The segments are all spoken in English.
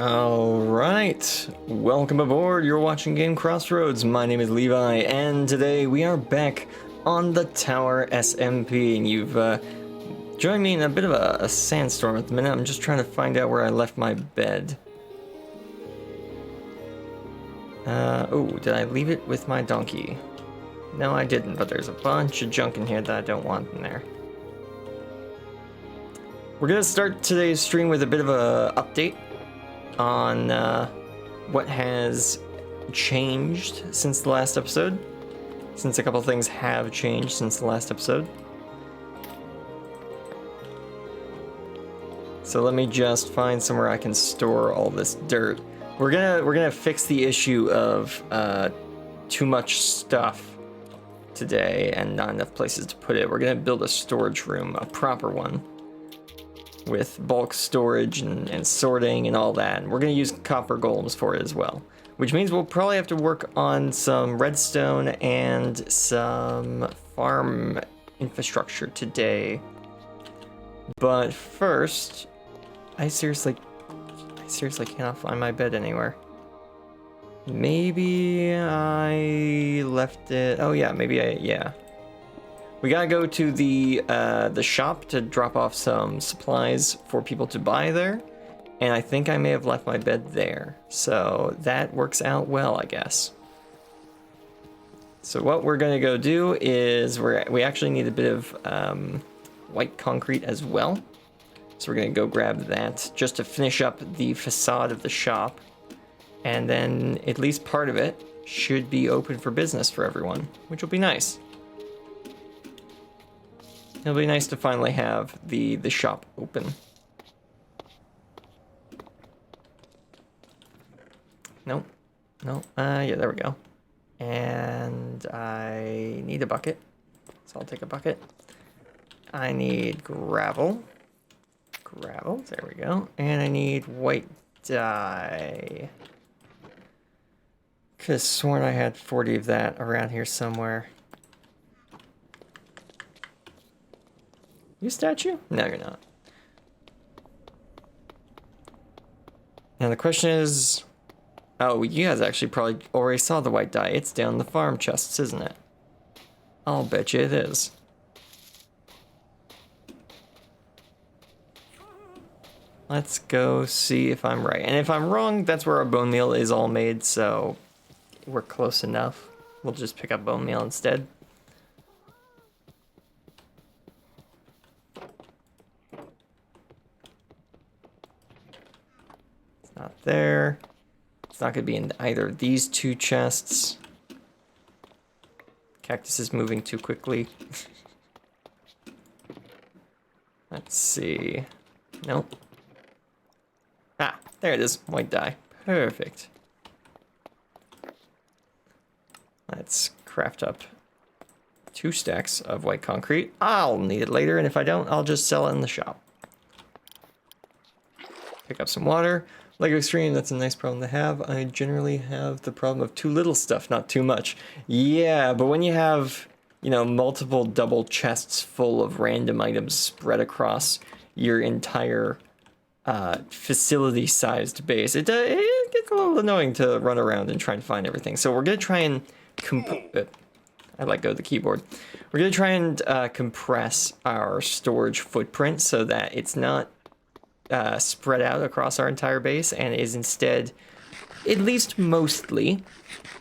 Alright, welcome aboard. You're watching GameCrossRoads. My name is Levi, and today we are back on the tower SMP, and you've joined me in a bit of a sandstorm at the minute. I'm just trying to find out where I left my bed. Oh, did I leave it with my donkey? No, I didn't, but there's a bunch of junk in here that I don't want in there. We're gonna start today's stream with a bit of a update on what has changed since the last episode, since a couple things have changed since the last episode. So let me just find somewhere I can store all this dirt. We're gonna fix the issue of too much stuff today and not enough places to put it. We're gonna build a storage room, a proper one, with bulk storage and sorting and all that. And we're going to use copper golems for it as well, which means we'll probably have to work on some redstone and some farm infrastructure today. But first, I seriously cannot find my bed anywhere. Maybe I left it. Oh yeah, yeah. We gotta go to the shop to drop off some supplies for people to buy there, and I think I may have left my bed there, so that works out well, I guess. So what we're gonna go do is we actually need a bit of white concrete as well, so we're gonna go grab that just to finish up the facade of the shop, and then at least part of it should be open for business for everyone, which will be nice. It'll be nice to finally have the shop open. Nope. Yeah, there we go. And I need a bucket, so I'll take a bucket. I need gravel. There we go. And I need white dye. Could have sworn I had 40 of that around here somewhere. You a statue? No, you're not. Now the question is... Oh, you guys actually probably already saw the white dye. It's down the farm chests, isn't it? I'll bet you it is. Let's go see if I'm right. And if I'm wrong, that's where our bone meal is all made, so we're close enough. We'll just pick up bone meal instead. Not there. It's not going to be in either of these two chests. Cactus is moving too quickly. Let's see. Nope. Ah, there it is. White dye. Perfect. Let's craft up 2 stacks of white concrete. I'll need it later, and if I don't, I'll just sell it in the shop. Pick up some water. Lego Extreme, that's a nice problem to have. I generally have the problem of too little stuff, not too much. Yeah, but when you have, you know, multiple double chests full of random items spread across your entire facility-sized base, it gets a little annoying to run around and try and find everything. So we're going to try and... I let go of the keyboard. We're going to try and compress our storage footprint so that it's not spread out across our entire base and is instead, at least mostly,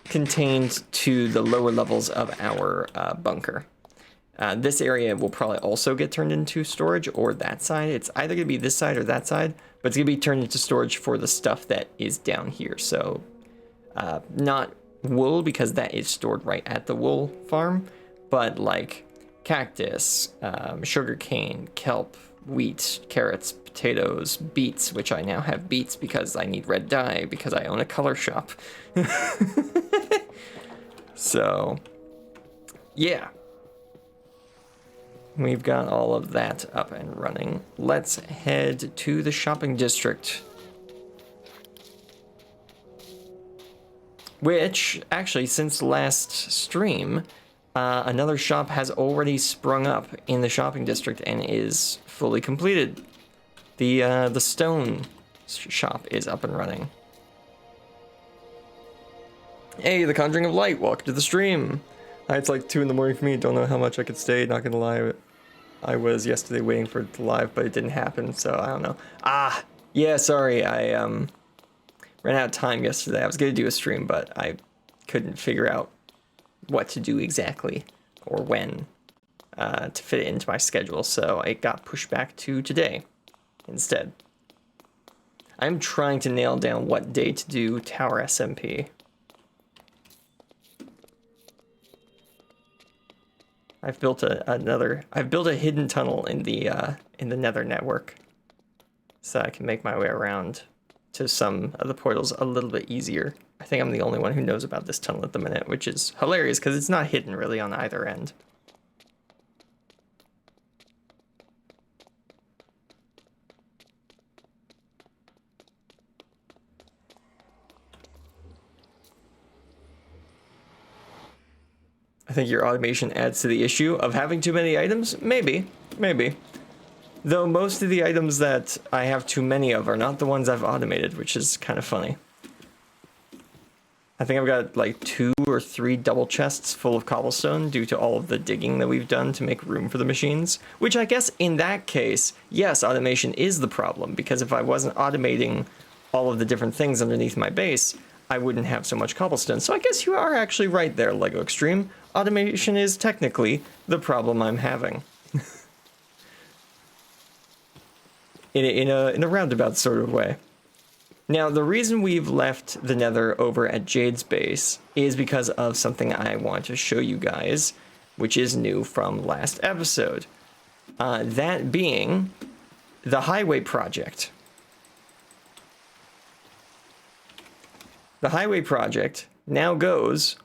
contained to the lower levels of our bunker. This area will probably also get turned into storage, or that side. It's either going to be this side or that side, but it's going to be turned into storage for the stuff that is down here. So not wool, because that is stored right at the wool farm, but like cactus, sugarcane, kelp, wheat, carrots, potatoes, beets, which I now have beets because I need red dye because I own a color shop. So, yeah. We've got all of that up and running. Let's head to the shopping district. Which, actually, since last stream, another shop has already sprung up in the shopping district and is fully completed. The stone shop is up and running. Hey, the Conjuring of Light, welcome to the stream. Hi, it's like 2 in the morning for me. Don't know how much I could stay, not gonna lie. I was yesterday waiting for it to live, but it didn't happen, so I don't know. Ah, yeah, sorry, I ran out of time yesterday. I was gonna do a stream, but I couldn't figure out what to do exactly or when to fit it into my schedule, so it got pushed back to today instead. I'm trying to nail down what day to do Tower SMP. I've built a hidden tunnel in the Nether network, so I can make my way around to some of the portals a little bit easier. I think I'm the only one who knows about this tunnel at the minute, which is hilarious because it's not hidden really on either end. I think your automation adds to the issue of having too many items? Maybe. Though most of the items that I have too many of are not the ones I've automated, which is kind of funny. I think I've got like 2 or 3 double chests full of cobblestone due to all of the digging that we've done to make room for the machines. Which I guess in that case, yes, automation is the problem, because if I wasn't automating all of the different things underneath my base, I wouldn't have so much cobblestone. So I guess you are actually right there, Lego Extreme. Automation is technically the problem I'm having. in a roundabout sort of way. Now, the reason we've left the Nether over at Jade's base is because of something I want to show you guys, which is new from last episode. That being the highway project. The highway project now goes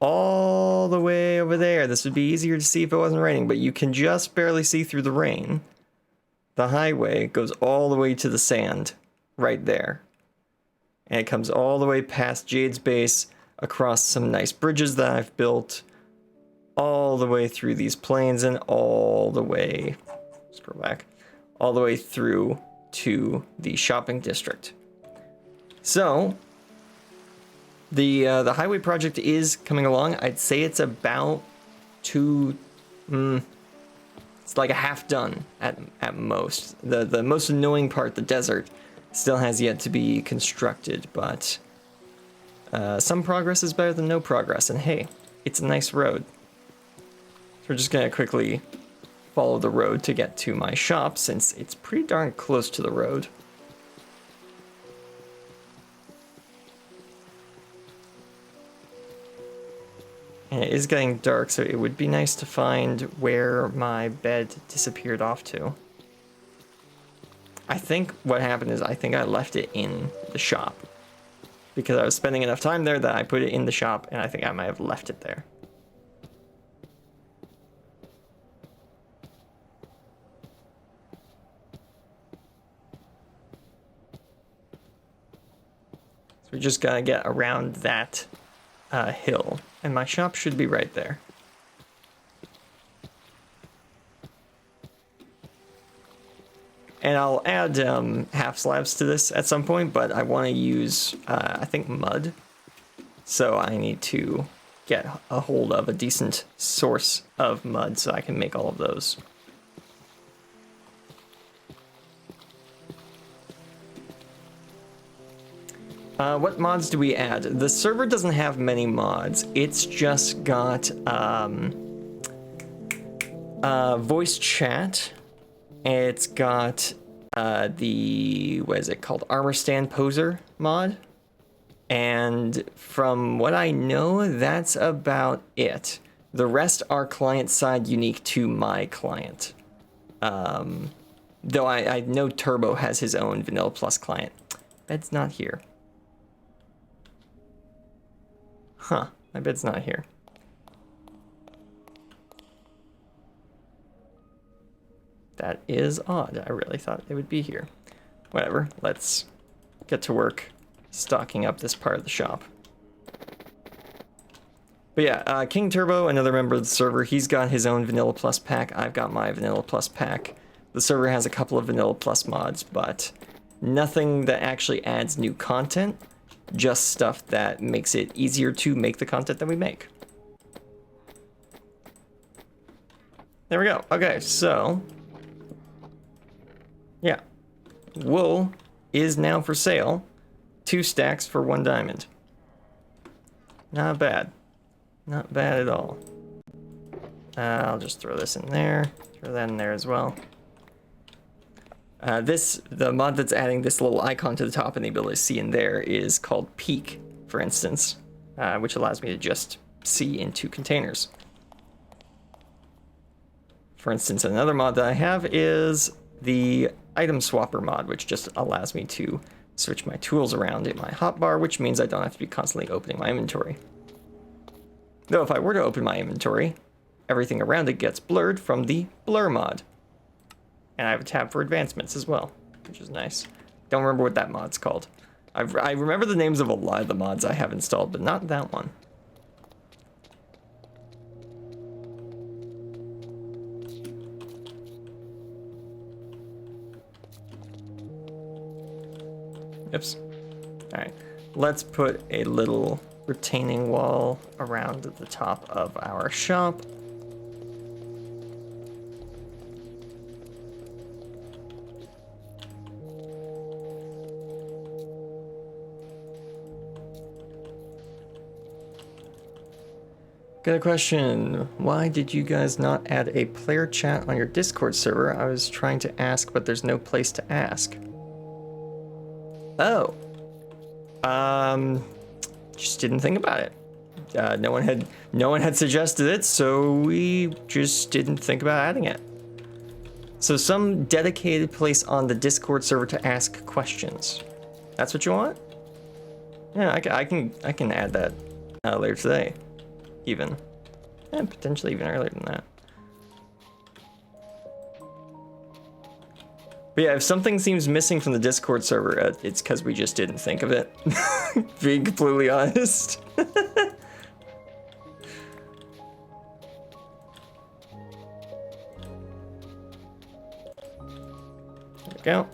all the way over there. This would be easier to see if it wasn't raining, but you can just barely see through the rain. The highway goes all the way to the sand right there. And it comes all the way past Jade's base, across some nice bridges that I've built, all the way through these plains and all the way, scroll back, all the way through to the shopping district. So, the highway project is coming along. I'd say it's about it's like a half done at most. The most annoying part, the desert, still has yet to be constructed, but some progress is better than no progress, and hey, it's a nice road. So we're just gonna quickly follow the road to get to my shop, since it's pretty darn close to the road. And it is getting dark, so it would be nice to find where my bed disappeared off to. I think what happened is I think I left it in the shop, because I was spending enough time there that I put it in the shop, and I think I might have left it there. So we just gotta get around that hill, and my shop should be right there. And I'll add half slabs to this at some point, but I want to use, I think, mud. So I need to get a hold of a decent source of mud so I can make all of those. What mods do we add? The server doesn't have many mods. It's just got voice chat. It's got the, what is it called? Armor stand poser mod. And from what I know, that's about it. The rest are client side unique to my client. Though I know Turbo has his own Vanilla Plus client. Bed's not here. Huh, my bed's not here. That is odd. I really thought they would be here. Whatever, let's get to work stocking up this part of the shop. But yeah, King Turbo, another member of the server, he's got his own Vanilla Plus pack. I've got my Vanilla Plus pack. The server has a couple of Vanilla Plus mods, but Nothing that actually adds new content, just stuff that makes it easier to make the content that we make. There we go. Okay, so yeah, wool is now for sale. 2 stacks for 1 diamond. Not bad. Not bad at all. I'll just throw this in there. Throw that in there as well. The mod that's adding this little icon to the top and the ability to see in there is called Peek, for instance, which allows me to just see into containers. For instance, another mod that I have is the item swapper mod, which just allows me to switch my tools around in my hotbar, which means I don't have to be constantly opening my inventory. Though if I were to open my inventory, everything around it gets blurred from the blur mod. And I have a tab for advancements as well, which is nice. Don't remember what that mod's called. I remember the names of a lot of the mods I have installed, but not that one. Oops. Alright, let's put a little retaining wall around the top of our shop. Got a question. Why did you guys not add a player chat on your Discord server? I was trying to ask, but there's no place to ask. Oh. Just didn't think about it. No one had suggested it, so we just didn't think about adding it. So some dedicated place on the Discord server to ask questions. That's what you want? Yeah, I can add that later today, even, and potentially even earlier than that. But yeah, if something seems missing from the Discord server, it's because we just didn't think of it. Being completely honest. There we go.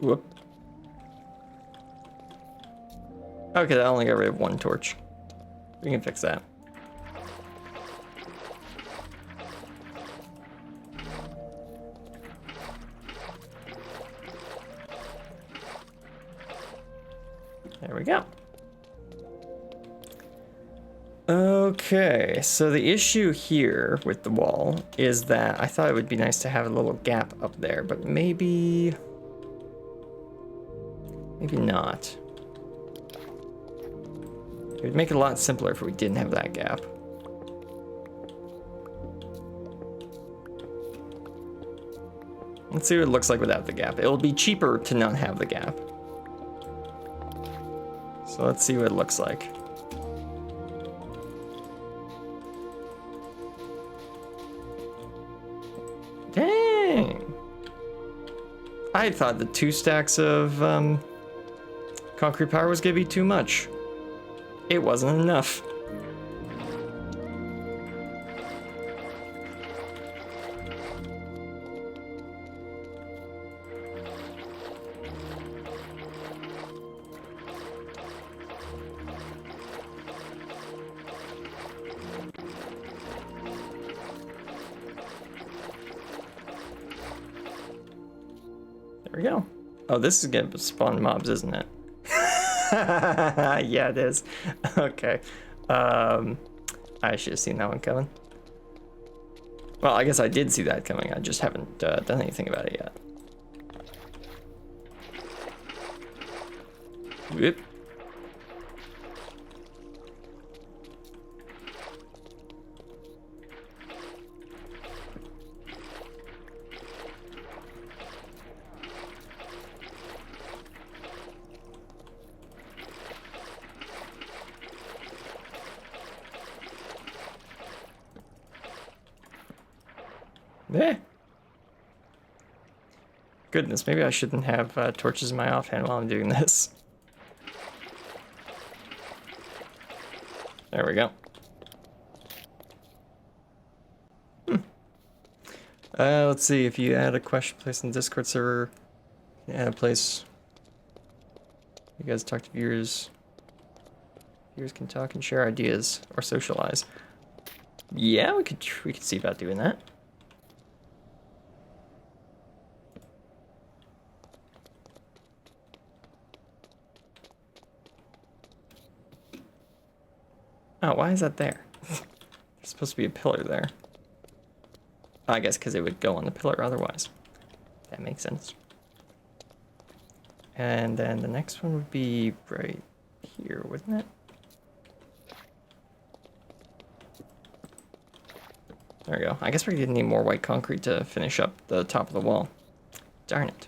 Whoop. Okay, that only got rid of 1 torch. We can fix that. There we go. Okay, so the issue here with the wall is that I thought it would be nice to have a little gap up there, but maybe not. It would make it a lot simpler if we didn't have that gap. Let's see what it looks like without the gap. It'll be cheaper to not have the gap. So let's see what it looks like. Dang! I thought the 2 stacks of concrete power was gonna be too much. It wasn't enough. There we go. Oh, this is gonna spawn mobs, isn't it? Yeah, it is. Okay. I should have seen that one coming. Well, I guess I did see that coming. I just haven't done anything about it yet. Whoop. Eh. Goodness, maybe I shouldn't have torches in my offhand while I'm doing this. There we go. Let's see, if you add a question place in the Discord server, you add a place. You guys talk to viewers. Viewers can talk and share ideas or socialize. Yeah, we could see about doing that. Oh, why is that there? There's supposed to be a pillar there. I guess because it would go on the pillar otherwise. That makes sense. And then the next one would be right here, wouldn't it? There we go. I guess we're gonna need more white concrete to finish up the top of the wall. Darn it.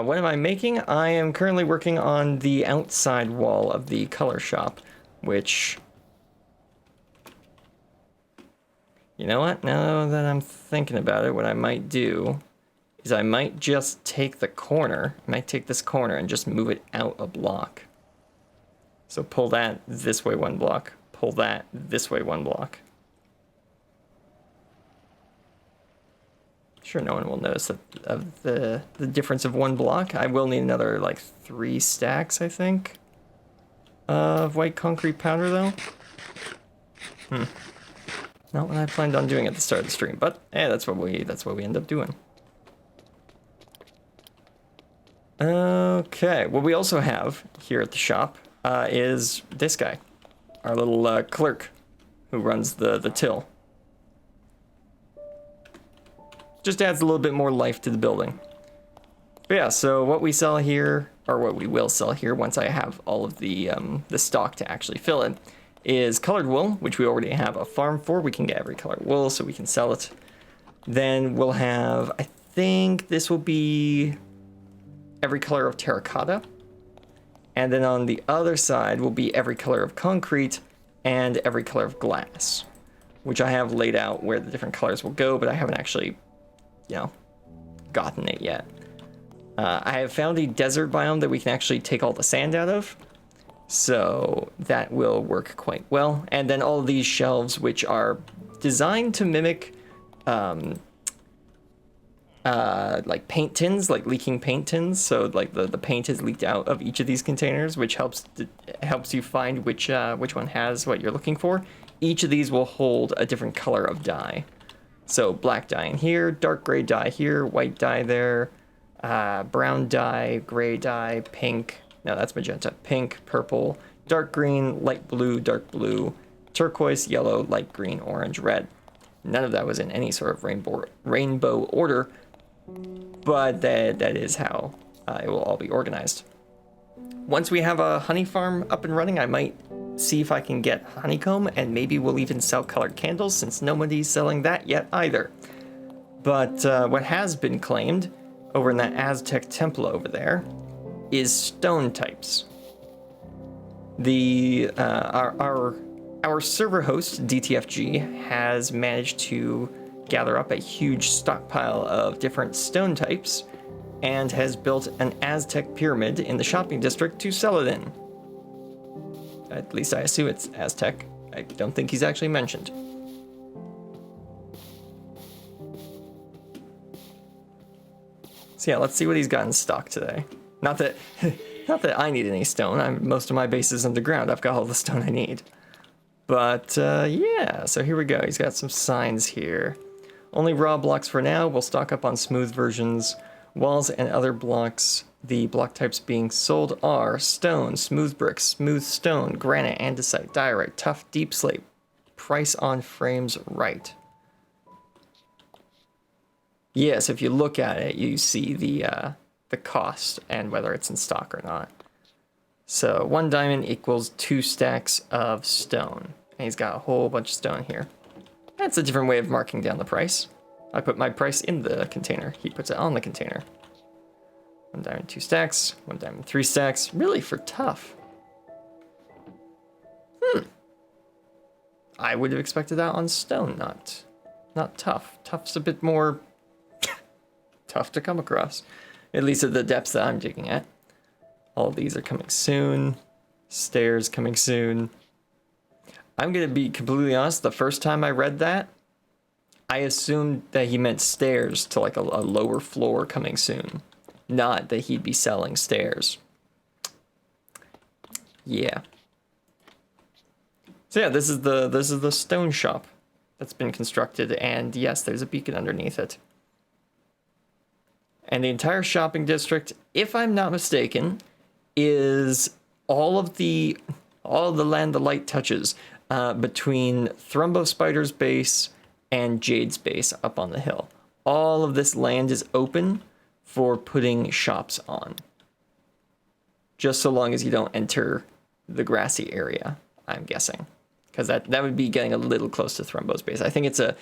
What am I making? I am currently working on the outside wall of the color shop, which... You know what? Now that I'm thinking about it, what I might do is I might just take the corner, I might take this corner and just move it out a block. So pull that this way one block, pull that this way one block. Sure, no one will notice of the difference of one block. I will need another like 3 stacks, I think, of white concrete powder though. Not what I planned on doing at the start of the stream, but hey, that's what we end up doing. Okay, what we also have here at the shop is this guy, our little clerk who runs the till. Just adds a little bit more life to the building. But yeah, so what we sell here, or what we will sell here once I have all of the stock to actually fill it, is colored wool, which we already have a farm for. We can get every color wool, so we can sell it. Then we'll have, I think this will be every color of terracotta. And then on the other side will be every color of concrete and every color of glass, which I have laid out where the different colors will go, but I haven't actually, you know, gotten it yet. I have found a desert biome that we can actually take all the sand out of, so that will work quite well. And then all of these shelves, which are designed to mimic like paint tins, like leaking paint tins. So like the paint is leaked out of each of these containers, which helps you find which one has what you're looking for. Each of these will hold a different color of dye. So black dye in here, dark gray dye here, white dye there, brown dye, gray dye, pink. No, that's magenta. Pink, purple, dark green, light blue, dark blue, turquoise, yellow, light green, orange, red. None of that was in any sort of rainbow order, but that is how it will all be organized. Once we have a honey farm up and running, I might see if I can get honeycomb, and maybe we'll even sell colored candles, since nobody's selling that yet either. But what has been claimed over in that Aztec temple over there is stone types. Our server host, DTFG, has managed to gather up a huge stockpile of different stone types and has built an Aztec pyramid in the shopping district to sell it in. At least I assume it's Aztec. I don't think he's actually mentioned. So yeah, let's see what he's got in stock today. Not that I need any stone. Most of my base is underground. I've got all the stone I need. But yeah, so here we go. He's got some signs here. Only raw blocks for now. We'll stock up on smooth versions. Walls and other blocks. The block types being sold are stone, smooth brick, smooth stone, granite, andesite, diorite, tough, deep slate. Price on frames right. Yes, if you look at it, you see the cost and whether it's in stock or not. So 1 diamond equals 2 stacks of stone. And he's got a whole bunch of stone here. That's a different way of marking down the price. I put my price in the container. He puts it on the container. 1 diamond, 2 stacks. 1 diamond, 3 stacks. Really, for tough. I would have expected that on stone, not tough. Tough's a bit more tough to come across, at least at the depths that I'm digging at. All these are coming soon. Stairs coming soon. I'm gonna be completely honest, the first time I read that, I assumed that he meant stairs to like a lower floor coming soon, not that he'd be selling stairs. Yeah. So yeah, this is the stone shop that's been constructed, and yes, there's a beacon underneath it. And the entire shopping district, if I'm not mistaken, is all of the land the light touches between Thrumbo Spider's base and Jade's base up on the hill. All of this land is open for putting shops on. Just so long as you don't enter the grassy area, I'm guessing. Because that would be getting a little close to Thrumbo's base. I think it's a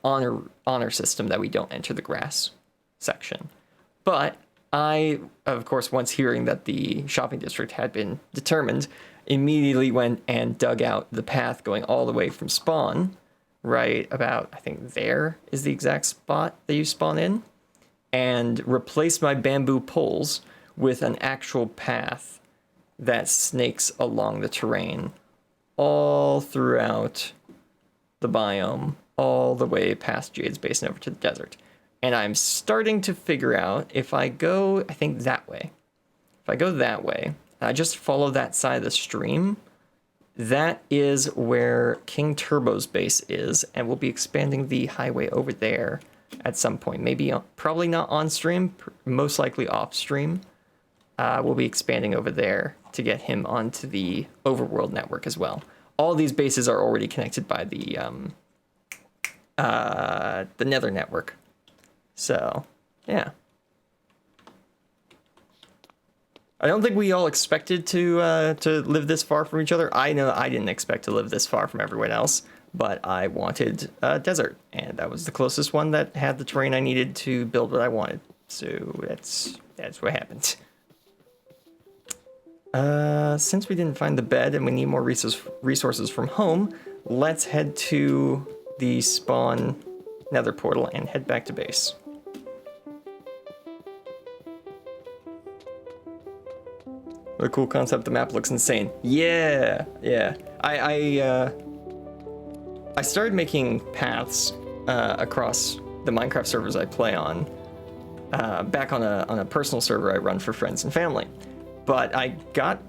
honor system that we don't enter the grass section. But I, of course, once hearing that the shopping district had been determined, immediately went and dug out the path going all the way from spawn, right about, I think there is the exact spot that you spawn in, and replaced my bamboo poles with an actual path that snakes along the terrain all throughout the biome, all the way past Jade's base and over to the desert. And I'm starting to figure out if I go, I think that way. If I go that way, I just follow that side of the stream, that is where King Turbo's base is, and we'll be expanding the highway over there at some point. Maybe, probably not on stream, most likely off stream. We'll be expanding over there to get him onto the overworld network as well. All these bases are already connected by the Nether network. So, yeah. I don't think we all expected to live this far from each other. I know I didn't expect to live this far from everyone else, but I wanted a desert, and that was the closest one that had the terrain I needed to build what I wanted. So that's what happened. Since we didn't find the bed and we need more resources from home, let's head to the spawn nether portal and head back to base. What a cool concept. The map looks insane. Yeah. I started making paths across the Minecraft servers I play on, back on a personal server I run for friends and family. But I got,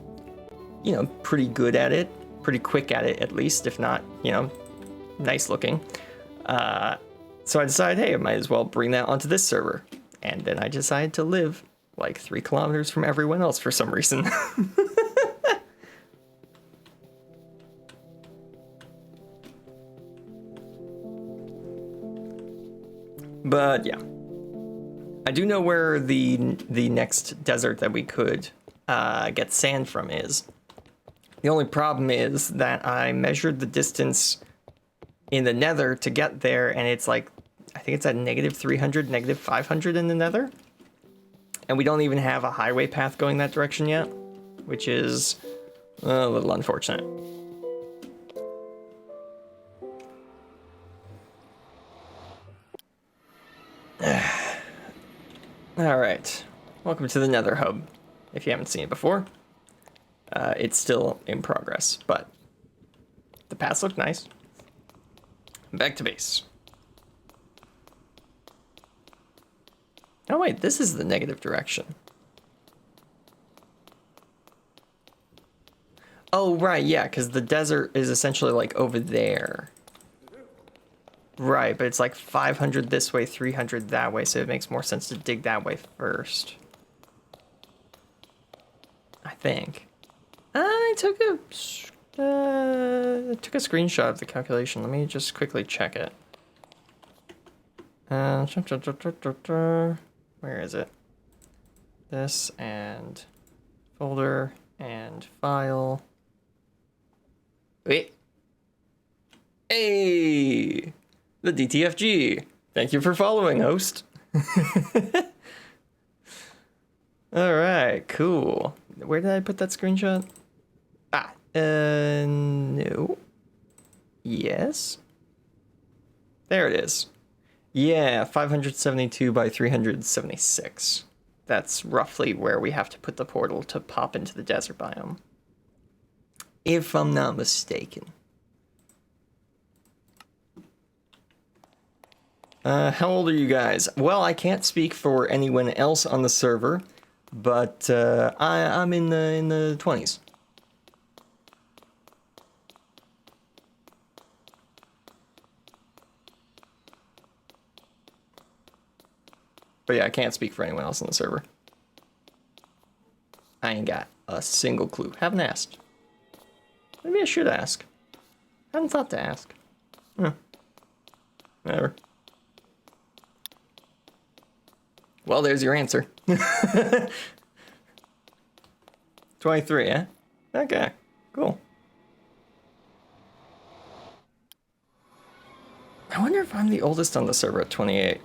pretty good at it, pretty quick at it at least, if not, nice looking. So I decided, hey, I might as well bring that onto this server. And then I decided to live like 3 kilometers from everyone else for some reason. But yeah, I do know where the next desert that we could get sand from is. The only problem is that I measured the distance in the nether to get there, and it's like, I think it's at -300, -500 in the nether. And we don't even have a highway path going that direction yet, which is a little unfortunate. All right, welcome to the Nether Hub. If you haven't seen it before, it's still in progress, but the paths look nice. Back to base. Oh wait, this is the negative direction. Oh right, yeah, because the desert is essentially like over there. Right, but it's like 500 this way, 300 that way, so it makes more sense to dig that way first. I think. I took a screenshot of the calculation. Let me just quickly check it. Where is it? This and folder and file. Wait. Hey! The DTFG. Thank you for following, host. All right, cool. Where did I put that screenshot? No. Yes. There it is. Yeah, 572 by 376. That's roughly where we have to put the portal to pop into the desert biome. If I'm not mistaken. How old are you guys? Well, I can't speak for anyone else on the server, but I'm in the 20s. But yeah, I can't speak for anyone else on the server. I ain't got a single clue. Haven't asked. Maybe I should ask. Hadn't thought to ask. Whatever. Well, there's your answer. 23, eh? Okay, cool. I wonder if I'm the oldest on the server at 28.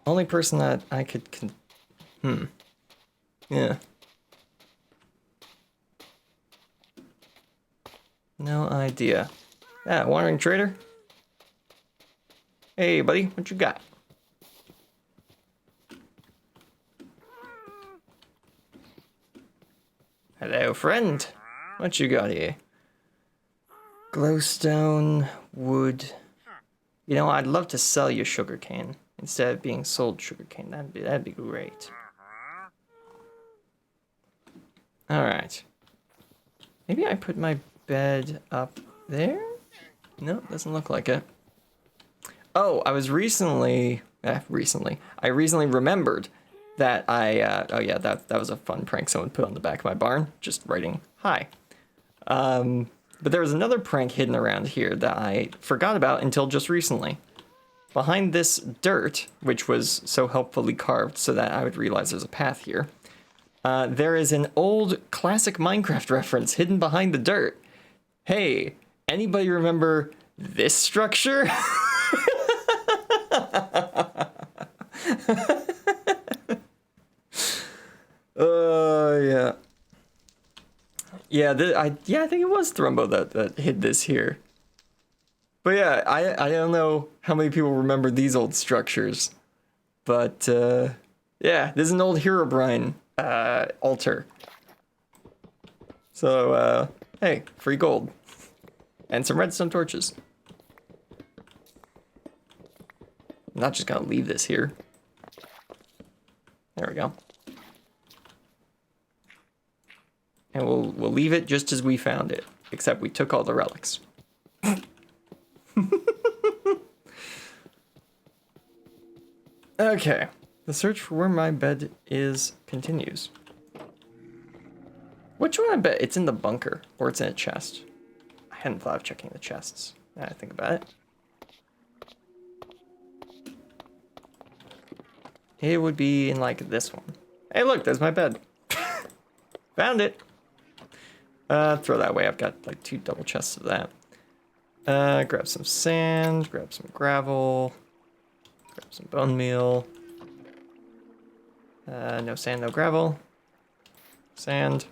Only person that I could Yeah. No idea. Ah, wandering trader? Hey, buddy, what you got? Hello, friend. What you got here? Glowstone, wood. You know, I'd love to sell you sugarcane instead of being sold sugarcane. That'd be great. All right. Maybe I put my bed up there? No, doesn't look like it. Oh, I recently remembered that oh yeah, that was a fun prank someone put on the back of my barn, just writing hi. But there was another prank hidden around here that I forgot about until just recently. Behind this dirt, which was so helpfully carved so that I would realize there's a path here, there is an old classic Minecraft reference hidden behind the dirt. Hey, anybody remember this structure? Yeah. Yeah, I think it was Thrumbo that hid this here. But yeah, I don't know how many people remember these old structures. But yeah, this is an old Herobrine altar. So hey, free gold. And some redstone torches. I'm not just gonna leave this here. There we go. And we'll leave it just as we found it, except we took all the relics. Okay, the search for where my bed is continues. Which one I bet? It's in the bunker, or it's in a chest. I hadn't thought of checking the chests. Now I think about it. It would be in like this one. Hey look, there's my bed. Found it. Throw that away, I've got like 2 double chests of that. Grab some sand, grab some gravel, grab some bone meal. No sand, no gravel. Sand.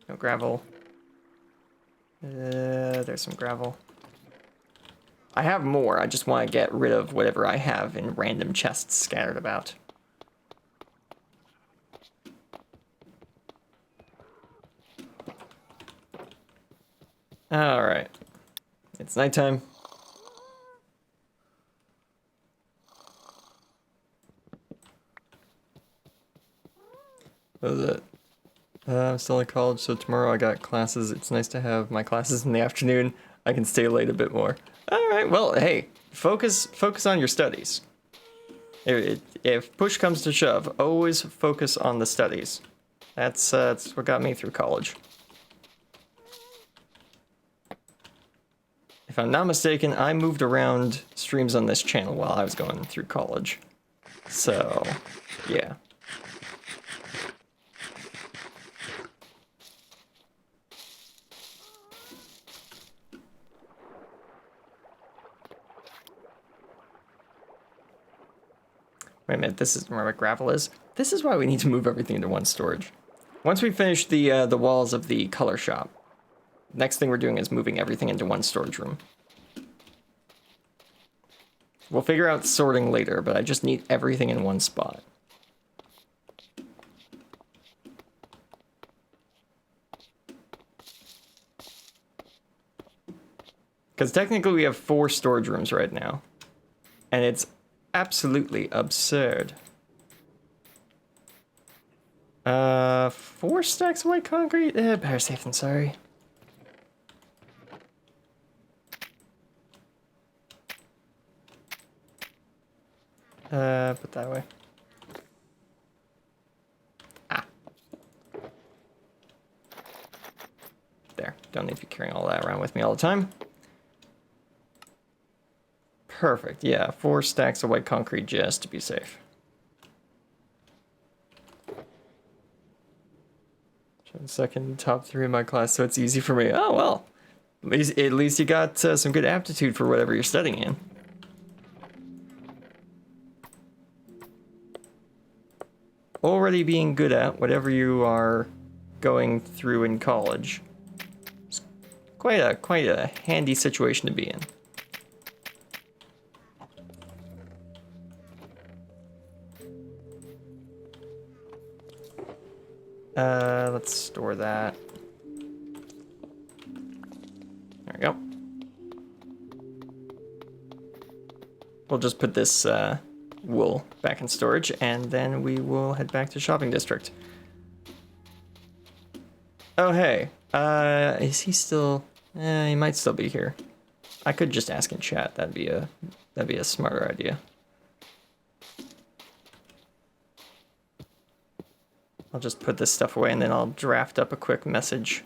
No gravel. There's some gravel. I have more, I just want to get rid of whatever I have in random chests scattered about. Alright. It's nighttime. What is it? I'm still in college, so tomorrow I got classes. It's nice to have my classes in the afternoon. I can stay late a bit more. Alright, well, hey, focus on your studies. If push comes to shove, always focus on the studies. That's what got me through college. If I'm not mistaken, I moved around streams on this channel while I was going through college. So, yeah. Wait a minute, this is where my gravel is. This is why we need to move everything into one storage. Once we finish the walls of the color shop, next thing we're doing is moving everything into one storage room. We'll figure out sorting later, but I just need everything in one spot. Because technically we have 4 storage rooms right now. And it's absolutely absurd. 4 stacks of white concrete? Better safe than sorry. Put that away. Ah. There. Don't need to be carrying all that around with me all the time. Perfect. Yeah, 4 stacks of white concrete just to be safe. Second top 3 in my class, so it's easy for me. Oh well. At least you got some good aptitude for whatever you're studying in. Already being good at whatever you are going through in college. It's quite a handy situation to be in. Let's store that. There we go. We'll just put this wool back in storage, and then we will head back to shopping district. Oh hey, is he still? He might still be here. I could just ask in chat. That'd be a smarter idea. I'll just put this stuff away and then I'll draft up a quick message.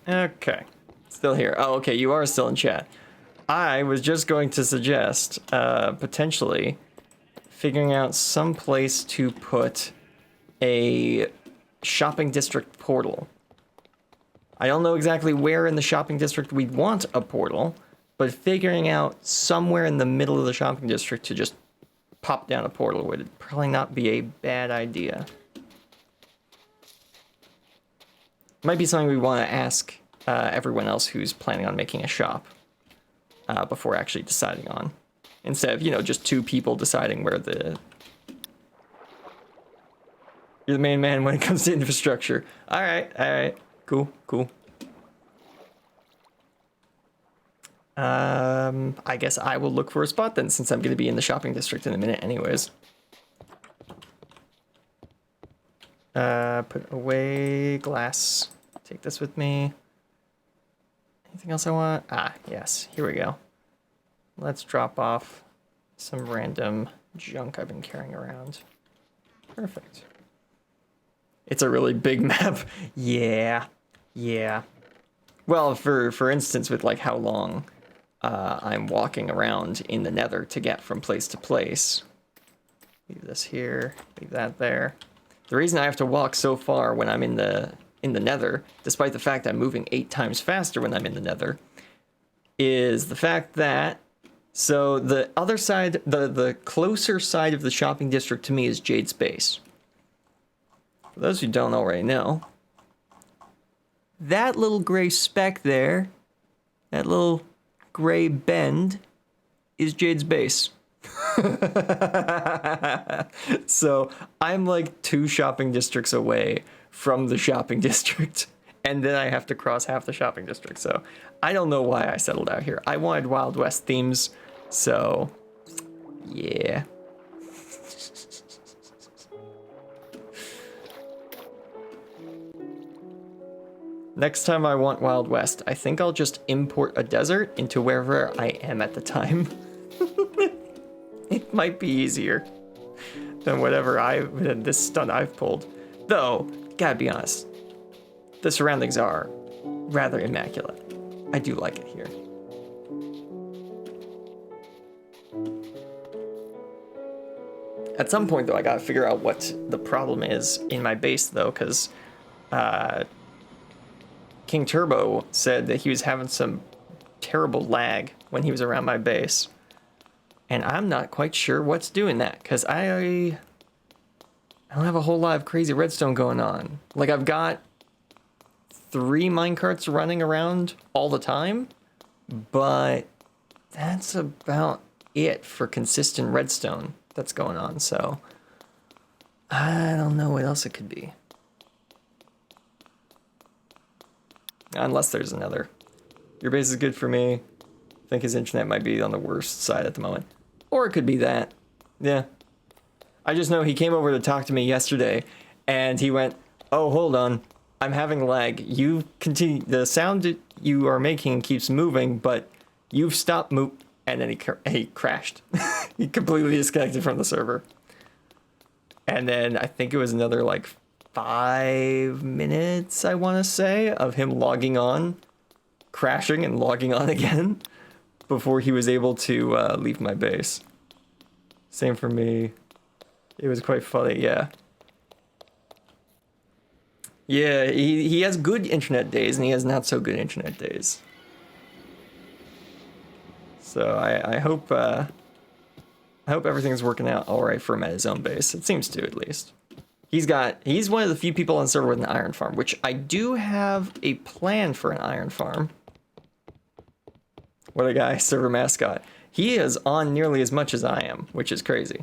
Okay, still here. Oh, okay, you are still in chat. I was just going to suggest potentially figuring out some place to put a shopping district portal. I don't know exactly where in the shopping district we'd want a portal, but figuring out somewhere in the middle of the shopping district to just pop down a portal would probably not be a bad idea. Might be something we want to ask everyone else who's planning on making a shop before actually deciding on. Instead of, you know, just 2 people deciding where the... You're the main man when it comes to infrastructure. Alright, cool. I guess I will look for a spot then, since I'm going to be in the shopping district in a minute anyways. Put away glass. Take this with me. Anything else I want? Ah, yes. Here we go. Let's drop off some random junk I've been carrying around. Perfect. It's a really big map. Yeah. Well, for instance, with like how long I'm walking around in the nether to get from place to place. Leave this here, leave that there. The reason I have to walk so far when I'm in the nether, despite the fact I'm moving 8 times faster when I'm in the nether, is the fact that, so the other side, the closer side of the shopping district to me is Jade's base. For those who don't already know, that little gray speck there, that little gray bend, is Jade's base. So I'm like 2 shopping districts away from the shopping district, and then I have to cross half the shopping district. So I don't know why I settled out here. I wanted Wild West themes, so yeah. Next time I want Wild West, I think I'll just import a desert into wherever I am at the time. It might be easier than than this stunt I've pulled. Though, gotta be honest, the surroundings are rather immaculate. I do like it here. At some point, though, I gotta figure out what the problem is in my base, though, because King Turbo said that he was having some terrible lag when he was around my base. And I'm not quite sure what's doing that, because I don't have a whole lot of crazy redstone going on. Like, I've got 3 minecarts running around all the time, but that's about it for consistent redstone that's going on, so I don't know what else it could be. Unless there's another. Your base is good for me. I think his internet might be on the worst side at the moment. Or it could be that. Yeah. I just know he came over to talk to me yesterday, and he went, "Oh, hold on. I'm having lag. You continue. The sound you are making keeps moving, but you've stopped And then he crashed. He completely disconnected from the server. And then I think it was another like 5 minutes, I want to say, of him logging on, crashing and logging on again before he was able to leave my base. Same for me. It was quite funny, yeah. Yeah, he has good internet days and he has not so good internet days. So I hope everything's working out all right for him at his own base. It seems to, at least. He's one of the few people on the server with an iron farm, which I do have a plan for an iron farm. What a guy, server mascot. He is on nearly as much as I am, which is crazy.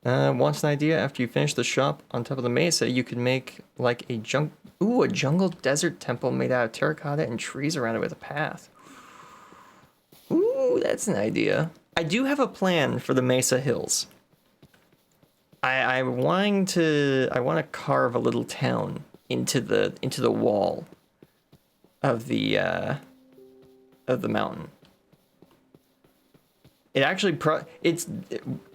Wants an idea? After you finish the shop on top of the mesa, you could make like a jungle desert temple made out of terracotta and trees around it with a path. Ooh, that's an idea. I do have a plan for the Mesa Hills. I want to carve a little town into the wall of the mountain. It actually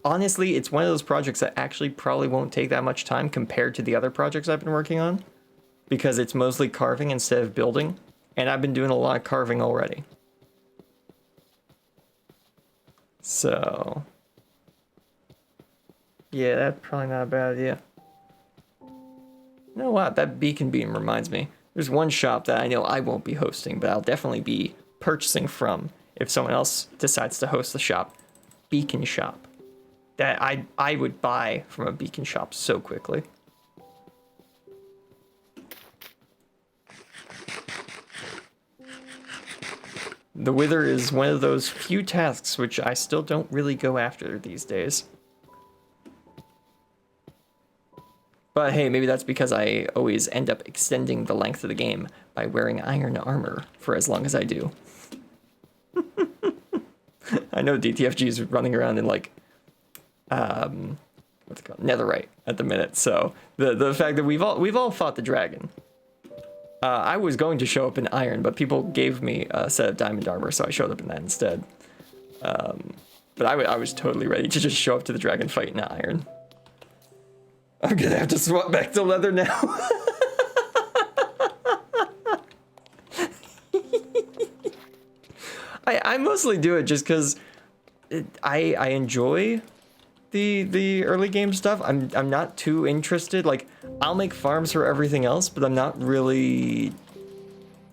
honestly, it's one of those projects that actually probably won't take that much time compared to the other projects I've been working on, because it's mostly carving instead of building, and I've been doing a lot of carving already. So, yeah, that's probably not a bad idea. You know what? That beacon beam reminds me. There's one shop that I know I won't be hosting, but I'll definitely be purchasing from if someone else decides to host the shop. Beacon shop. That I would buy from a beacon shop so quickly. The Wither is one of those few tasks which I still don't really go after these days. But hey, maybe that's because I always end up extending the length of the game by wearing iron armor for as long as I do. I know DTFG is running around in like, what's it called? Netherite at the minute. So the fact that we've all fought the dragon. I was going to show up in iron, but people gave me a set of diamond armor, so I showed up in that instead. But I was totally ready to just show up to the dragon fight in iron. I'm gonna have to swap back to leather now. I mostly do it just because I enjoy the early game stuff. I'm not too interested. Like, I'll make farms for everything else, but I'm not really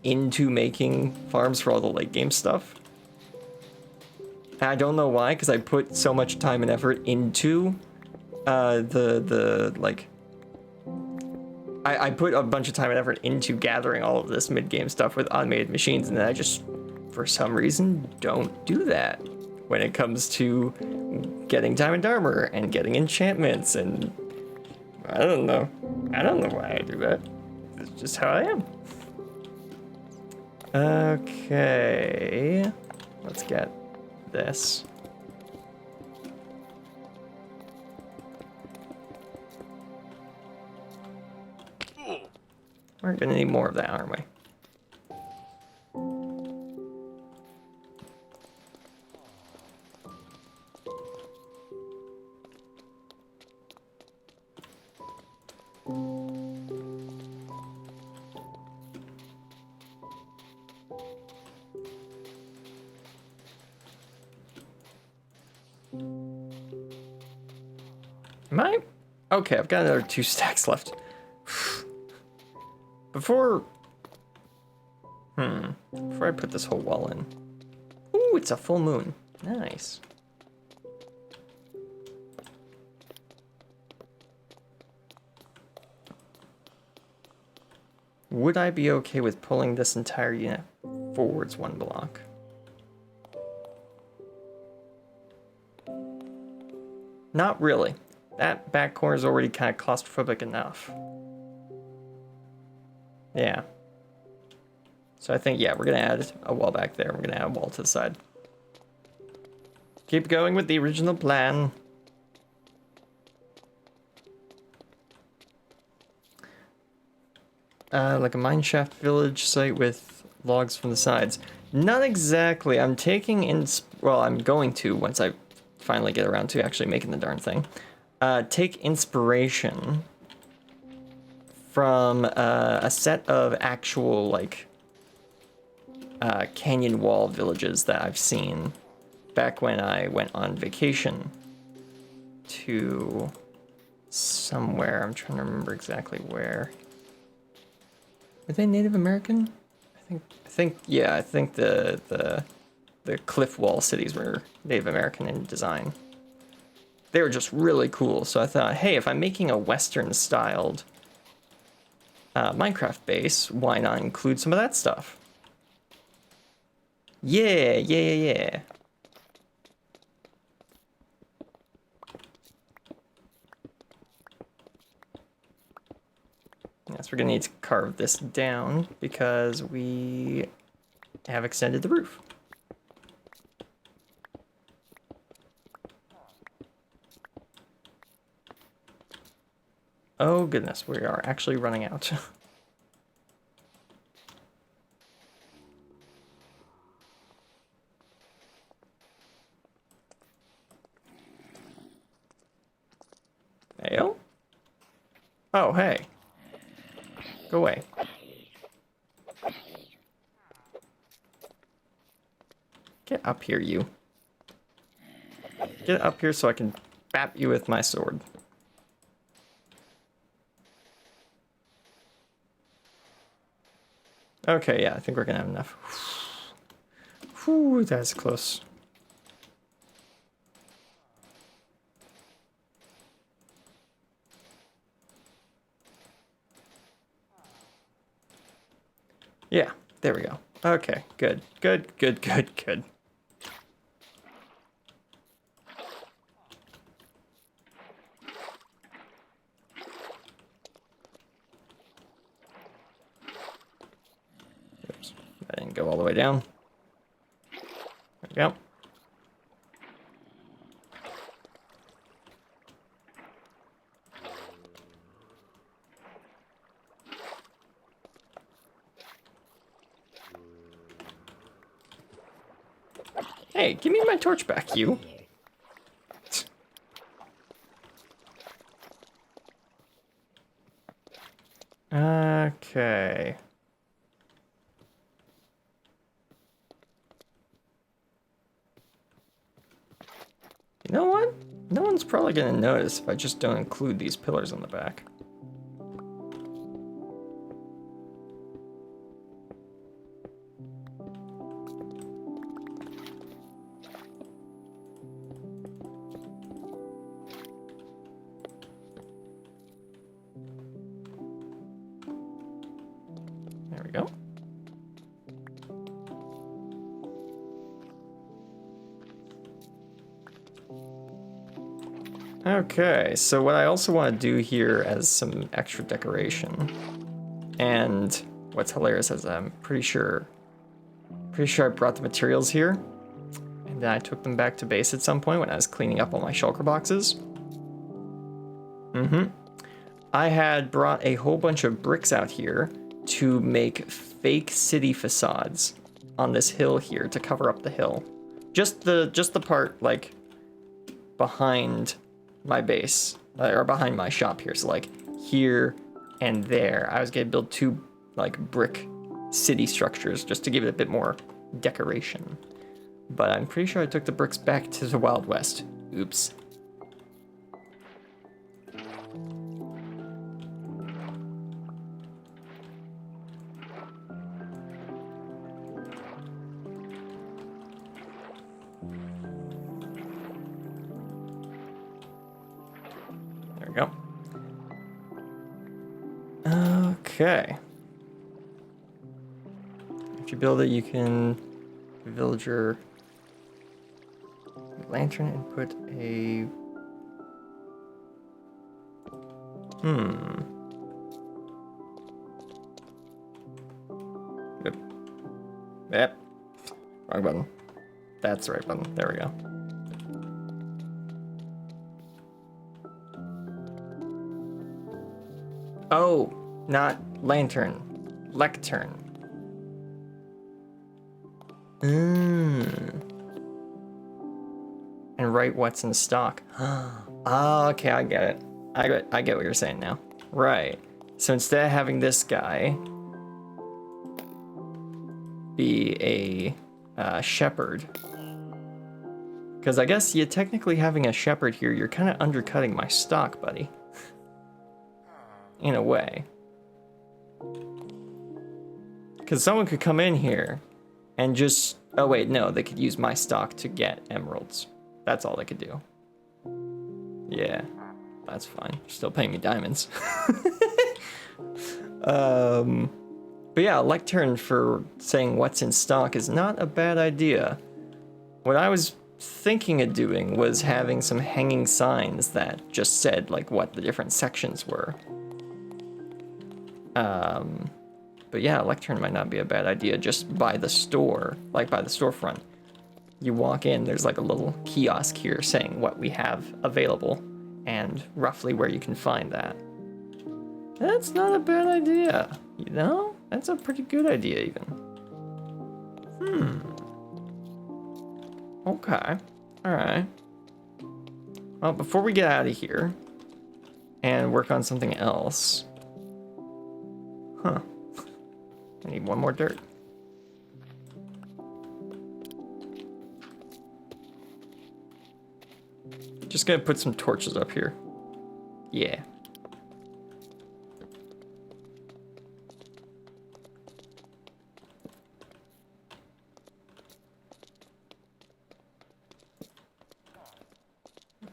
into making farms for all the late game stuff. And I don't know why, because I put so much time and effort into I put a bunch of time and effort into gathering all of this mid-game stuff with automated machines, and then I just, for some reason, don't do that when it comes to getting diamond armor and getting enchantments, and I don't know why I do that. It's just how I am. Okay, let's get this. We're gonna need more of that, aren't we? Okay, I've got another 2 stacks left. Before I put this whole wall in. Ooh, it's a full moon. Nice. Would I be okay with pulling this entire unit forwards 1 block? Not really. That back corner is already kind of claustrophobic enough. Yeah. So I think, yeah, we're going to add a wall back there. We're going to add a wall to the side. Keep going with the original plan. Like a mineshaft village site with logs from the sides. Not exactly. I'm taking well, I'm going to once I finally get around to actually making the darn thing. Take inspiration from a set of actual, like, canyon wall villages that I've seen back when I went on vacation to somewhere. I'm trying to remember exactly where. Were they Native American? I think the cliff wall cities were Native American in design. They were just really cool. So I thought, hey, if I'm making a Western styled Minecraft base, why not include some of that stuff? Yeah. Yes, we're gonna need to carve this down because we have extended the roof. Oh goodness, we are actually running out. Ayo? Oh, hey. Go away. Get up here, you. Get up here so I can bap you with my sword. Okay, yeah, I think we're gonna have enough. Whew, that's close. Yeah, there we go. Okay, good. Oops, I didn't go all the way down. There we go. Hey, give me my torch back, you. Okay. You know what? No one's probably gonna notice if I just don't include these pillars on the back. There we go. Okay, so what I also want to do here as some extra decoration, and what's hilarious is I'm pretty sure I brought the materials here, and then I took them back to base at some point when I was cleaning up all my shulker boxes. I had brought a whole bunch of bricks out here to make fake city facades on this hill here to cover up the hill. Just the part, like, behind my base, or behind my shop here. So, like, here and there. I was gonna build 2, like, brick city structures just to give it a bit more decoration. But I'm pretty sure I took the bricks back to the Wild West. Oops. go. Okay. If you build it, you can villager lantern and put a... Yep. Yep. Wrong button. That's the right button. There we go. Oh, not lantern. Lectern. And write what's in stock. Oh, okay, I get it. I get what you're saying now. Right. So instead of having this guy be a shepherd, because I guess you technically having a shepherd here, you're kind of undercutting my stock, buddy. In a way. Because someone could come in here and just... Oh wait, no, they could use my stock to get emeralds. That's all they could do. Yeah, that's fine. Still paying me diamonds. But yeah, lectern for saying what's in stock is not a bad idea. What I was thinking of doing was having some hanging signs that just said like what the different sections were. But yeah, lectern might not be a bad idea just by the store, like by the storefront. You walk in, there's like a little kiosk here saying what we have available and roughly where you can find that. That's not a bad idea, you know? That's a pretty good idea even. Okay, alright. Well, before we get out of here and work on something else... I need one more dirt. Just gonna put some torches up here. Yeah.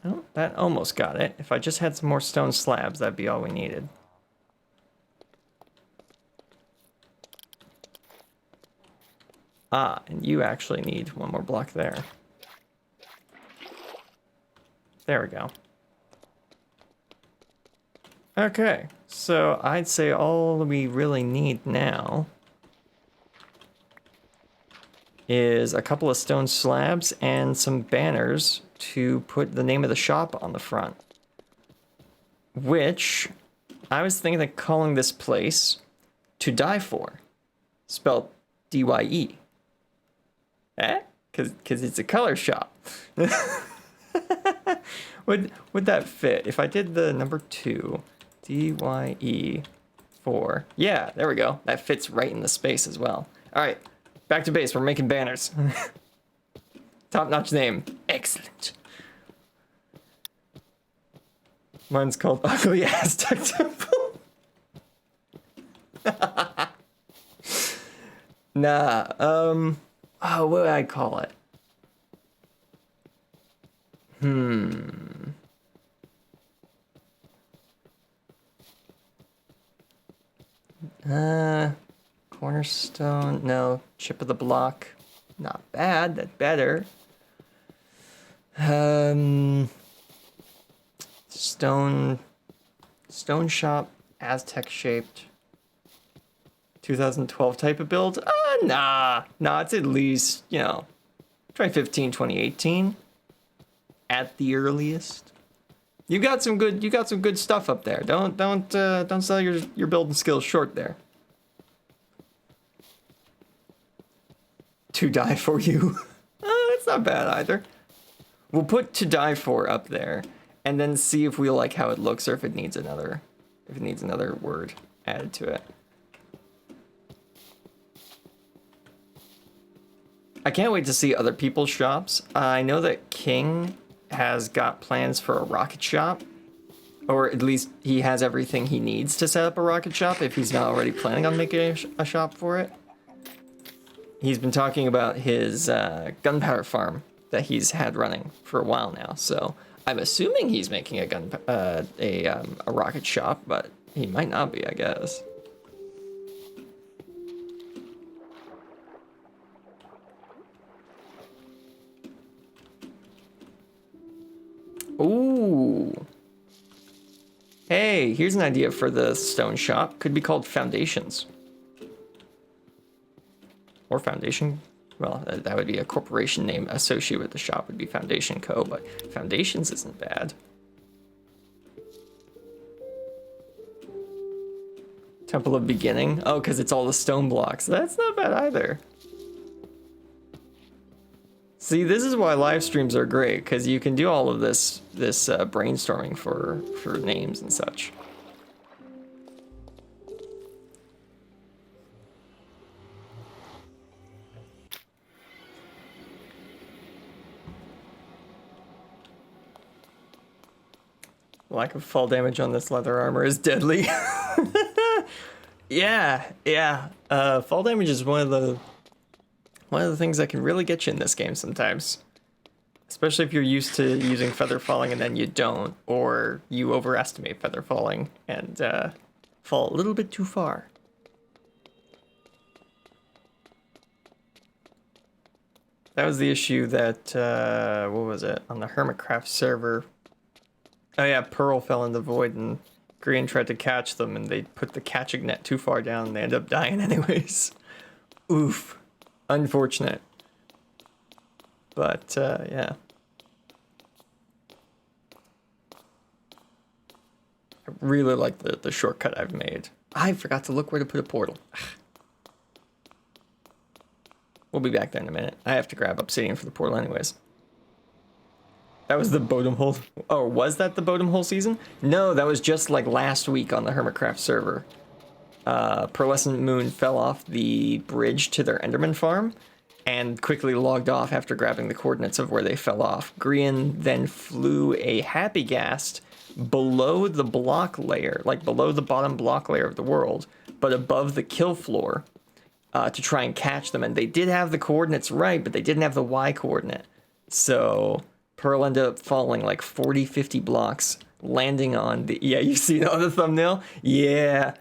Oh, that almost got it. If I just had some more stone slabs, that'd be all we needed. Ah, and you actually need one more block there. There we go. Okay, so I'd say all we really need now is a couple of stone slabs and some banners to put the name of the shop on the front. Which, I was thinking of calling this place To Die For, spelled D-Y-E. Eh? Cause it's a color shop. Would that fit? If I did the number 2, D-Y-E 4. Yeah, there we go. That fits right in the space as well. All right, back to base. We're making banners. Top-notch name. Excellent. Mine's called Ugly Aztec Temple. Nah, oh, what would I call it? Cornerstone, no. Chip of the block, not bad, that's better. Stone shop, Aztec shaped. 2012 type of build? Nah, it's at least, 2015, 2018 at the earliest. You got some good stuff up there. Don't sell your building skills short there. To Die For you. That's not bad either. We'll put To Die For up there and then see if we like how it looks or if it needs another word added to it. I can't wait to see other people's shops. I know that King has got plans for a rocket shop, or at least he has everything he needs to set up a rocket shop if he's not already planning on making a shop for it. He's been talking about his gunpowder farm that he's had running for a while now, so I'm assuming he's making a rocket shop, but he might not be, I guess. Ooh. Hey, here's an idea for the stone shop. Could be called Foundations. Or Foundation. Well, that would be a corporation name associated with the shop would be Foundation Co. But Foundations isn't bad. Temple of Beginning. Oh, because it's all the stone blocks. That's not bad either. See, this is why live streams are great, because you can do all of this brainstorming for names and such. Lack of fall damage on this leather armor is deadly. Yeah. Fall damage is one of the things that can really get you in this game sometimes. Especially if you're used to using feather falling and then you don't, or you overestimate feather falling and fall a little bit too far. That was the issue that, what was it, on the Hermitcraft server. Oh yeah, Pearl fell in the void and Green tried to catch them and they put the catching net too far down and they ended up dying anyways. Oof. Unfortunate. But, yeah. I really like the shortcut I've made. I forgot to look where to put a portal. We'll be back there in a minute. I have to grab obsidian for the portal anyways. That was the Bodum Hole. Oh, was that the Bodum Hole season? No, that was just like last week on the Hermitcraft server. Pearlescent Moon fell off the bridge to their Enderman farm and quickly logged off after grabbing the coordinates of where they fell off. Grian then flew a Happy Gast below the block layer, like below the bottom block layer of the world, but above the kill floor to try and catch them. And they did have the coordinates right, but they didn't have the Y coordinate. So Pearl ended up falling like 40, 50 blocks, landing on the... Yeah, you see it on the thumbnail? Yeah.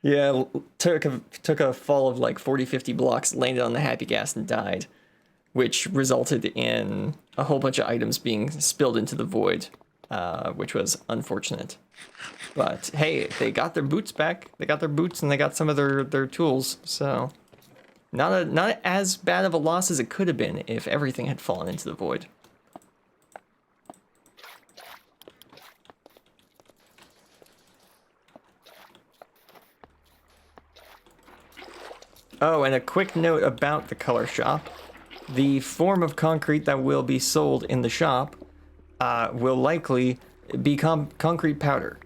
Yeah, took a fall of like 40, 50 blocks, landed on the Happy Gas and died, which resulted in a whole bunch of items being spilled into the void, which was unfortunate. But hey, they got their boots back. They got their boots and they got some of their tools, so not as bad of a loss as it could have been if everything had fallen into the void. Oh, and a quick note about the color shop. The form of concrete that will be sold in the shop will likely be concrete powder.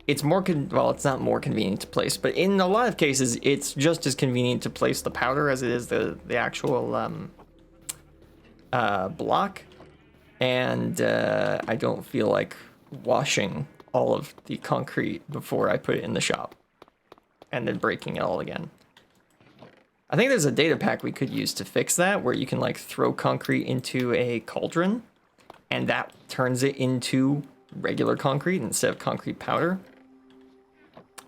It's more well, it's not more convenient to place, but in a lot of cases, it's just as convenient to place the powder as it is the actual block. And I don't feel like washing all of the concrete before I put it in the shop and then breaking it all again. I think there's a data pack we could use to fix that, where you can like throw concrete into a cauldron and that turns it into regular concrete instead of concrete powder.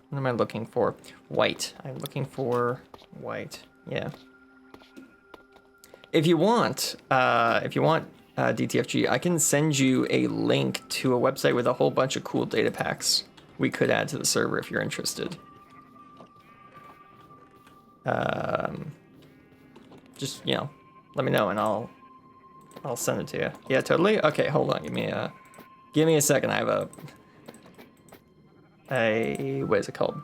What am I looking for? White. I'm looking for white. Yeah. If you want DTFG, I can send you a link to a website with a whole bunch of cool data packs we could add to the server if you're interested. Just, you know, let me know and I'll send it to you. Yeah, totally. Okay, hold on. Give me a second. I have what is it called?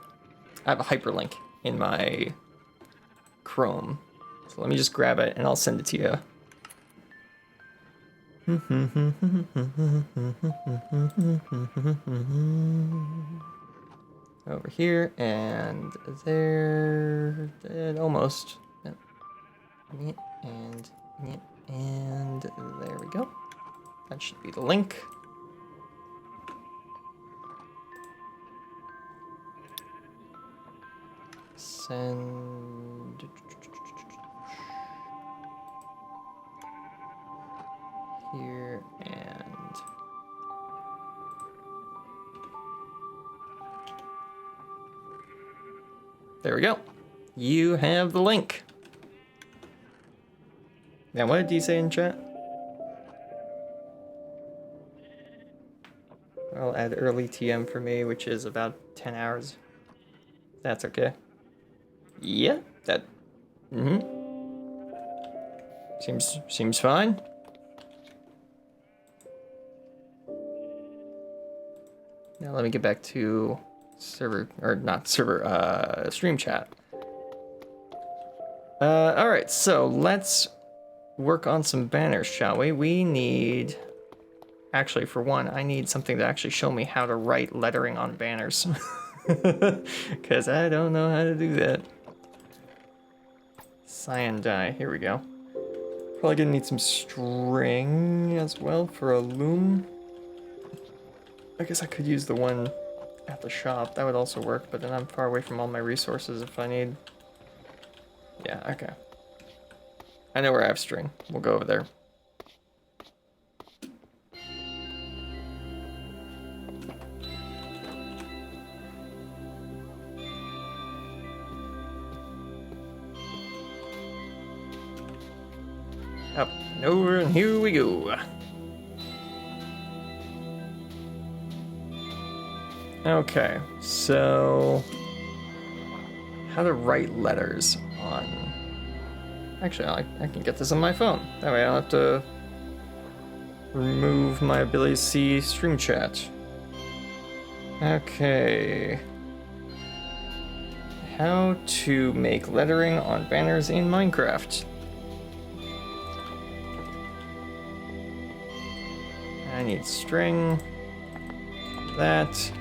I have a hyperlink in my Chrome. So let me just grab it and I'll send it to you. Over here and there, almost. And there we go. That should be the link. Send. Here. There we go. You have the link. Now, what did you say in chat? I'll add early TM for me, which is about 10 hours. That's okay. Yeah, that... Mm-hmm. Seems fine. Now let me get back to server, or not server, stream chat. Alright, so let's work on some banners, shall we? We need... Actually, for one, I need something to actually show me how to write lettering on banners. Because I don't know how to do that. Cyan dye, here we go. Probably gonna need some string as well for a loom. I guess I could use the one at the shop. That would also work, but then I'm far away from all my resources if I need... Yeah, okay. I know where I have string. We'll go over there. Up and over, and here we go. Okay, so... How to write letters on... Actually, I can get this on my phone. That way I don't have to remove my ability to see stream chat. Okay. How to make lettering on banners in Minecraft. I need string, that,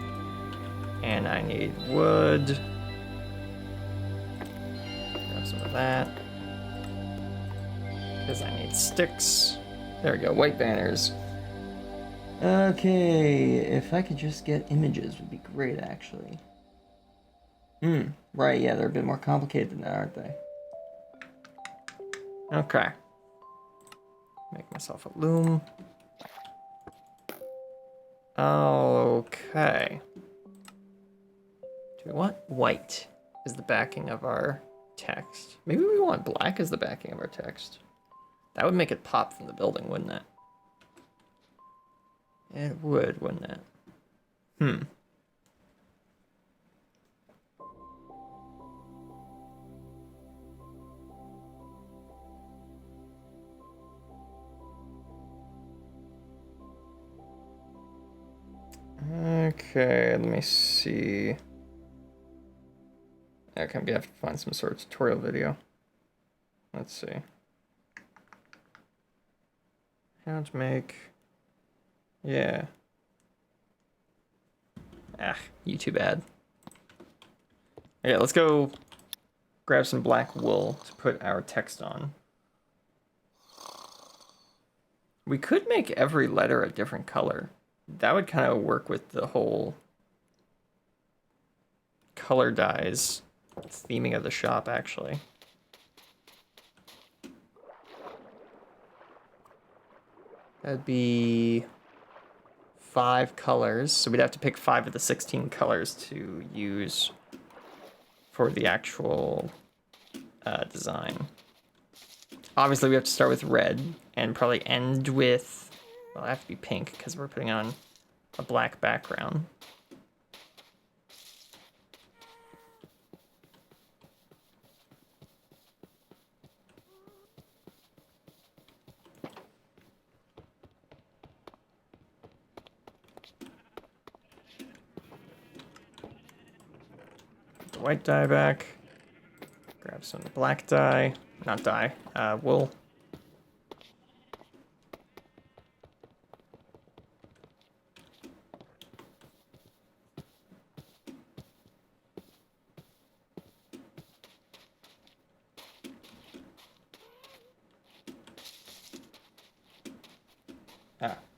and I need wood. Grab some of that, because I need sticks. There we go, white banners. Okay, if I could just get images would be great, actually. Right, yeah, they're a bit more complicated than that, aren't they? Okay. Make myself a loom. Okay. Do we want white as the backing of our text? Maybe we want black as the backing of our text. That would make it pop from the building, wouldn't it? It would, wouldn't it? Okay, let me see. Okay, I'm gonna have to find some sort of tutorial video. Let's see. How to make... Yeah. YouTube ad. Okay, let's go grab some black wool to put our text on. We could make every letter a different color. That would kind of work with the whole color dyes theming of the shop, actually. That'd be 5 colors, so we'd have to pick 5 of the 16 colors to use for the actual design. Obviously, we have to start with red and probably end with... Well, it'll have to be pink because we're putting on a black background. Put the white dye back. Grab some black dye. Not dye, wool.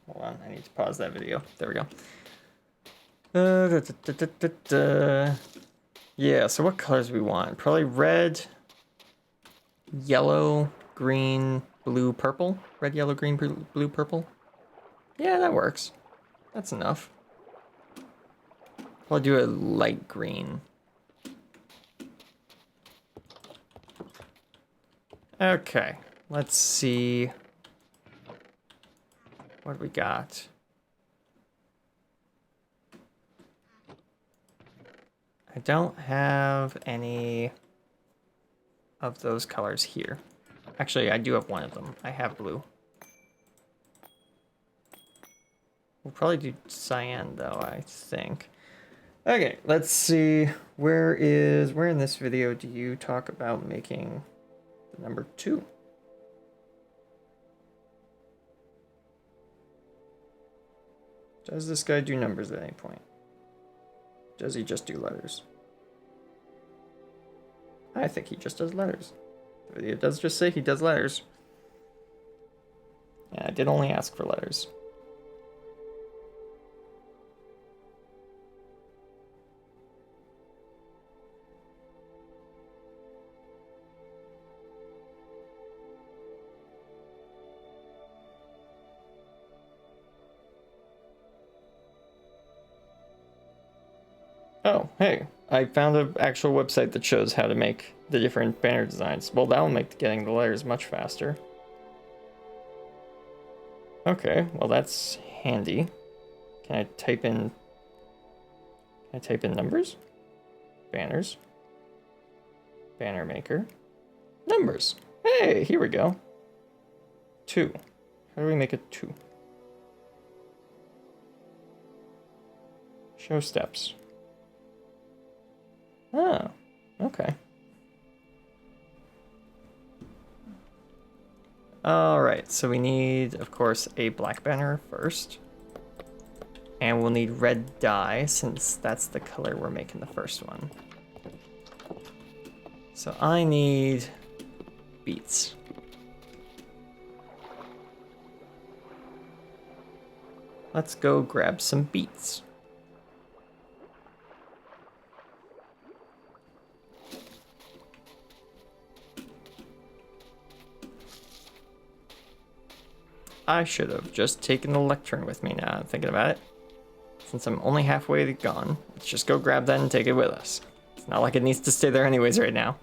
Hold on, I need to pause that video. There we go. Yeah, so what colors do we want? Probably red, yellow, green, blue, purple. Red, yellow, green, blue, purple. Yeah, that works. That's enough. I'll do a light green. Okay, let's see. What do we got? I don't have any of those colors here. Actually, I do have one of them. I have blue. We'll probably do cyan though, I think. Okay, let's see. Where in this video do you talk about making the number 2? Does this guy do numbers at any point? Does he just do letters? I think he just does letters. The video does just say he does letters. Yeah, I did only ask for letters. Oh, hey, I found an actual website that shows how to make the different banner designs. Well, that'll make getting the letters much faster. Okay, well that's handy. Can I type in numbers? Banners. Banner maker. Numbers. Hey, here we go. 2. How do we make it 2? Show steps. Oh, okay. Alright, so we need, of course, a black banner first. And we'll need red dye, since that's the color we're making the first one. So I need beets. Let's go grab some beets. I should have just taken the lectern with me now, I'm thinking about it. Since I'm only halfway gone, let's just go grab that and take it with us. It's not like it needs to stay there anyways right now.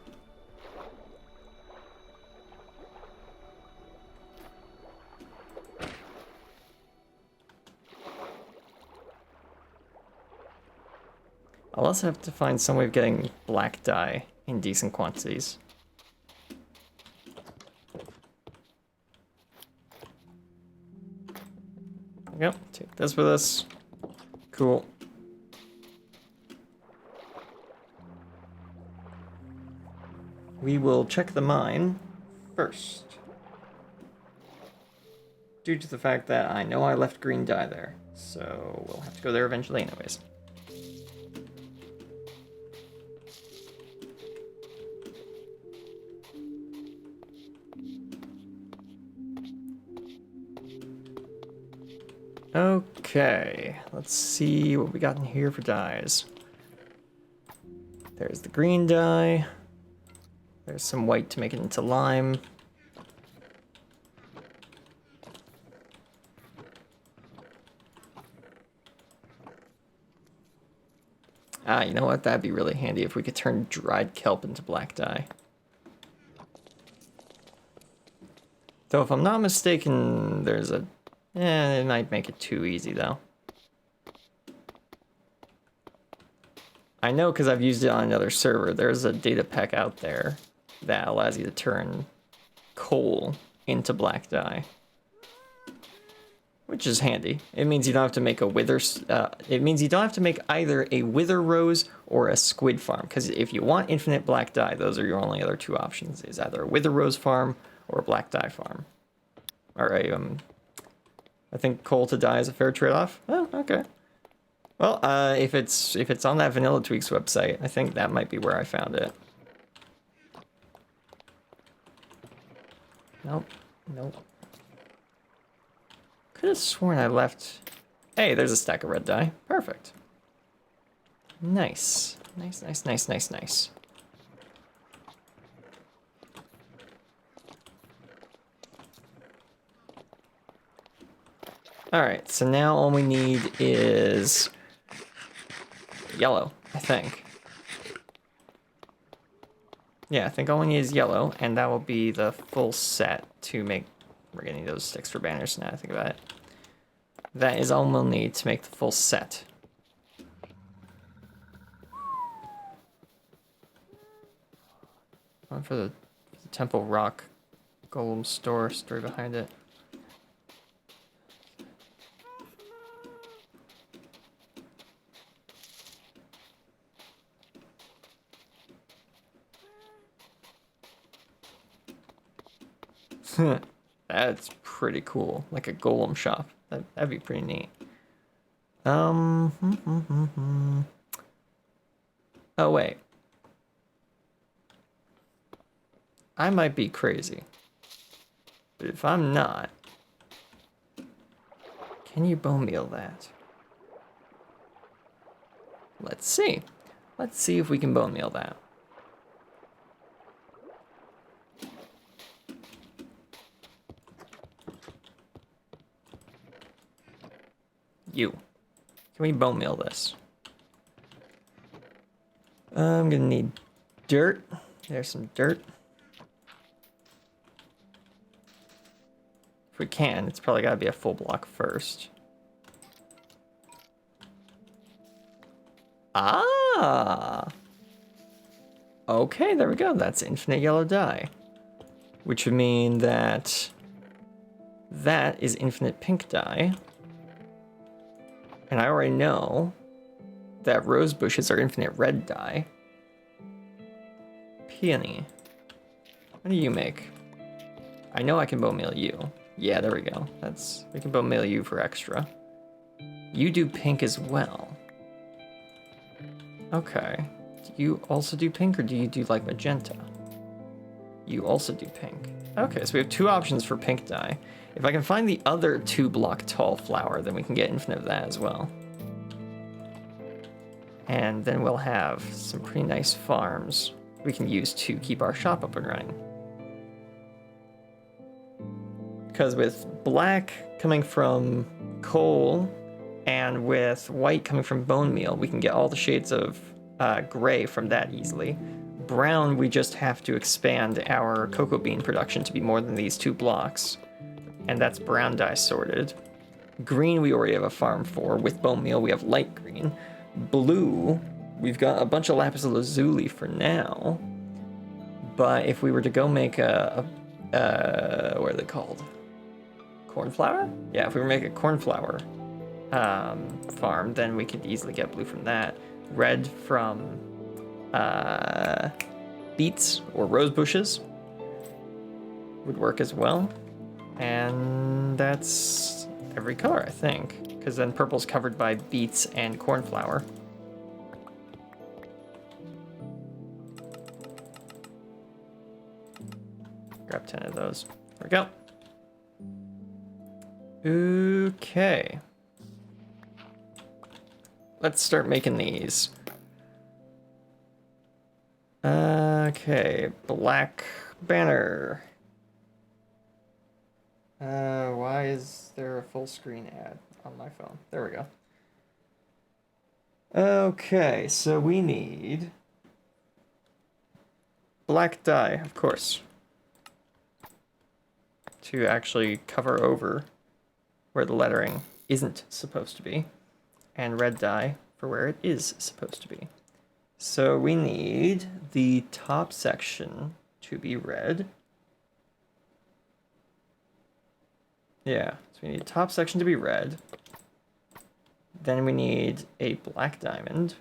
I'll also have to find some way of getting black dye in decent quantities. Yep, take this with us. Cool. We will check the mine first. Due to the fact that I know I left green dye there, so we'll have to go there eventually anyways. Okay, let's see what we got in here for dyes. There's the green dye. There's some white to make it into lime. Ah, you know what? That'd be really handy if we could turn dried kelp into black dye. Though if I'm not mistaken, there's a... it might make it too easy though. I know because I've used it on another server. There's a data pack out there that allows you to turn coal into black dye, which is handy. It means you don't have to make a wither. It means you don't have to make either a wither rose or a squid farm. Because if you want infinite black dye, those are your only other two options: is either a wither rose farm or a black dye farm. All right. I think coal to dye is a fair trade-off. Oh, okay. Well, if it's on that Vanilla Tweaks website, I think that might be where I found it. Nope. Nope. Could have sworn I left... Hey, there's a stack of red dye. Perfect. Nice. Nice, nice, nice, nice, nice. Alright, so now all we need is... yellow, I think. Yeah, I think all we need is yellow, and that will be the full set to make... We're gonna need those sticks for banners now, I think about it. That is all we'll need to make the full set. Going for the Temple Rock Golem story behind it. That's pretty cool. Like a golem shop. That'd be pretty neat. Oh wait. I might be crazy. But if I'm not, can you bone meal that? Let's see. Let's see if we can bone meal that. You. Can we bone meal this? I'm gonna need dirt. There's some dirt. If we can, it's probably gotta be a full block first. Ah! Okay, there we go. That's infinite yellow dye. Which would mean that that is infinite pink dye. And I already know that rose bushes are infinite red dye. Peony. What do you make? I know I can bone meal you. Yeah, there we go. We can bone meal you for extra. You do pink as well. Okay. Do you also do pink, or do you do like magenta? You also do pink. Okay, so we have two options for pink dye. If I can find the other 2-block tall flower, then we can get infinite of that as well. And then we'll have some pretty nice farms we can use to keep our shop up and running. Because with black coming from coal and with white coming from bone meal, we can get all the shades of gray from that easily. Brown, we just have to expand our cocoa bean production to be more than these 2 blocks. And that's brown dye sorted. Green, we already have a farm for. With bone meal, we have light green. Blue, we've got a bunch of lapis lazuli for now. But if we were to go make what are they called? Cornflower? Yeah, if we were to make a cornflower farm, then we could easily get blue from that. Red from beets or rose bushes would work as well. And that's every color, I think. Because then purple's covered by beets and cornflower. Grab 10 of those. There we go. Okay. Let's start making these. Okay, black banner. Why is there a full screen ad on my phone? There we go. Okay, so we need black dye, of course, to actually cover over where the lettering isn't supposed to be, and red dye for where it is supposed to be. So we need the top section to be red. Yeah, so we need top section to be red. Then we need a black diamond.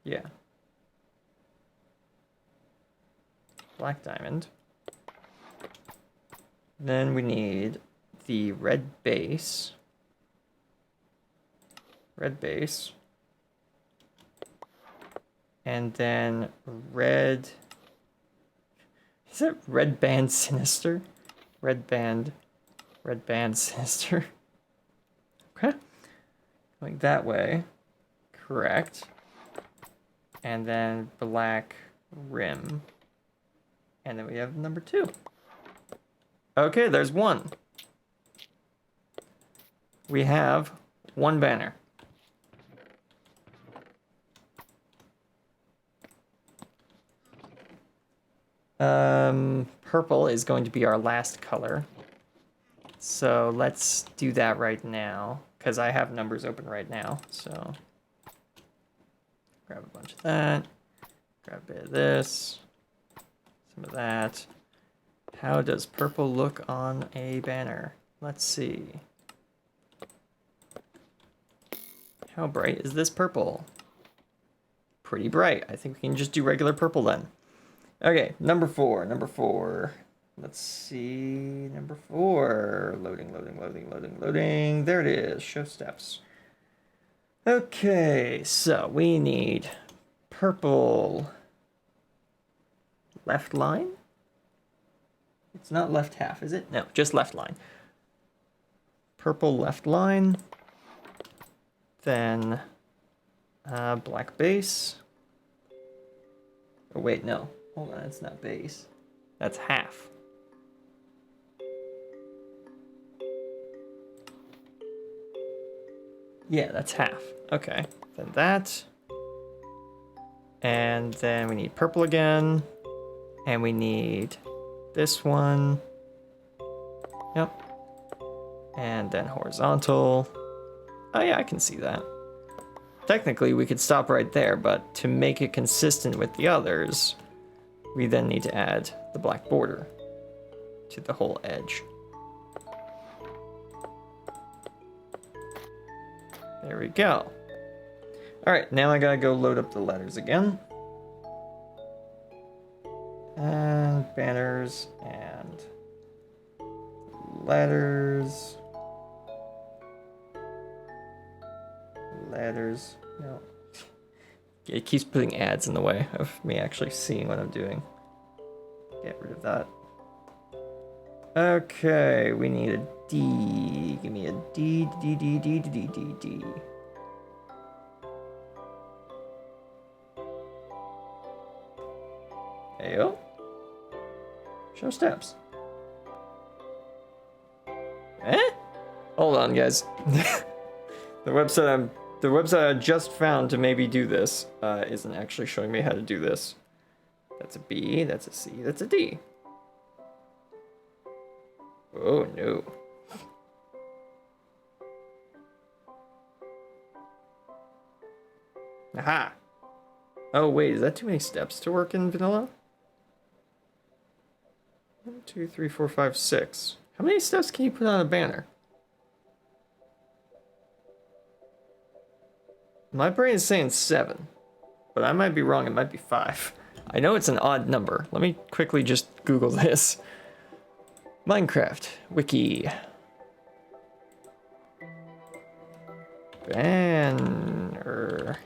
Yeah. Black diamond. Then we need the red base. Red base. And then red... Is it red band sinister? Red band sinister. Okay. Going that way. Correct. And then black rim. And then we have number 2. Okay, there's 1. We have 1 banner. Purple is going to be our last color. So let's do that right now, because I have numbers open right now. So grab a bunch of that, grab a bit of this, some of that. How does purple look on a banner? Let's see. How bright is this purple? Pretty bright. I think we can just do regular purple then. Okay, number four. Let's see, number 4. Loading. There it is, show steps. Okay, so we need purple left line. It's not left half, is it? No, just left line. Purple left line. Then black base. Oh wait, no. Hold on, it's not base. That's half. Yeah, that's half. Okay, then that. And then we need purple again. And we need this one. Yep. And then horizontal. Oh yeah, I can see that. Technically, we could stop right there, but to make it consistent with the others, we then need to add the black border to the whole edge. There we go. All right, now I gotta go load up the letters again. And banners and letters. No. It keeps putting ads in the way of me actually seeing what I'm doing. Get rid of that. Okay, we need a D. Give me a D. Ayo. Show steps. Hold on, guys. The website I just found to maybe do this isn't actually showing me how to do this. That's a B, that's a C, that's a D. Oh no. Aha! Oh wait, is that too many steps to work in vanilla? 1, 2, 3, 4, 5, 6. How many steps can you put on a banner? My brain is saying 7, but I might be wrong, it might be 5. I know it's an odd number. Let me quickly just Google this. Minecraft wiki. Banner.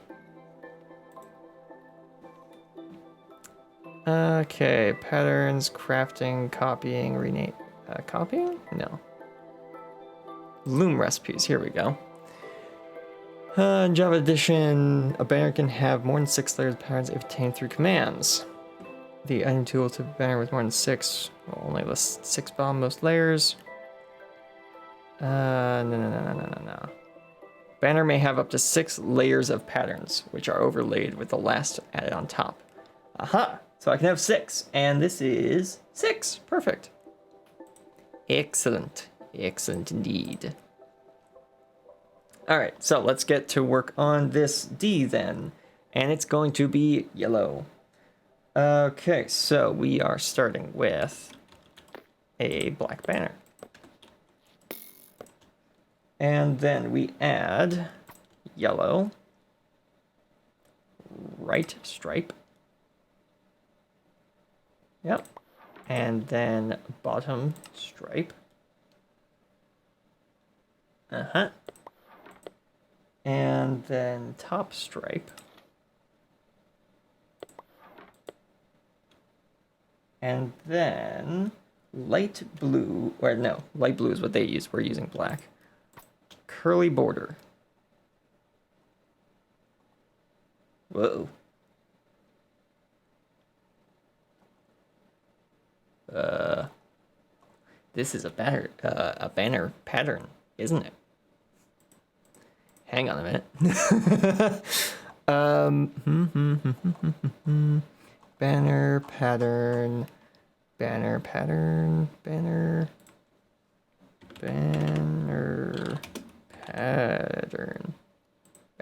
Okay, patterns, crafting, copying, rename. Copying? No. Loom recipes, here we go. Java Edition, a banner can have more than 6 layers of patterns if obtained through commands. The item tool to banner with more than 6 will only list 6 bottom most layers. No. Banner may have up to 6 layers of patterns, which are overlaid with the last added on top. Aha! So I can have 6, and this is 6. Perfect. Excellent. Excellent indeed. All right, so let's get to work on this D then, and it's going to be yellow. Okay, so we are starting with a black banner. And then we add yellow, right stripe. Yep. And then bottom stripe. Uh-huh. And then top stripe. And then light blue, or no, light blue is what they use. We're using black. Curly border. Whoa. This is a banner pattern, isn't it? Hang on a minute. Banner pattern. Banner pattern, banner pattern,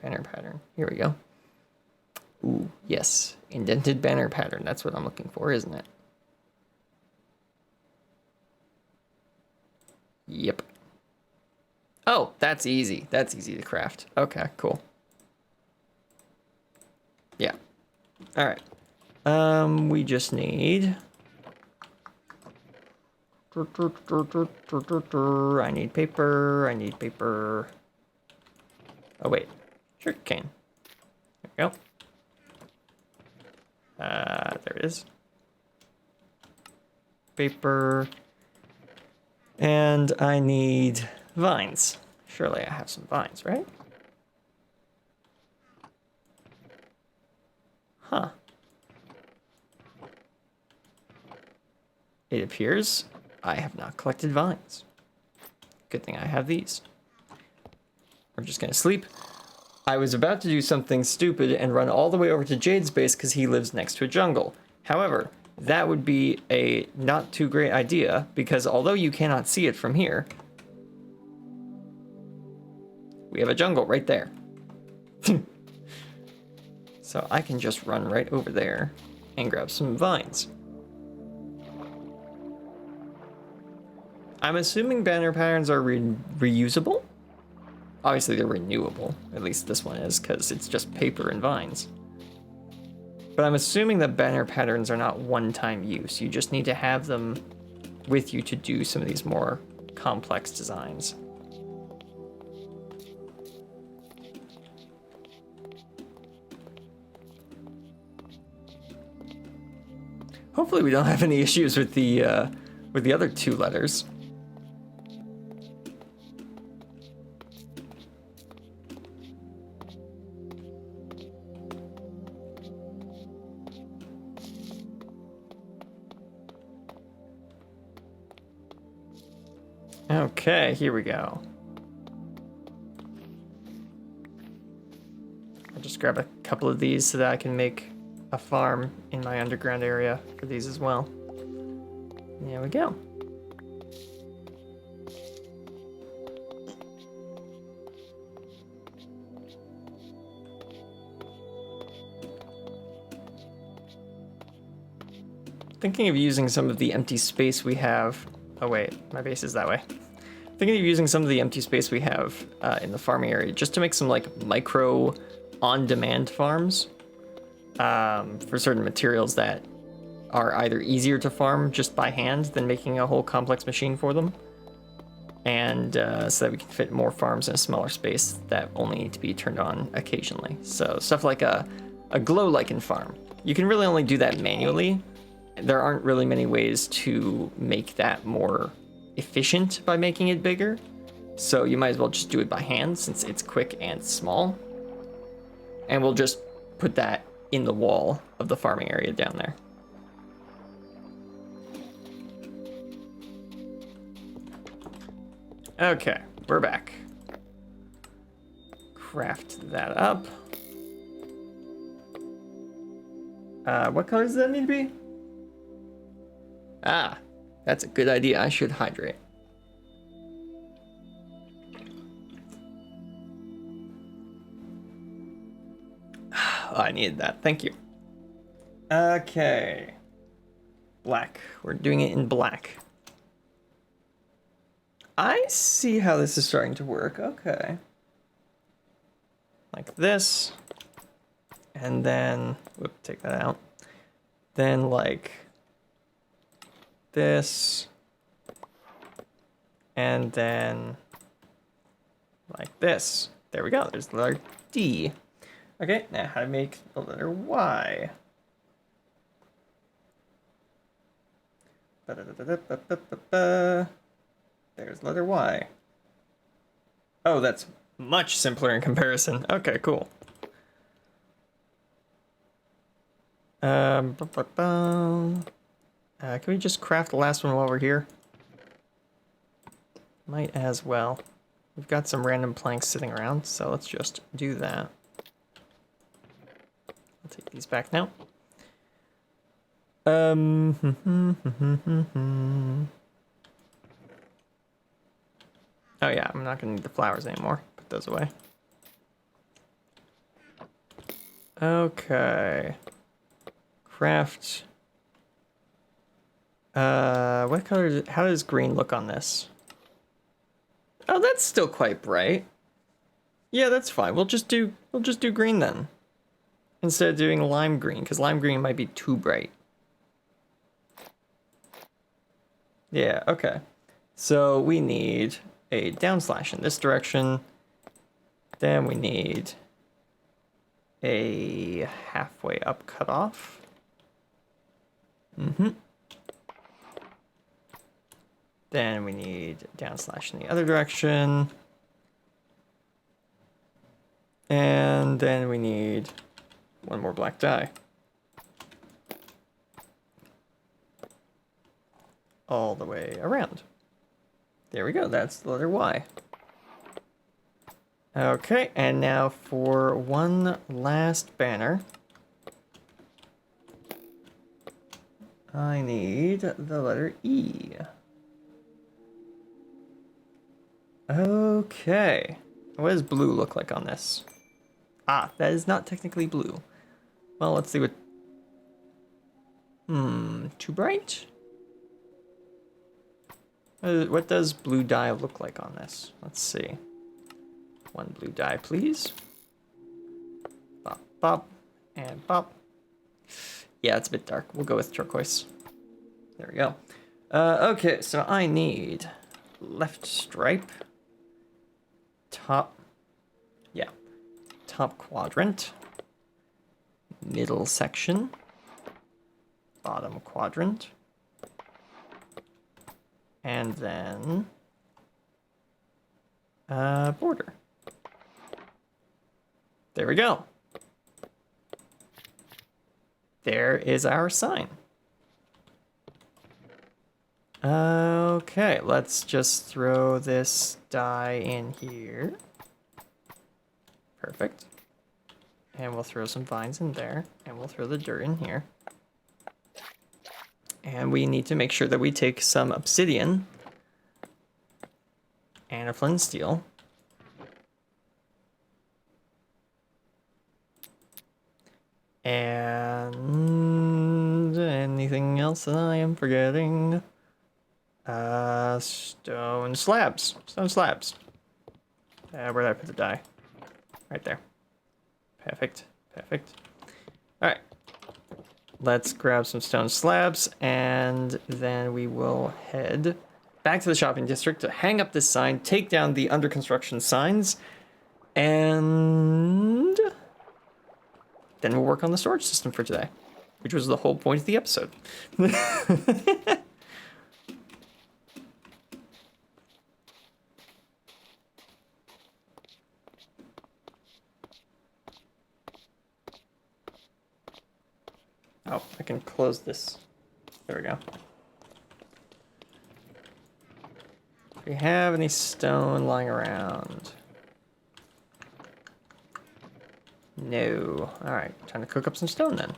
banner pattern. Here we go. Ooh, yes, indented banner pattern. That's what I'm looking for, isn't it? Yep. Oh, that's easy. That's easy to craft. Okay, cool. Yeah. All right. We just need. I need paper. I need paper. Oh wait, sugar cane. There we go. There it is. Paper. And I need vines. Surely I have some vines, right? Huh. It appears I have not collected vines. Good thing I have these. We're just gonna sleep. I was about to do something stupid and run all the way over to Jade's base because he lives next to a jungle. However, that would be a not too great idea because although you cannot see it from here, we have a jungle right there. So I can just run right over there and grab some vines. I'm assuming banner patterns are reusable. Obviously they're renewable, at least this one is, because it's just paper and vines. But I'm assuming that banner patterns are not one-time use. You just need to have them with you to do some of these more complex designs. Hopefully we don't have any issues with the other two letters. Okay, here we go. I'll just grab a couple of these so that I can make a farm in my underground area for these as well. There we go. Thinking of using some of the empty space we have. Oh wait, my base is that way. Thinking of using some of the empty space we have in the farming area just to make some like micro on-demand farms for certain materials that are either easier to farm just by hand than making a whole complex machine for them. And so that we can fit more farms in a smaller space that only need to be turned on occasionally. So stuff like a glow lichen farm. You can really only do that manually. There aren't really many ways to make that more efficient by making it bigger. So you might as well just do it by hand since it's quick and small. And we'll just put that in the wall of the farming area down there. Okay, we're back. Craft that up. What color does that need to be? Ah, that's a good idea. I should hydrate. Oh, I needed that. Thank you. Okay. Black. We're doing it in black. I see how this is starting to work. Okay. Like this. And then, whoop, take that out. Then like this. And then like this. There we go. There's the letter D. Okay, now how to make the letter Y. There's letter Y. Oh, that's much simpler in comparison. Okay, cool. Can we just craft the last one while we're here? Might as well. We've got some random planks sitting around, so let's just do that. I'll take these back now. Oh yeah, I'm not gonna need the flowers anymore. Put those away. Okay. Craft. What color is it? How does green look on this? Oh, that's still quite bright. Yeah, that's fine. We'll just do green then. Instead of doing lime green, because lime green might be too bright. Yeah, okay. So we need a down slash in this direction. Then we need a halfway up cutoff. Then we need down slash in the other direction. And then we need one more black dye. All the way around. There we go, that's the letter Y. Okay, and now for one last banner. I need the letter E. Okay. What does blue look like on this? Ah, that is not technically blue. Well, let's see what... too bright? What does blue dye look like on this? Let's see. One blue dye, please. Bop, bop, and bop. Yeah, it's a bit dark. We'll go with turquoise. There we go. Okay, so I need left stripe. Top quadrant, middle section, bottom quadrant, and then border. There we go. There is our sign. Okay, let's just throw this dye in here. Perfect. And we'll throw some vines in there, and we'll throw the dirt in here. And we need to make sure that we take some obsidian and a flint steel. And anything else that I am forgetting? Stone slabs. Stone slabs. Where did I put the dye? Right there. Perfect. Perfect. All right. Let's grab some stone slabs, and then we will head back to the shopping district to hang up this sign, take down the under construction signs, and then we'll work on the storage system for today, which was the whole point of the episode. Oh, I can close this. There we go. Do we have any stone lying around? No. Alright, time to cook up some stone then.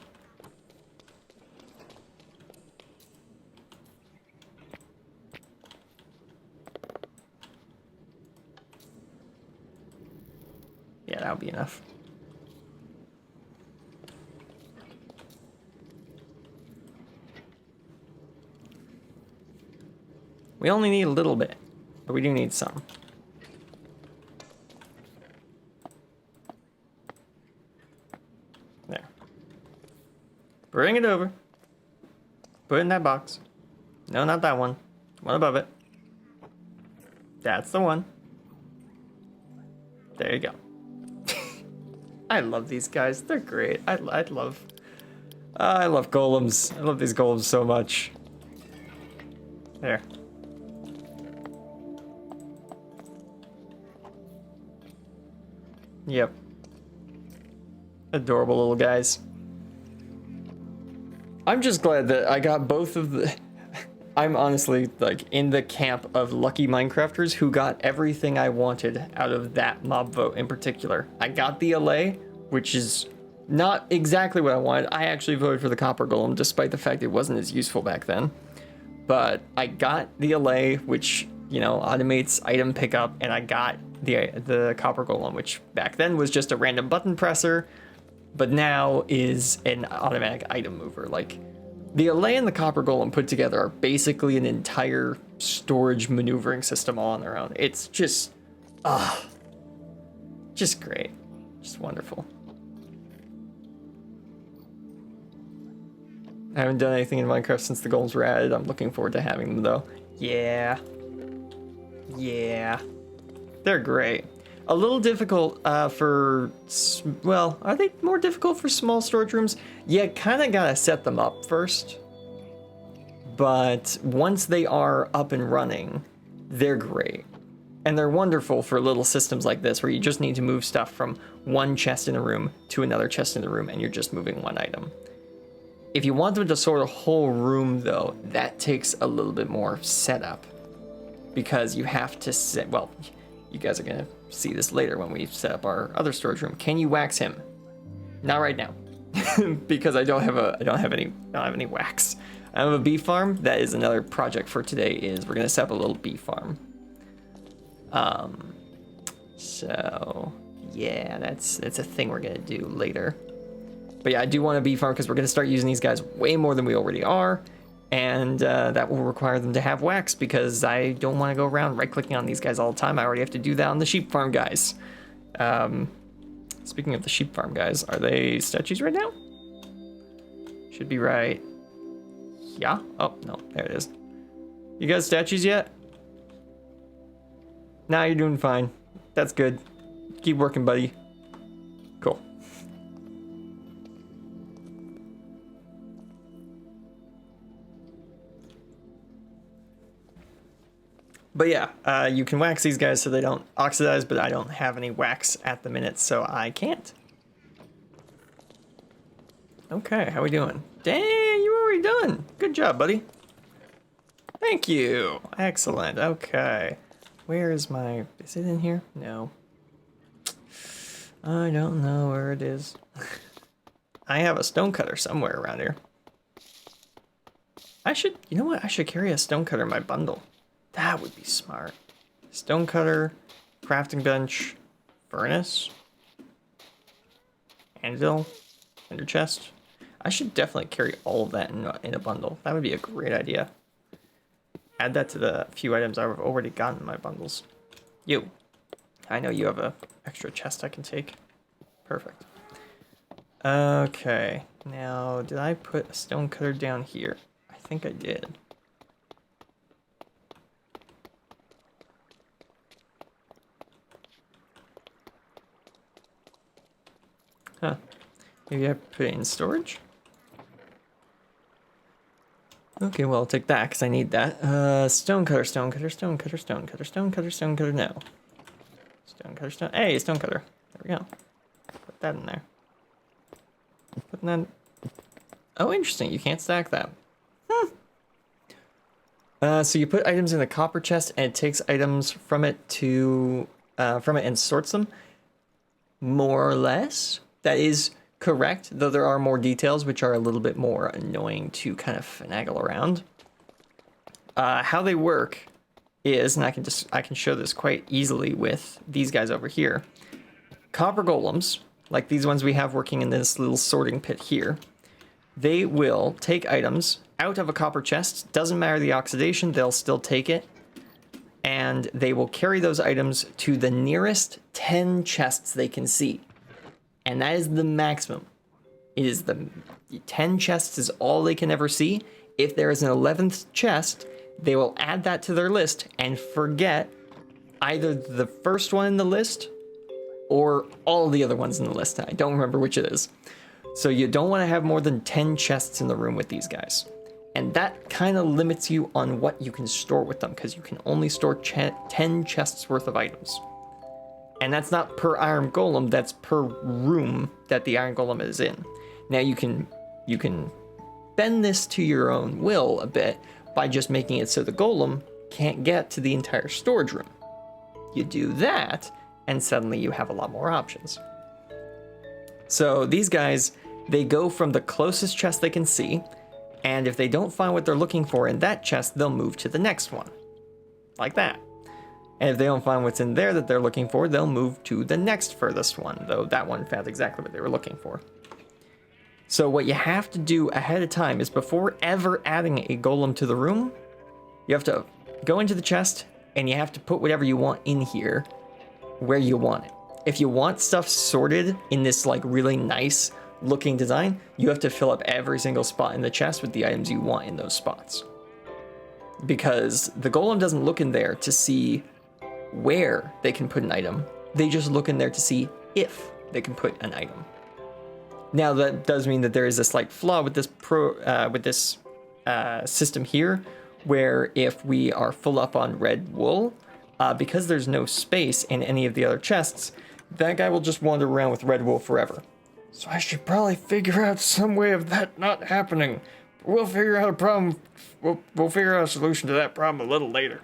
Yeah, that'll be enough. We only need a little bit, but we do need some. There. Bring it over. Put it in that box. No, not that one. One above it. That's the one. There you go. I love these guys. They're great. I love golems. I love these golems so much. There. Yep. Adorable little guys. I'm just glad that I got both of the... I'm honestly, like, in the camp of lucky Minecrafters who got everything I wanted out of that mob vote in particular. I got the allay, which is Not exactly what I wanted. I actually voted for the copper golem, despite the fact it wasn't as useful back then. But I got the allay, which, you know, automates item pickup, and I got the copper golem, which back then was just a random button presser, but now is an automatic item mover. Like, the allay and the copper golem put together are basically an entire storage maneuvering system all on their own. It's just, just great. Just wonderful. I haven't done anything in Minecraft since the golems were added. I'm looking forward to having them, though. Yeah. Yeah. They're great. A little difficult for, well, are they more difficult for small storage rooms? You kind of gotta set them up first. But once they are up and running, they're great. And they're wonderful for little systems like this, where you just need to move stuff from one chest in a room to another chest in the room, and you're just moving one item. If you want them to sort a whole room, though, that takes a little bit more setup. Because you have to set, well, you guys are going to see this later when we set up our other storage room. Can you wax him? Not right now. Because I don't have any wax. I have a bee farm. That is another project for today, is we're going to set up a little bee farm. So yeah, that's a thing we're going to do later. But yeah, I do want a bee farm because we're going to start using these guys way more than we already are. And that will require them to have wax, because I don't want to go around right-clicking on these guys all the time. I already have to do that on the sheep farm guys. Speaking of the sheep farm guys, are they statues right now? Should be right. Yeah? Oh, no, there it is. You guys statues yet? Nah, you're doing fine. That's good. Keep working, buddy. Cool. But yeah, you can wax these guys so they don't oxidize, but I don't have any wax at the minute, so I can't. Okay, how we doing? Dang, you already done. Good job, buddy. Thank you. Excellent. Okay. Where is my... Is it in here? No. I don't know where it is. I have a stonecutter somewhere around here. I should... You know what? I should carry a stonecutter in my bundle. That would be smart. Stonecutter, crafting bench, furnace, anvil, ender chest. I should definitely carry all of that in a bundle. That would be a great idea. Add that to the few items I've already gotten in my bundles. You. I know you have a extra chest I can take. Perfect. Okay. Now, did I put a stonecutter down here? I think I did. Huh. Maybe I put it in storage? Okay, well, I'll take that, because I need that. Stonecutter, stonecutter, stonecutter, stonecutter, stonecutter, stonecutter, no. Stonecutter, stone... Hey, stonecutter. There we go. Put that in there. Putting that... Oh, interesting. You can't stack that. So you put items in the copper chest, and it takes items from it to... from it and sorts them. More or less. That is correct, though there are more details which are a little bit more annoying to kind of finagle around. How they work is, and I can show this quite easily with these guys over here. Copper golems, like these ones we have working in this little sorting pit here, they will take items out of a copper chest. Doesn't matter the oxidation, they'll still take it. And they will carry those items to the nearest 10 chests they can see. And that is the maximum. It is the 10 chests is all they can ever see. If there is an 11th chest, they will add that to their list and forget either the first one in the list or all the other ones in the list. I don't remember which it is. So you don't want to have more than 10 chests in the room with these guys. And that kind of limits you on what you can store with them, because you can only store 10 chests worth of items. And that's not per iron golem, that's per room that the iron golem is in. Now you can bend this to your own will a bit by just making it so the golem can't get to the entire storage room. You do that, and suddenly you have a lot more options. So these guys, they go from the closest chest they can see, and if they don't find what they're looking for in that chest, they'll move to the next one. Like that. And if they don't find what's in there that they're looking for, they'll move to the next furthest one, though that one found exactly what they were looking for. So what you have to do ahead of time is before ever adding a golem to the room, you have to go into the chest and you have to put whatever you want in here where you want it. If you want stuff sorted in this like really nice looking design, you have to fill up every single spot in the chest with the items you want in those spots. Because the golem doesn't look in there to see where they can put an item. They just look in there to see if they can put an item. Now that does mean that there is a slight flaw with this system here, where if we are full up on red wool, because there's no space in any of the other chests, that guy will just wander around with red wool forever. So I should probably figure out some way of that not happening. We'll figure out a problem. We'll figure out a solution to that problem a little later.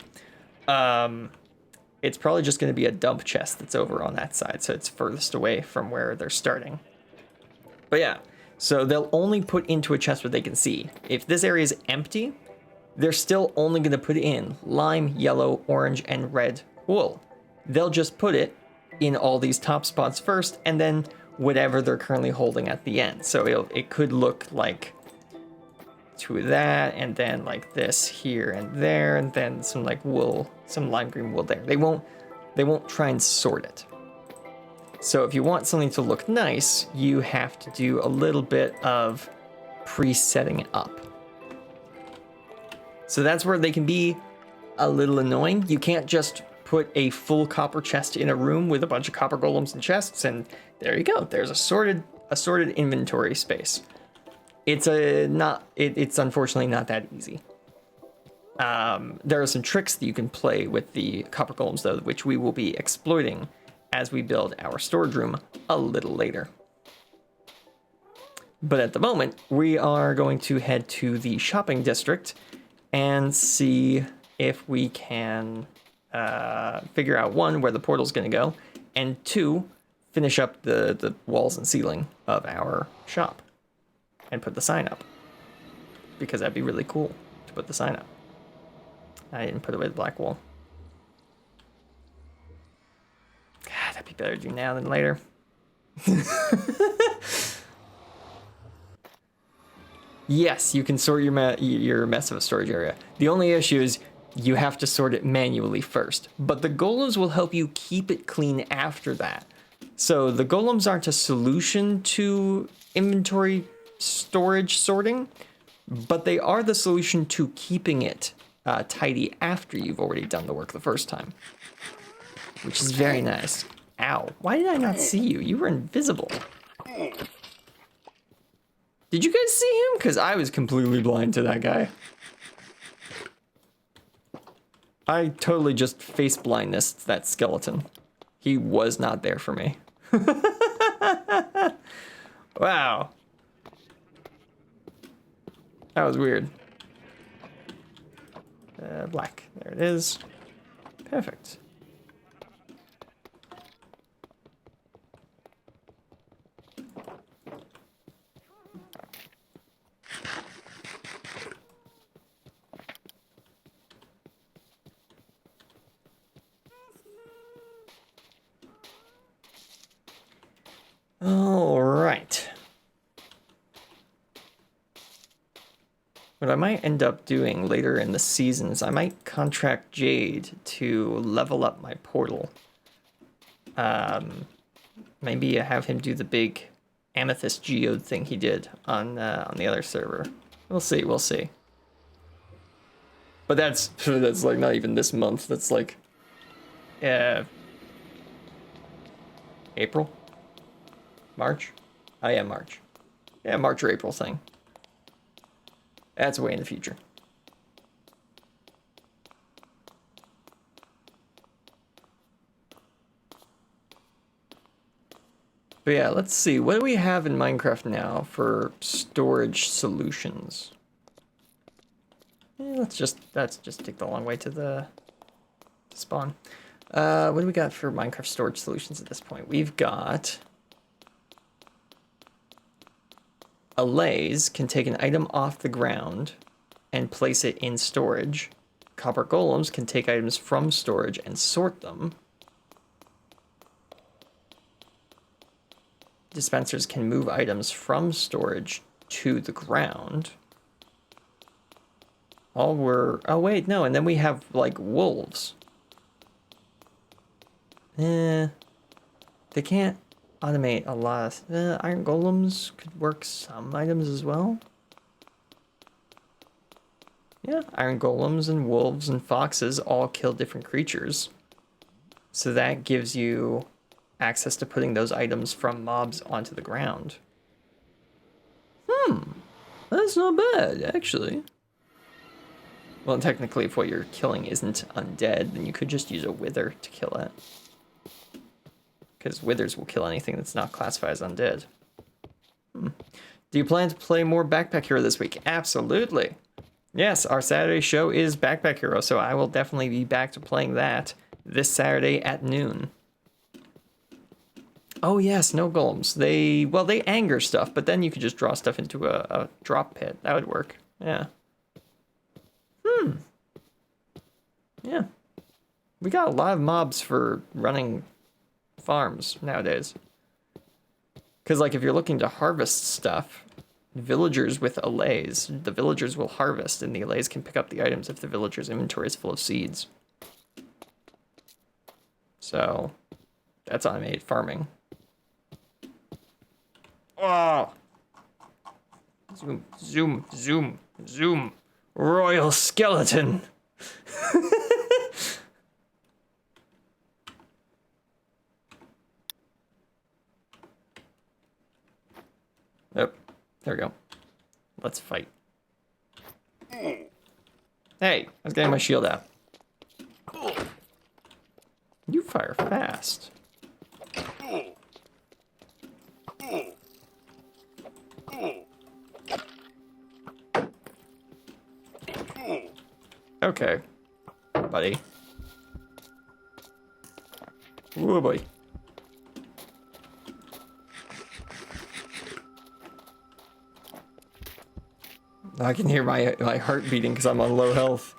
It's probably just going to be a dump chest that's over on that side, so it's furthest away from where they're starting. But yeah, so they'll only put into a chest what they can see. If this area is empty, they're still only going to put in lime, yellow, orange, and red wool. They'll just put it in all these top spots first, and then whatever they're currently holding at the end. So it could look like to that, and then like this here and there, and then some like wool, some lime green wool there. They won't try and sort it. So if you want something to look nice, you have to do a little bit of pre-setting it up. So that's where they can be a little annoying. You can't just put a full copper chest in a room with a bunch of copper golems and chests, and there you go. There's a sorted inventory space. It's unfortunately not that easy. There are some tricks that you can play with the copper golems, though, which we will be exploiting as we build our storage room a little later. But at the moment, we are going to head to the shopping district and see if we can figure out, one, where the portal's going to go, and two, finish up the walls and ceiling of our shop and put the sign up, because that'd be really cool to put the sign up. I didn't put it with black wool. God, that'd be better to do now than later. Yes, you can sort your mess of a storage area. The only issue is you have to sort it manually first, but the golems will help you keep it clean after that. So the golems aren't a solution to inventory storage sorting, but they are the solution to keeping it tidy after you've already done the work the first time, which is very nice. Ow, why did I not see you? You were invisible. Did you guys see him? Because I was completely blind to that guy. I totally just face blindness that skeleton. He was not there for me. Wow. That was weird. Black. There it is. Perfect. All right. What I might end up doing later in the season is I might contract Jade to level up my portal. Maybe have him do the big amethyst geode thing he did on the other server. We'll see. We'll see. But that's like not even this month. That's like April. March? Oh yeah, March. Yeah, March or April thing. That's way in the future. But yeah, let's see. What do we have in Minecraft now for storage solutions? Let's just take the long way to the spawn. What do we got for Minecraft storage solutions at this point? We've got Allays can take an item off the ground and place it in storage. Copper golems can take items from storage and sort them. Dispensers can move items from storage to the ground. All were... Oh, wait, no. And then we have, like, wolves. They can't automate a lot of... iron golems could work some items as well. Yeah, iron golems and wolves and foxes all kill different creatures. So that gives you access to putting those items from mobs onto the ground. That's not bad, actually. Well, technically, if what you're killing isn't undead, then you could just use a wither to kill it. Because withers will kill anything that's not classified as undead. Do you plan to play more Backpack Hero this week? Absolutely. Yes, our Saturday show is Backpack Hero, so I will definitely be back to playing that this Saturday at noon. Oh yeah, snow golems. They anger stuff, but then you could just draw stuff into a drop pit. That would work. Yeah. Yeah. We got a lot of mobs for running farms nowadays. Because, like, if you're looking to harvest stuff, villagers with allays, the villagers will harvest, and the allays can pick up the items if the villager's inventory is full of seeds. So, that's automated farming. Oh! Zoom, zoom, zoom, zoom. Royal skeleton! Yep, there we go. Let's fight. Hey, I was getting my shield out. You fire fast. Okay, buddy. Ooh, boy. I can hear my heart beating because I'm on low health.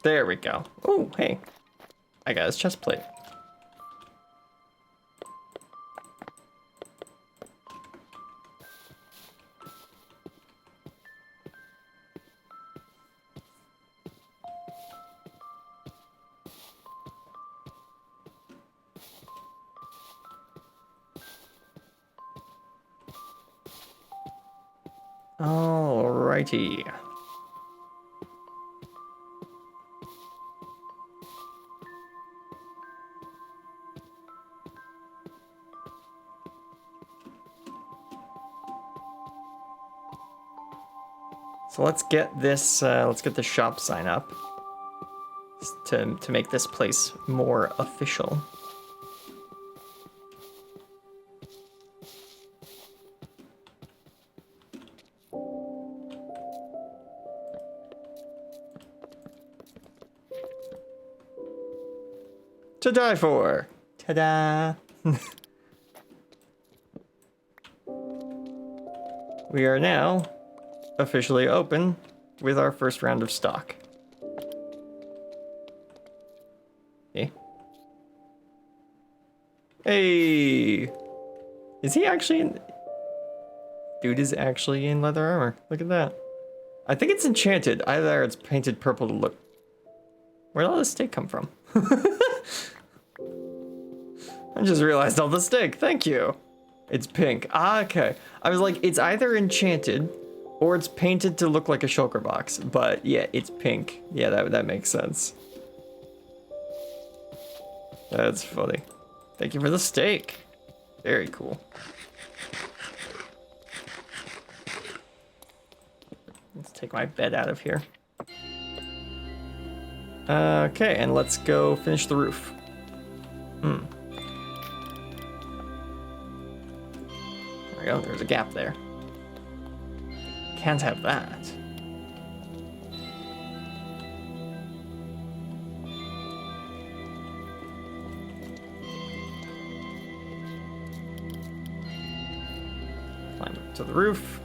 There we go. Oh, hey. I got his chest plate. Alrighty. So let's get this shop sign up to make this place more official. To die for. Ta-da! We are now officially open with our first round of stock. Okay. Hey! Is he actually in... Dude is actually in leather armor. Look at that. I think it's enchanted. Either it's painted purple to look... Where'd all this steak come from? I just realized all the steak. Thank you. It's pink. Ah, okay. I was like, it's either enchanted or it's painted to look like a shulker box. But yeah, it's pink. Yeah, that makes sense. That's funny. Thank you for the steak. Very cool. Let's take my bed out of here. Okay, and let's go finish the roof. There we go, there's a gap there. Can't have that. to the roof.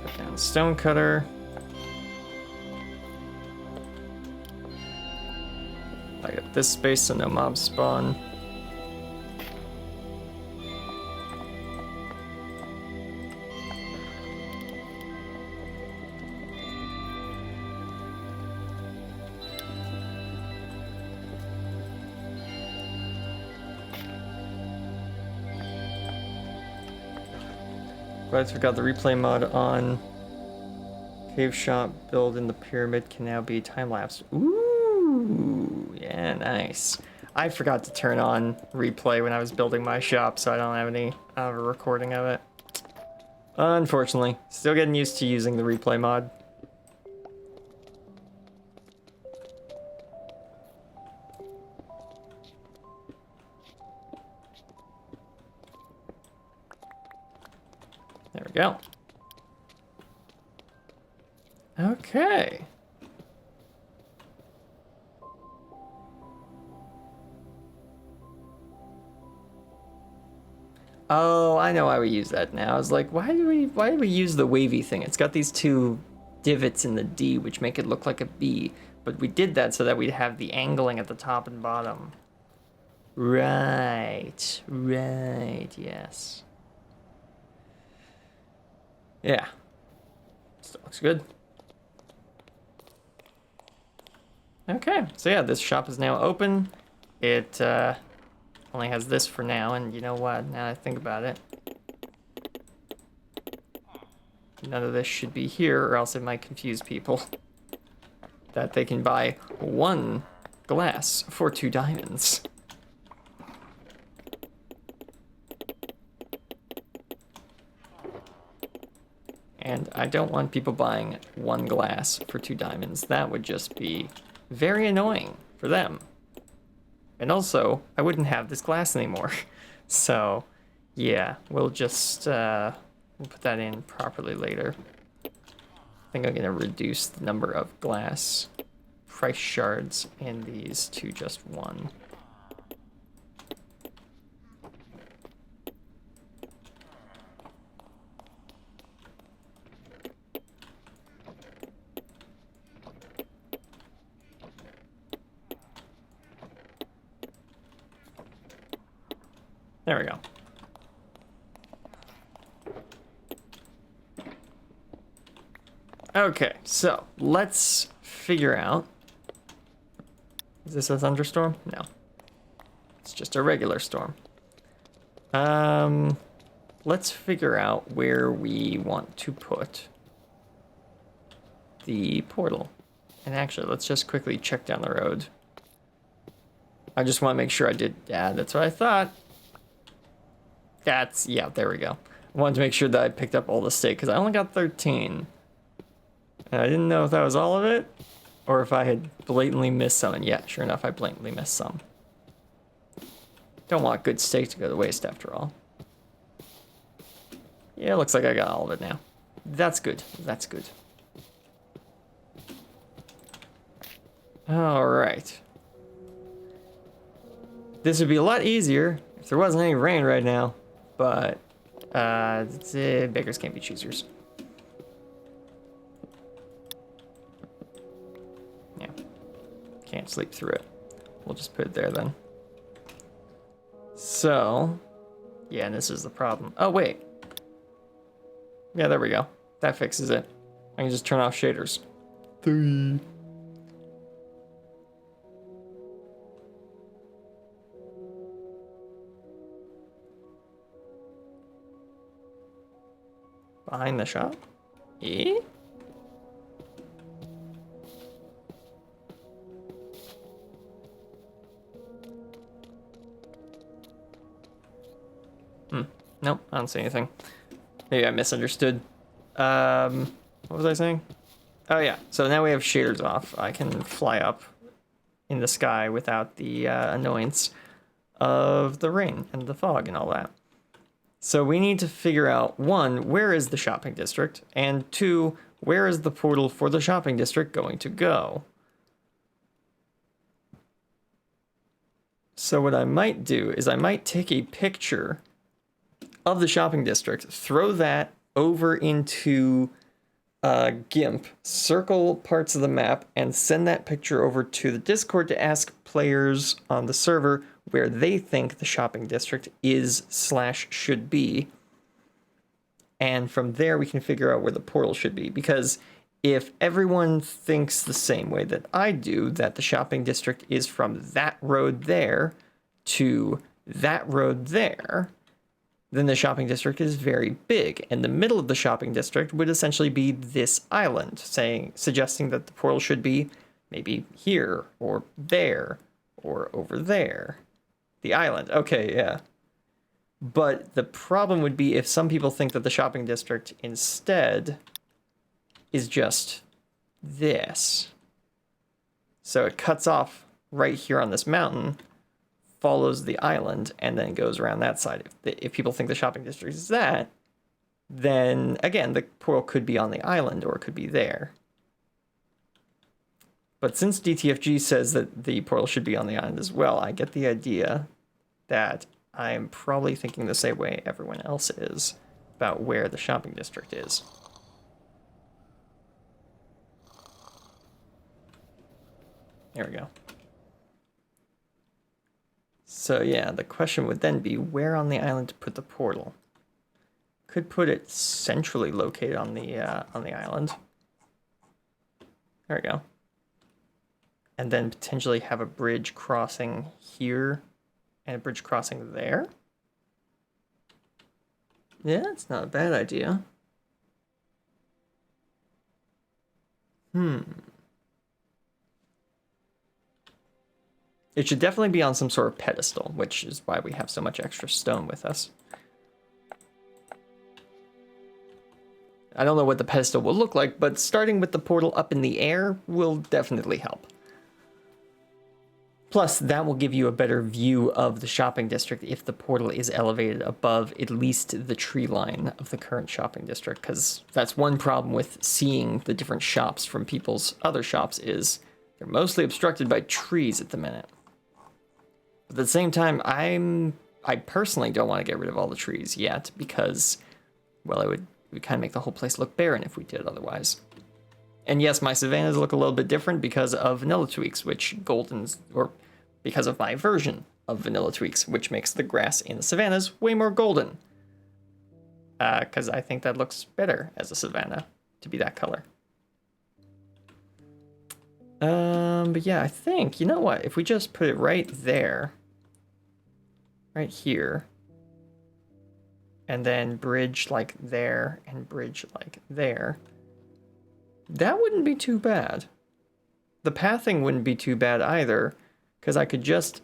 Put down stone cutter. Light up this space so no mobs spawn. Glad I forgot the replay mod on. Cave shop build in the pyramid can now be time-lapsed. Ooh, yeah, nice. I forgot to turn on replay when I was building my shop, so I don't have any recording of it. Unfortunately, still getting used to using the replay mod. There we go. Okay. Oh, I know why we use that now. I was like, why do we use the wavy thing? It's got these two divots in the D, which make it look like a B. But we did that so that we'd have the angling at the top and bottom. Right, yes. Yeah. Still looks good. Okay, so yeah, this shop is now open. It only has this for now, and you know what? Now that I think about it, none of this should be here, or else it might confuse people. That they can buy 1 glass for 2 diamonds. And I don't want people buying 1 glass for 2 diamonds. That would just be very annoying for them. And also, I wouldn't have this glass anymore. So, yeah, we'll just we'll put that in properly later. I think I'm gonna reduce the number of glass price shards in these to just 1. There we go. Okay, so let's figure out. Is this a thunderstorm? No. It's just a regular storm. Let's figure out where we want to put the portal. And actually, let's just quickly check down the road. I just want to make sure I did. Yeah, that's what I thought. Yeah, there we go. I wanted to make sure that I picked up all the steak, because I only got 13. And I didn't know if that was all of it, or if I had blatantly missed some. And yeah, sure enough, I blatantly missed some. Don't want good steak to go to waste after all. Yeah, looks like I got all of it now. That's good. That's good. All right. This would be a lot easier if there wasn't any rain right now. But, beggars can't be choosers. Yeah. Can't sleep through it. We'll just put it there then. So, yeah, and this is the problem. Oh, wait. Yeah, there we go. That fixes it. I can just turn off shaders. 3. Behind the shop? Eh? Nope, I don't see anything. Maybe I misunderstood. What was I saying? Oh yeah, so now we have shaders off. I can fly up in the sky without the annoyance of the rain and the fog and all that. So we need to figure out, 1, where is the shopping district? And 2, where is the portal for the shopping district going to go? So what I might do is I might take a picture of the shopping district, throw that over into GIMP, circle parts of the map, and send that picture over to the Discord to ask players on the server where they think the shopping district is/should be. And from there, we can figure out where the portal should be. Because if everyone thinks the same way that I do, that the shopping district is from that road there to that road there, then the shopping district is very big. And the middle of the shopping district would essentially be this island, suggesting that the portal should be maybe here or there or over there. The island. Okay, yeah. But the problem would be if some people think that the shopping district instead is just this. So it cuts off right here on this mountain, follows the island, and then goes around that side. If people think the shopping district is that, then again, the portal could be on the island or it could be there. But since DTFG says that the portal should be on the island as well, I get the idea that I'm probably thinking the same way everyone else is about where the shopping district is. There we go. So yeah, the question would then be where on the island to put the portal. Could put it centrally located on the island. There we go. And then potentially have a bridge crossing here and a bridge crossing there. Yeah, it's not a bad idea. It should definitely be on some sort of pedestal, which is why we have so much extra stone with us. I don't know what the pedestal will look like, but starting with the portal up in the air will definitely help. Plus, that will give you a better view of the shopping district if the portal is elevated above at least the tree line of the current shopping district, because that's one problem with seeing the different shops from people's other shops is they're mostly obstructed by trees at the minute. But at the same time, I personally don't want to get rid of all the trees yet because, well, it would kind of make the whole place look barren if we did otherwise. And yes, my savannas look a little bit different because of vanilla tweaks, because of my version of vanilla tweaks, which makes the grass in the savannas way more golden. Because I think that looks better as a savanna to be that color. But yeah, I think, you know what? If we just put it right there, right here, and then bridge like there and bridge like there, that wouldn't be too bad. The pathing wouldn't be too bad either, because I could just,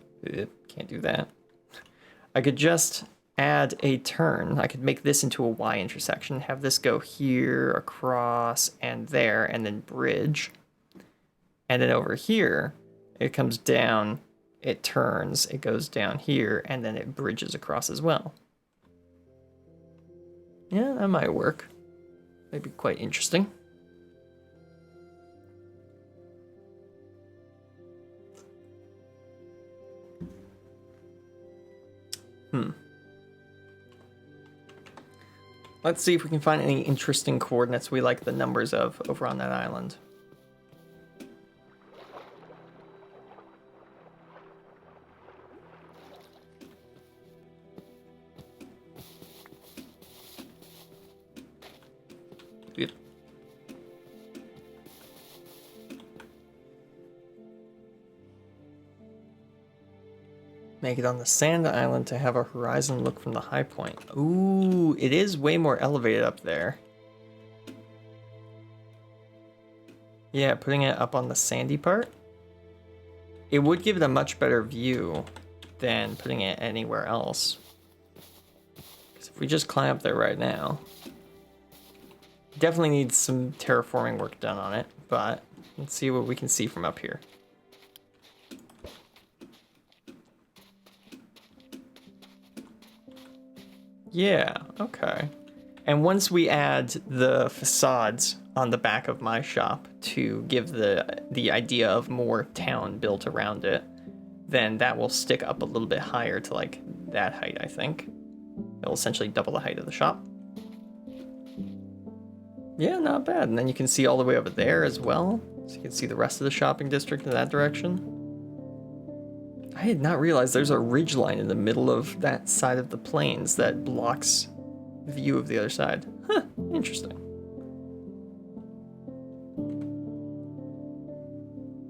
can't do that. I could just add a turn. I could make this into a Y intersection, have this go here, across, and there, and then bridge. And then over here, it comes down, it turns, it goes down here, and then it bridges across as well. Yeah, that might work. Maybe quite interesting. Let's see if we can find any interesting coordinates we like the numbers of over on that island. Yep. Make it on the sand island to have a horizon look from the high point. Ooh, it is way more elevated up there. Yeah, putting it up on the sandy part. It would give it a much better view than putting it anywhere else. Because if we just climb up there right now, definitely needs some terraforming work done on it, but let's see what we can see from up here. Yeah, okay. And once we add the facades on the back of my shop to give the idea of more town built around it, then that will stick up a little bit higher to like that height, I think. It'll essentially double the height of the shop. Yeah, not bad. And then you can see all the way over there as well. So you can see the rest of the shopping district in that direction. I had not realized there's a ridge line in the middle of that side of the plains that blocks view of the other side. Huh, interesting.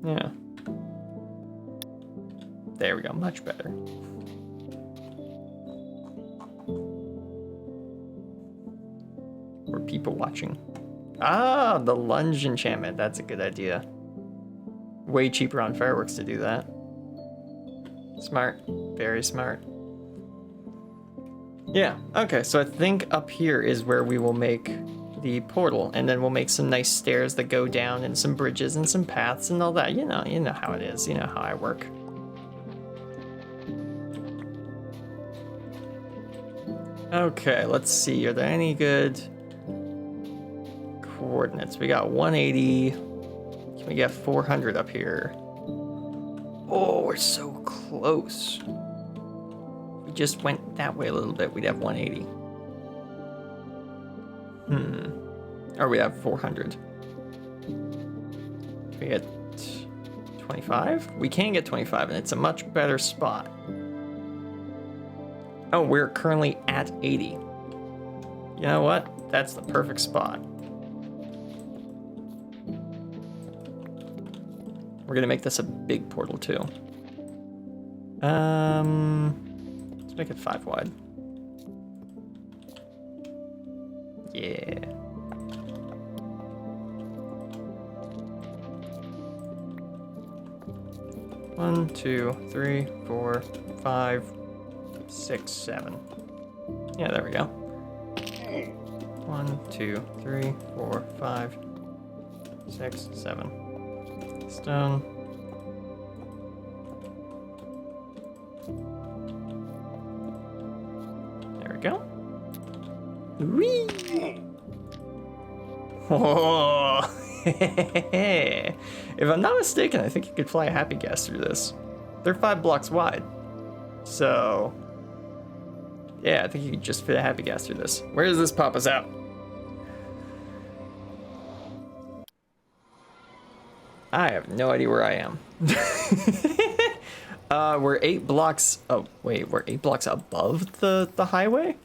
Yeah. There we go, much better. Or people watching. Ah, the lunge enchantment. That's a good idea. Way cheaper on fireworks to do that. Smart. Very smart. Yeah, okay, so I think up here is where we will make the portal, and then we'll make some nice stairs that go down, and some bridges and some paths and all that. You know how it is. You know how I work. Okay, let's see. Are there any good coordinates? We got 180. Can we get 400 up here? Oh, we're so close. We just went that way a little bit. We'd have 180. Or we have 400. Can we get 25? We can get 25, and it's a much better spot. Oh, we're currently at 80. You know what? That's the perfect spot. We're gonna make this a big portal too. Let's make it 5 wide. Yeah. One, 2, 3, 4, 5, 6, 7. Yeah, there we go. 1, 2, 3, 4, 5, 6, 7. Stone. There we go. Whee! Oh. If I'm not mistaken, I think you could fly a happy gas through this. They're 5 blocks wide. So, yeah, I think you could just fit a happy gas through this. Where does this pop us out? I have no idea where I am. We're 8 blocks. Oh, wait, we're 8 blocks above the highway?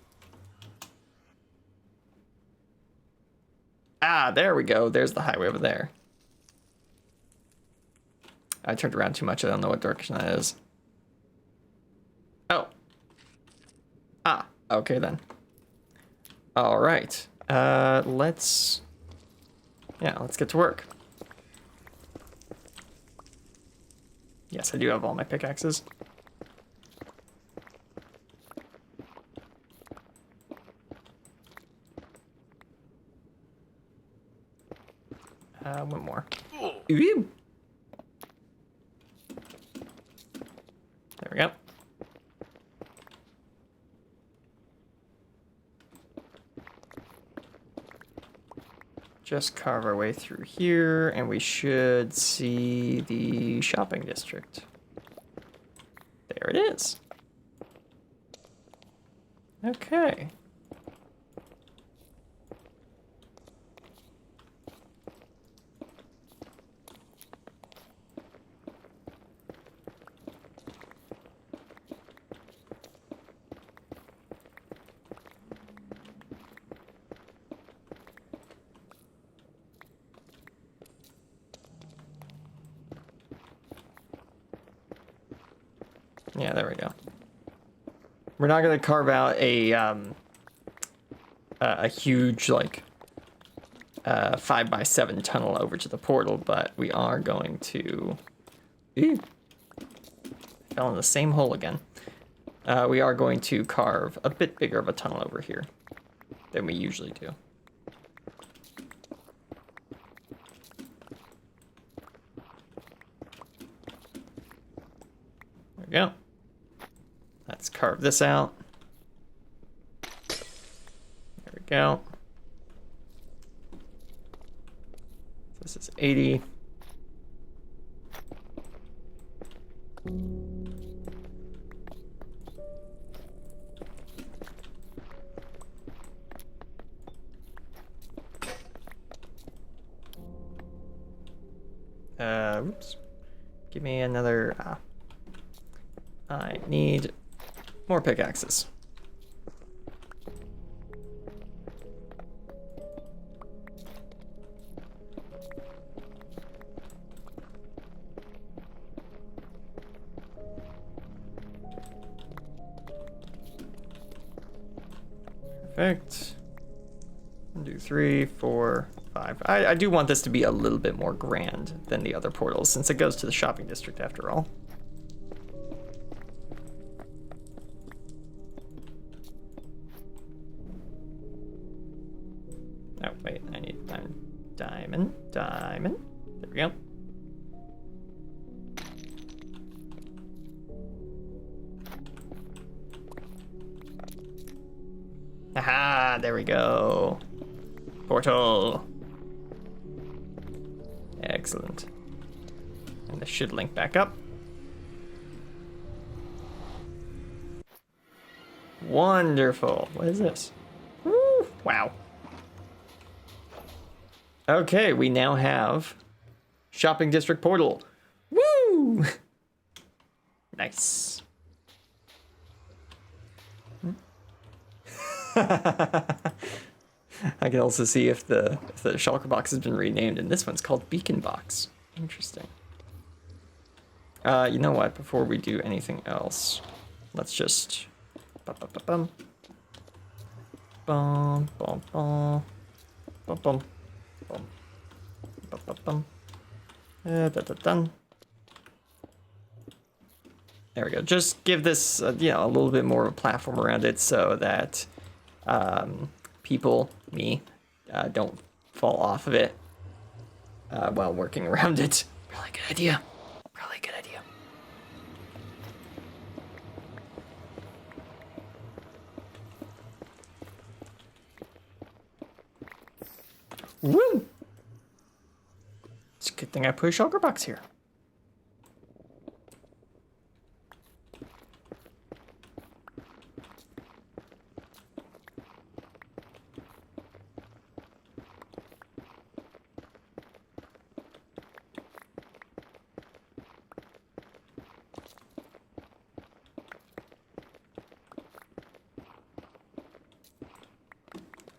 Ah, there we go. There's the highway over there. I turned around too much. I don't know what direction that is. Oh. Ah, okay then. All right. Let's get to work. Yes, I do have all my pickaxes. One more. Ooh. There we go. Just carve our way through here, and we should see the shopping district. There it is. Okay. Yeah, there we go. We're not gonna carve out a huge like 5x7 tunnel over to the portal, but we are going to. Ew. Fell in the same hole again. We are going to carve a bit bigger of a tunnel over here than we usually do. There we go. Let's carve this out. There we go. This is 80. Oops. Give me another, I need more pickaxes. Perfect. 1, 2, 3, 4, 5. I do want this to be a little bit more grand than the other portals, since it goes to the shopping district after all. Oh, wait, I need diamond. There we go. Aha, there we go. Portal. Excellent. And this should link back up. Wonderful. What is this? Woo, wow. Okay, we now have shopping district portal. Woo! Nice. I can also see if the shulker box has been renamed, and this one's called Beacon Box. Interesting. You know what? Before we do anything else, let's just bum bum bum bum bum bum bum bum bum. Done. There we go. Just give this, you know, a little bit more of a platform around it so that people, me, don't fall off of it while working around it. Really good idea. Really good idea. Woo! It's a good thing I put a shulker box here.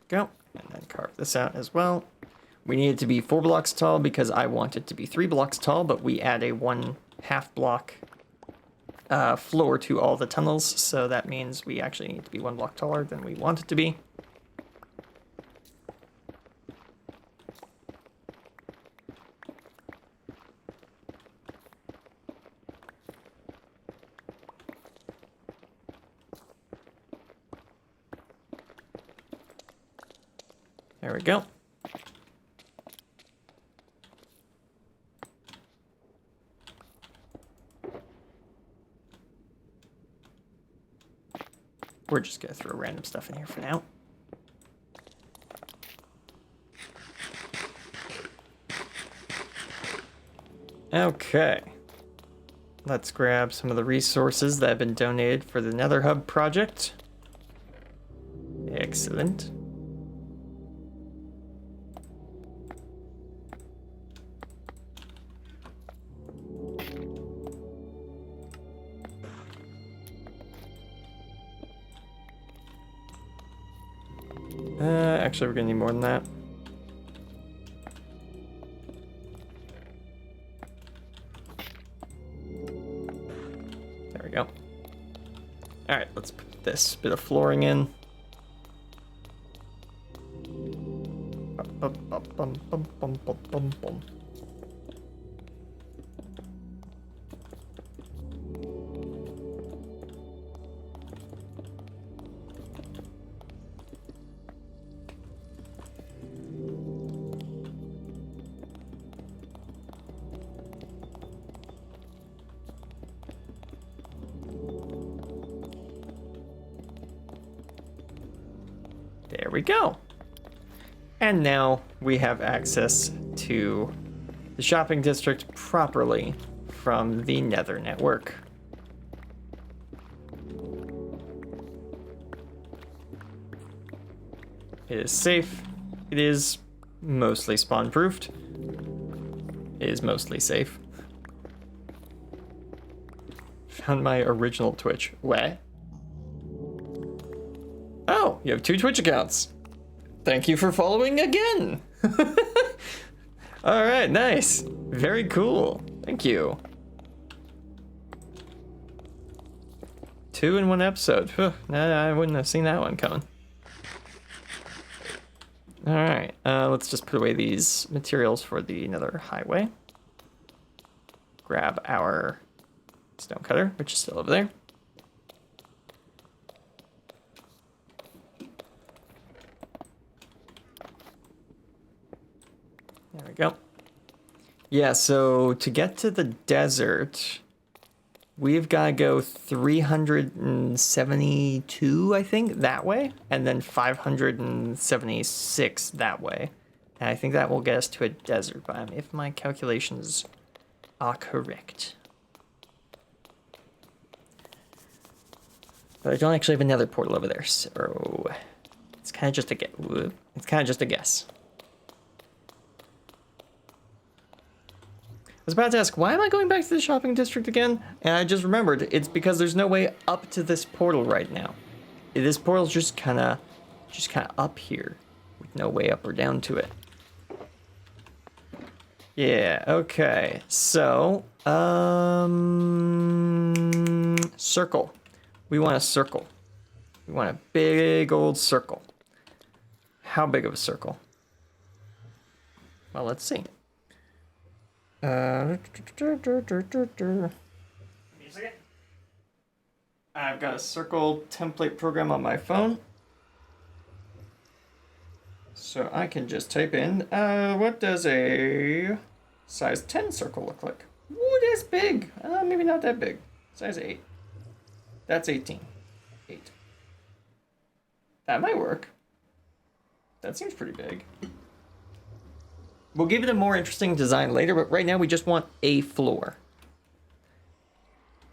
Go, and then carve this out as well. We need it to be 4 blocks tall because I want it to be 3 blocks tall, but we add a 1/2 block floor to all the tunnels, so that means we actually need to be 1 block taller than we want it to be. There we go. We're just gonna throw random stuff in here for now. Okay. Let's grab some of the resources that have been donated for the Nether Hub project. Excellent. Actually, we're gonna need more than that. There we go. All right, let's put this bit of flooring in. There we go. And now we have access to the shopping district properly from the Nether network. It is safe. It is mostly spawn-proofed. is mostly safe. Found my original Twitch. What? Oh, you have 2 Twitch accounts. Thank you for following again. All right, nice. Very cool. Thank you. 2 in 1 episode. Nah, I wouldn't have seen that one coming. All right, let's just put away these materials for the nether highway. Grab our stone cutter, which is still over there. There we go. Yeah, so to get to the desert, we've got to go 372, I think, that way, and then 576 that way. And I think that will get us to a desert biome, if my calculations are correct. But I don't actually have another portal over there, so it's kind of just a guess. It's kind of just a guess. I was about to ask, why am I going back to the shopping district again? And I just remembered, it's because there's no way up to this portal right now. This portal's just kind of up here, with no way up or down to it. Yeah, okay, so, circle. We want a circle. We want a big old circle. How big of a circle? Well, let's see. I've got a circle template program on my phone. So I can just type in, what does a size 10 circle look like? Ooh, that's big. Maybe not that big. Size 8. That's 18. 8. That might work. That seems pretty big. We'll give it a more interesting design later, but right now we just want a floor.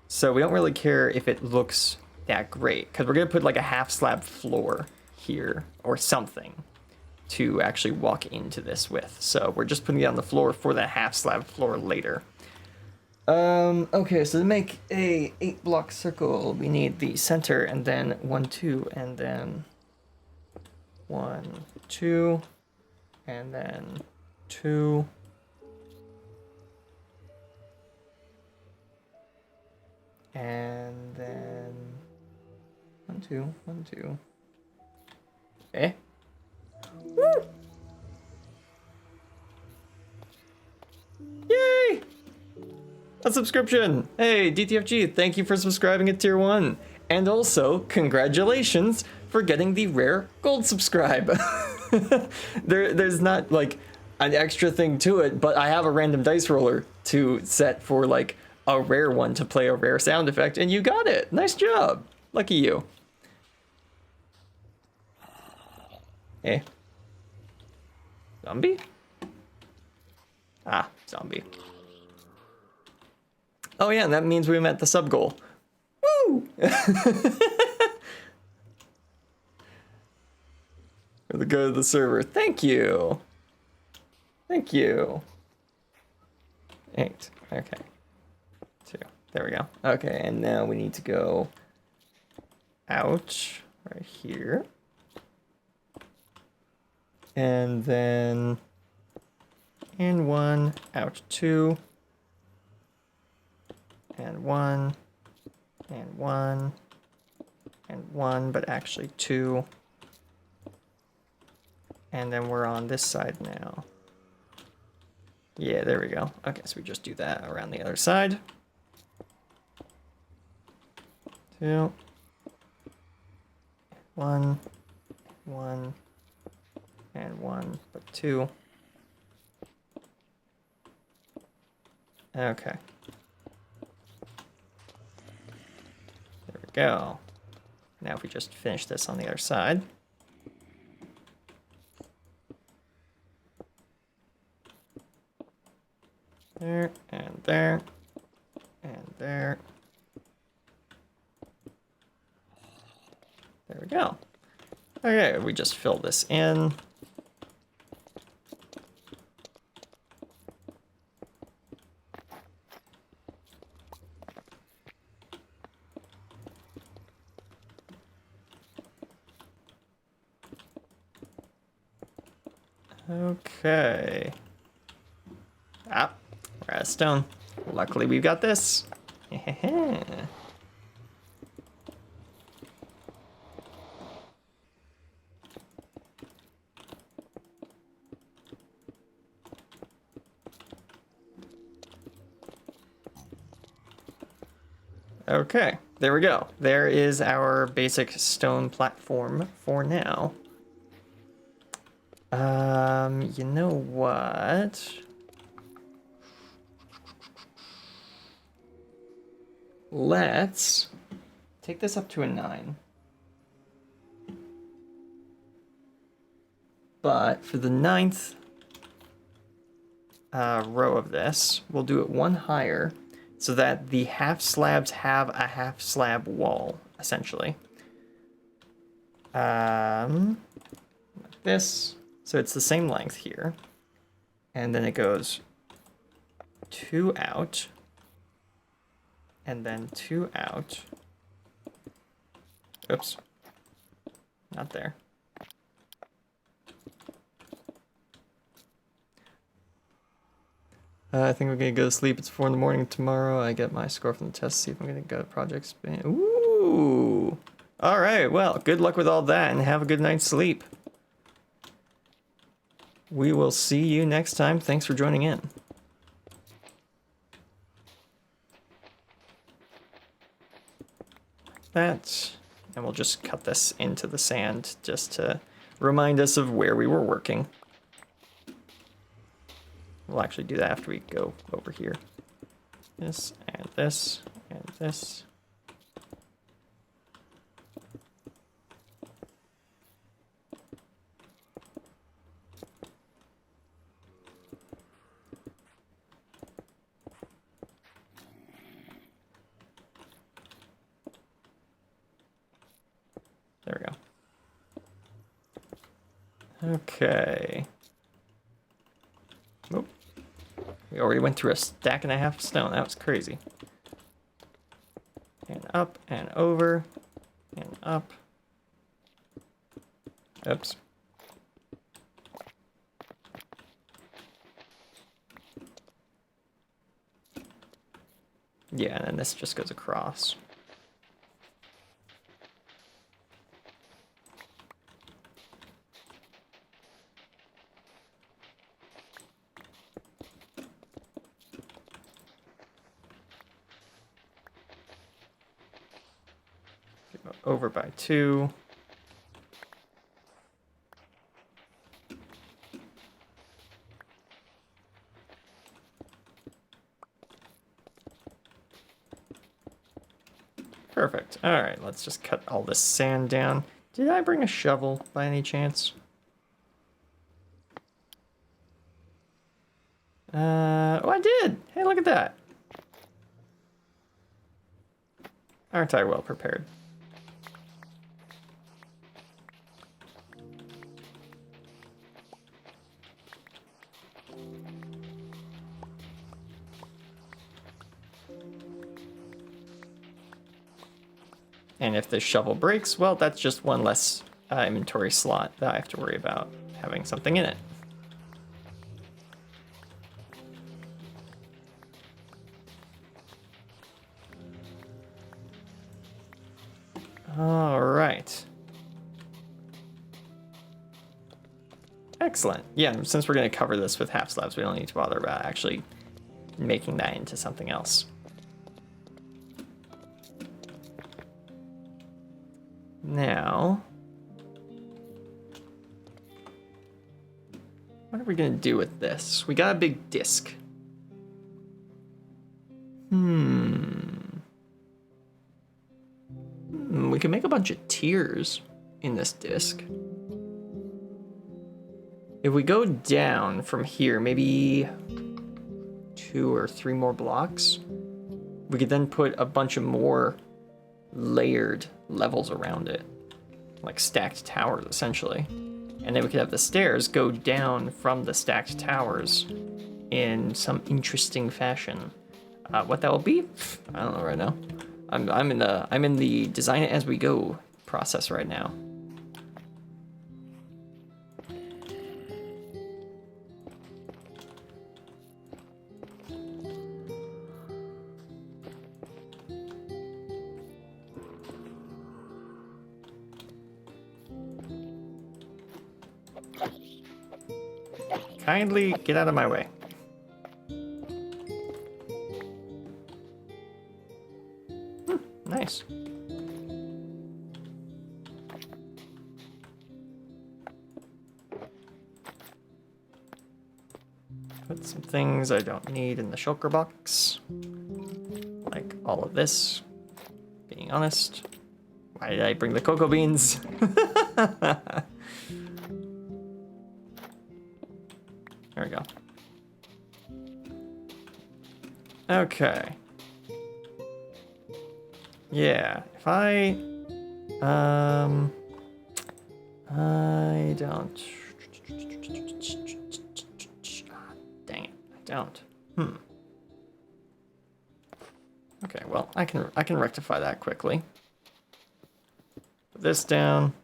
So we don't really care if it looks that great, because we're going to put like a half slab floor here or something to actually walk into this with. So we're just putting it on the floor for that half slab floor later. Okay, so to make a 8-block circle, we need the center and then 1, 2, and then 1, 2, and then 2, and then 1, 2, 1, 2. Okay. Woo! Yay! A subscription! Hey, DTFG, thank you for subscribing at Tier 1. And also, congratulations for getting the rare gold subscribe. There's not, like, an extra thing to it, but I have a random dice roller to set for, like, a rare one to play a rare sound effect, and you got it! Nice job! Lucky you. Hey. Zombie? Ah, zombie. Oh yeah, and that means we met the sub goal. Woo! For the good of the server. Thank you. Thank you. 8. Okay. 2. There we go. Okay, and now we need to go out right here. And then in 1, out 2. And 1, and 1, and 1, but actually 2. And then we're on this side now. Yeah, there we go. Okay, so we just do that around the other side. 2, 1, 1, and 1, but 2. Okay. There we go. Now if we just finish this on the other side. There, and there, and there. There we go. Okay, we just fill this in. Okay. Ah, we're out of stone. Luckily, we've got this. Okay, there we go. There is our basic stone platform for now. You know what? Let's take this up to a 9. But for the 9th row of this, we'll do it one higher so that the half slabs have a half slab wall, essentially. Like this. So it's the same length here. And then it goes 2 out. And then 2 out. Oops. Not there. I think we're gonna go to sleep. It's 4 in the morning tomorrow. I get my score from the test. See if I'm gonna go to Project Spain. Ooh. All right. Well, good luck with all that, and have a good night's sleep. We will see you next time. Thanks for joining in. That, and we'll just cut this into the sand just to remind us of where we were working. We'll actually do that after we go over here. This, and this, and this. There we go. Okay. Nope. We already went through a stack and a half of stone. That was crazy. And up and over and up. Oops. Yeah, and then this just goes across. Over by 2. Perfect. All right, let's just cut all this sand down. Did I bring a shovel by any chance? Oh, I did. Hey, look at that. Aren't I well prepared? And if this shovel breaks, well, that's just one less inventory slot that I have to worry about having something in it. All right. Excellent. Yeah, since we're going to cover this with half slabs, we don't need to bother about actually making that into something else. Now, what are we going to do with this? We got a big disc. We can make a bunch of tiers in this disc. If we go down from here, maybe 2 or 3 more blocks, we could then put a bunch of more layered levels around it, like stacked towers, essentially. And then we could have the stairs go down from the stacked towers in some interesting fashion. What that will be, I don't know right now. I'm in the design it as we go process right now. Kindly get out of my way. Nice. Put some things I don't need in the shulker box. Like all of this. Being honest. Why did I bring the cocoa beans? There we go. Okay. Yeah, if I don't. Dang it, I don't. Okay, well, I can rectify that quickly. Put this down.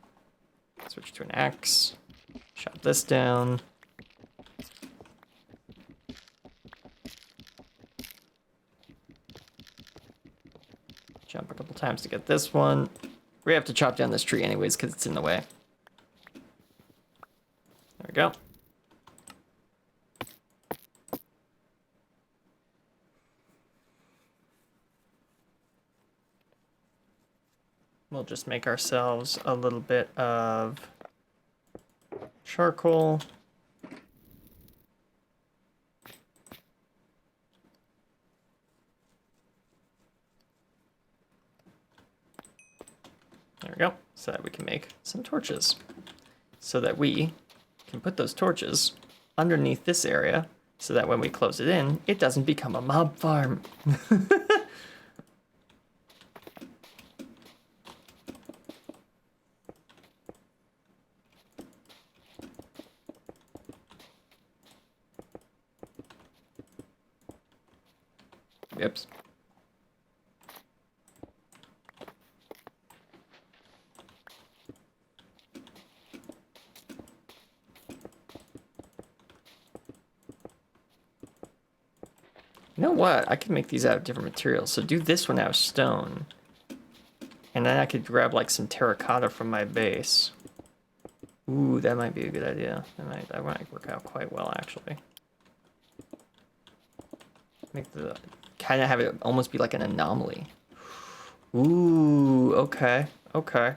Switch to an X. Shut this down. Jump a couple times to get this one. We have to chop down this tree anyways because it's in the way. There we go. We'll just make ourselves a little bit of charcoal. There we go, so that we can make some torches. So that we can put those torches underneath this area, so that when we close it in, it doesn't become a mob farm. Oops. You know what? I could make these out of different materials. So do this one out of stone. And then I could grab like some terracotta from my base. Ooh, that might be a good idea. That might work out quite well, actually. Make the kind of have it almost be like an anomaly. Ooh, okay, okay.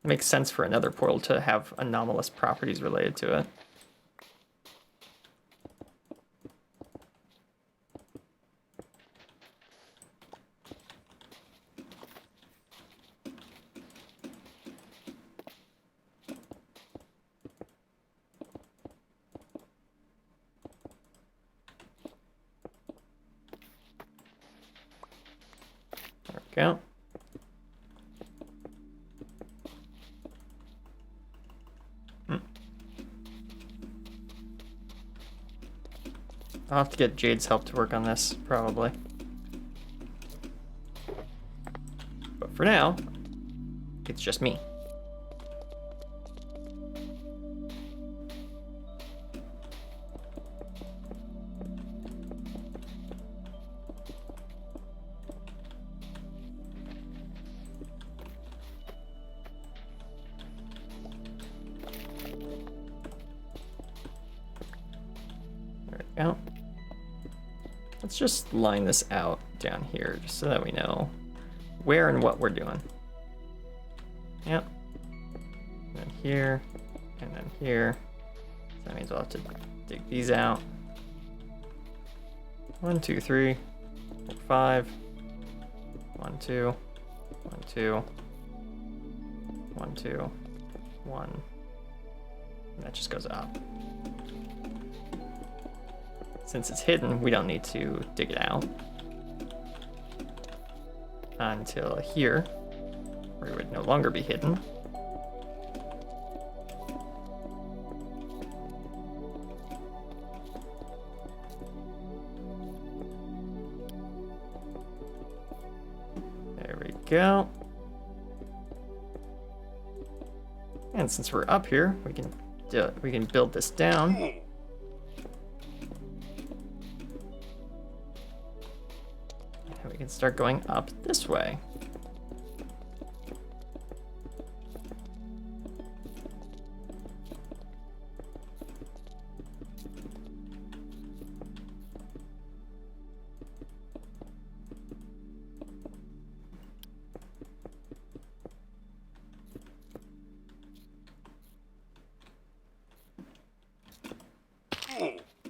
Makes sense for another portal to have anomalous properties related to it. Go. I'll have to get Jade's help to work on this, probably. But for now, it's just me. Out. Let's just line this out down here just so that we know where and what we're doing. Yep. And then here, and then here. So that means we'll have to dig these out. 1, 2, 3, 4, 5. 1, 2, 1, 2, 1, 2, 1. And that just goes up. Since it's hidden, we don't need to dig it out until here, where it would no longer be hidden. There we go. And since we're up here, we can build this down. We can start going up this way.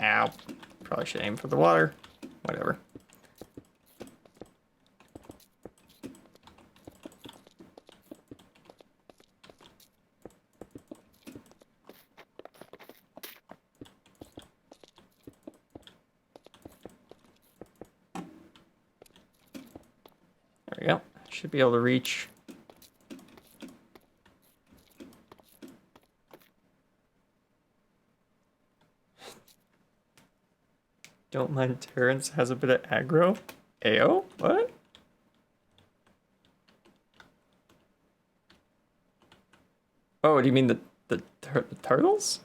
Ow. Probably should aim for the water. Whatever. There we go. Should be able to reach. Don't mind Terrence has a bit of aggro. Ayo? What? Oh, do you mean the turtles?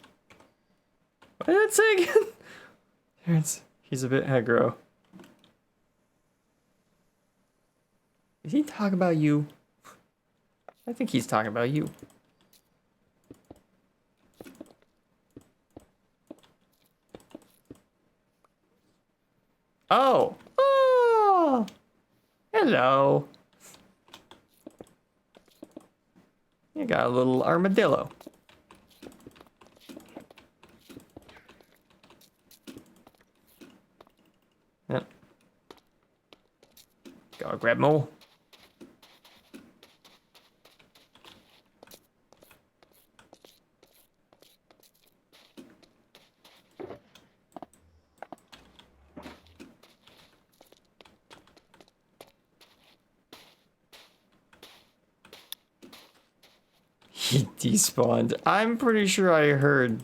What did that say again? Terrence, he's a bit aggro. Is he talking about you? I think he's talking about you. Oh! Oh! Hello. You got a little armadillo. Yep. Gotta grab more. He despawned. I'm pretty sure I heard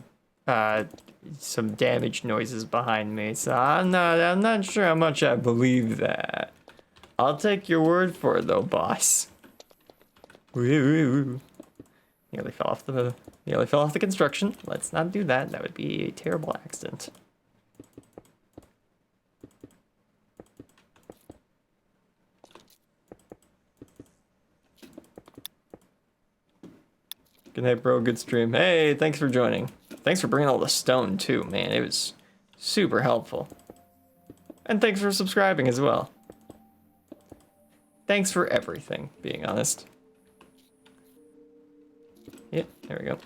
some damage noises behind me, so I'm not sure how much I believe that. I'll take your word for it though, boss. Nearly fell off the construction. Let's not do that. That would be a terrible accident. Good night, bro. Good stream. Hey, thanks for joining. Thanks for bringing all the stone, too, man. It was super helpful. And thanks for subscribing as well. Thanks for everything, being honest. Yep, there we go.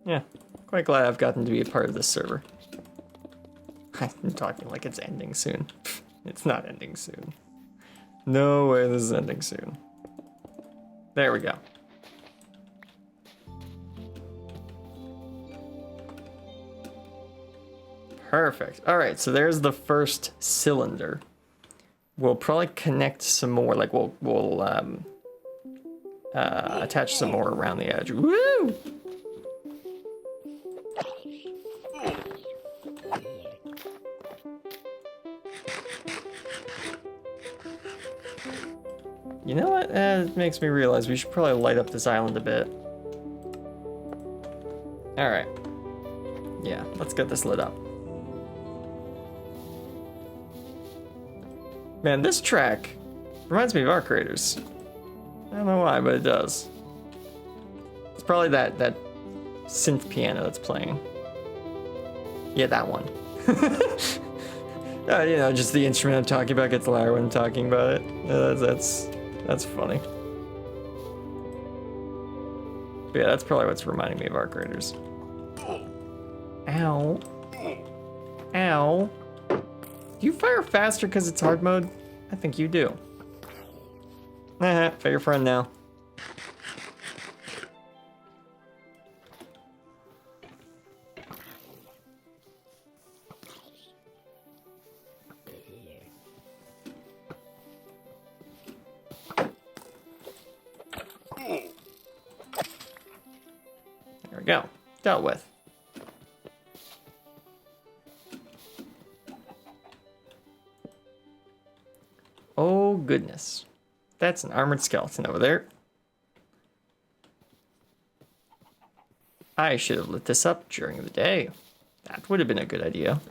Yeah. Quite glad I've gotten to be a part of this server. I'm talking like it's ending soon. It's not ending soon. No way this is ending soon. There we go. Perfect. All right, so there's the first cylinder. We'll probably connect some more, like we'll attach some more around the edge. Woo! You know what? It makes me realize we should probably light up this island a bit. Alright. Yeah, let's get this lit up. Man, this track reminds me of Arc Raiders. I don't know why, but it does. It's probably that synth piano that's playing. Yeah, that one. You know, just the instrument I'm talking about gets louder when I'm talking about it. That's funny. But yeah, that's probably what's reminding me of Arc Raiders. Ow. Ow. Do you fire faster because it's hard mode? I think you do. Fire your friend now. There we go. Dealt with. Oh, goodness. That's an armored skeleton over there. I should have lit this up during the day. That would have been a good idea.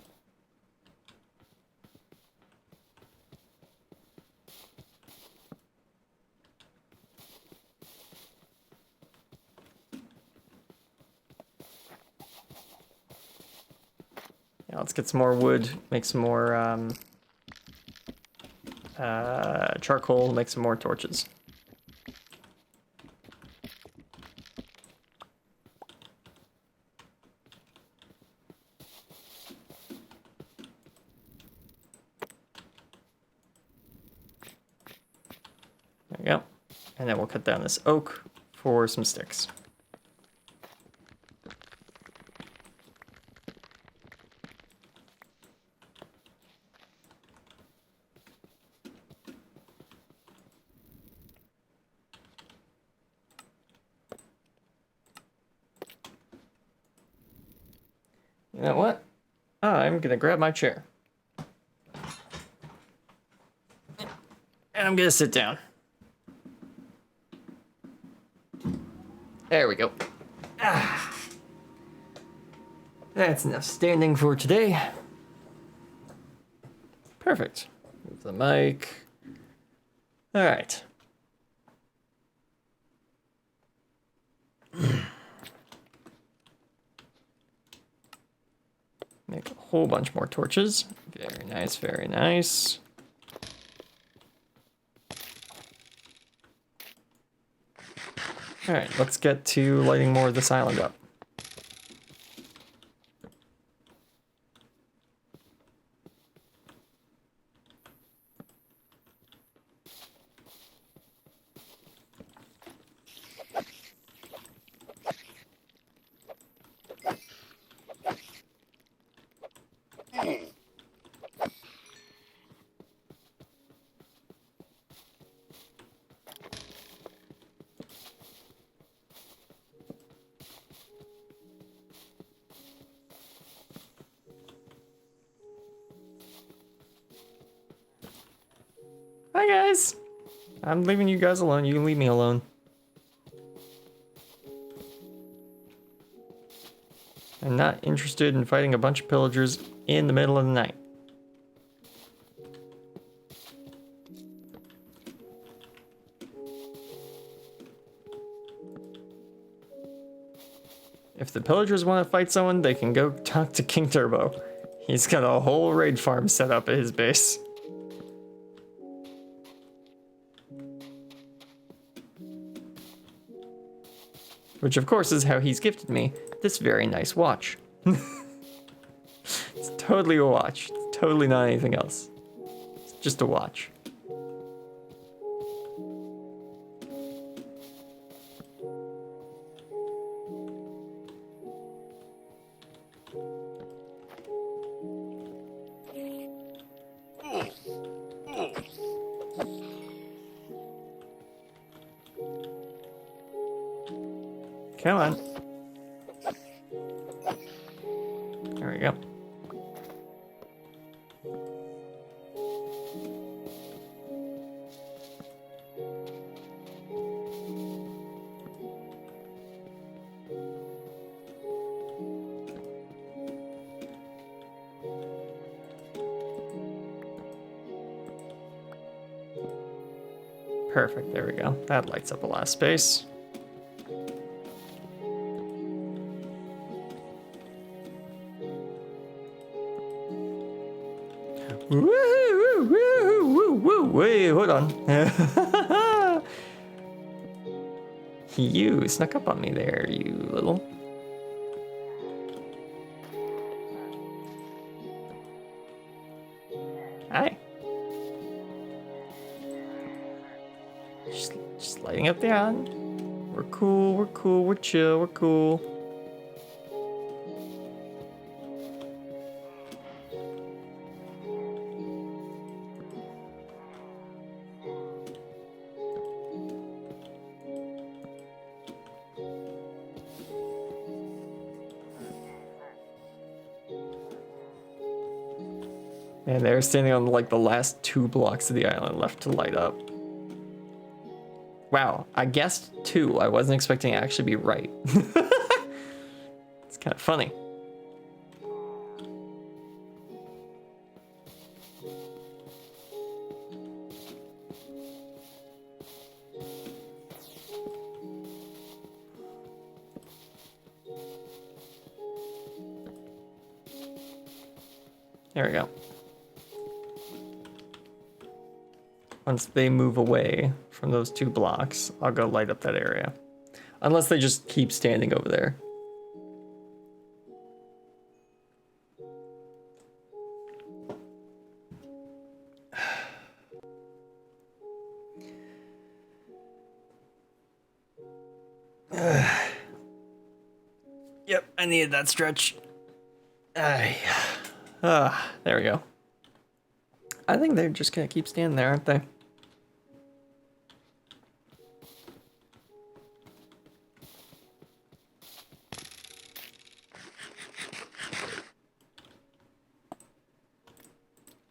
Yeah, let's get some more wood, make some more charcoal, make some more torches. There we go. And then we'll cut down this oak for some sticks. You know what? I'm gonna grab my chair. And I'm gonna sit down. There we go. That's enough standing for today. Perfect. Move the mic. All right. Make a whole bunch more torches. Very nice, very nice. All right, let's get to lighting more of this island up. Hi guys! I'm leaving you guys alone. You can leave me alone. I'm not interested in fighting a bunch of pillagers in the middle of the night. If the pillagers want to fight someone, they can go talk to King Turbo. He's got a whole raid farm set up at his base. Which of course is how he's gifted me this very nice watch. It's totally a watch. It's totally not anything else. It's just a watch. Come on. There we go. Perfect, there we go. That lights up a lot of space. Wait, hold on. You snuck up on me there, you little. Hi. Just lighting up the island. We're cool, we're chill, we're cool. And they're standing on like the last 2 blocks of the island left to light up. Wow, I guessed 2. I wasn't expecting to actually be right. It's kind of funny. There we go. Once they move away from those 2 blocks, I'll go light up that area. Unless they just keep standing over there. Yep, I needed that stretch. There we go. I think they're just gonna keep standing there, aren't they?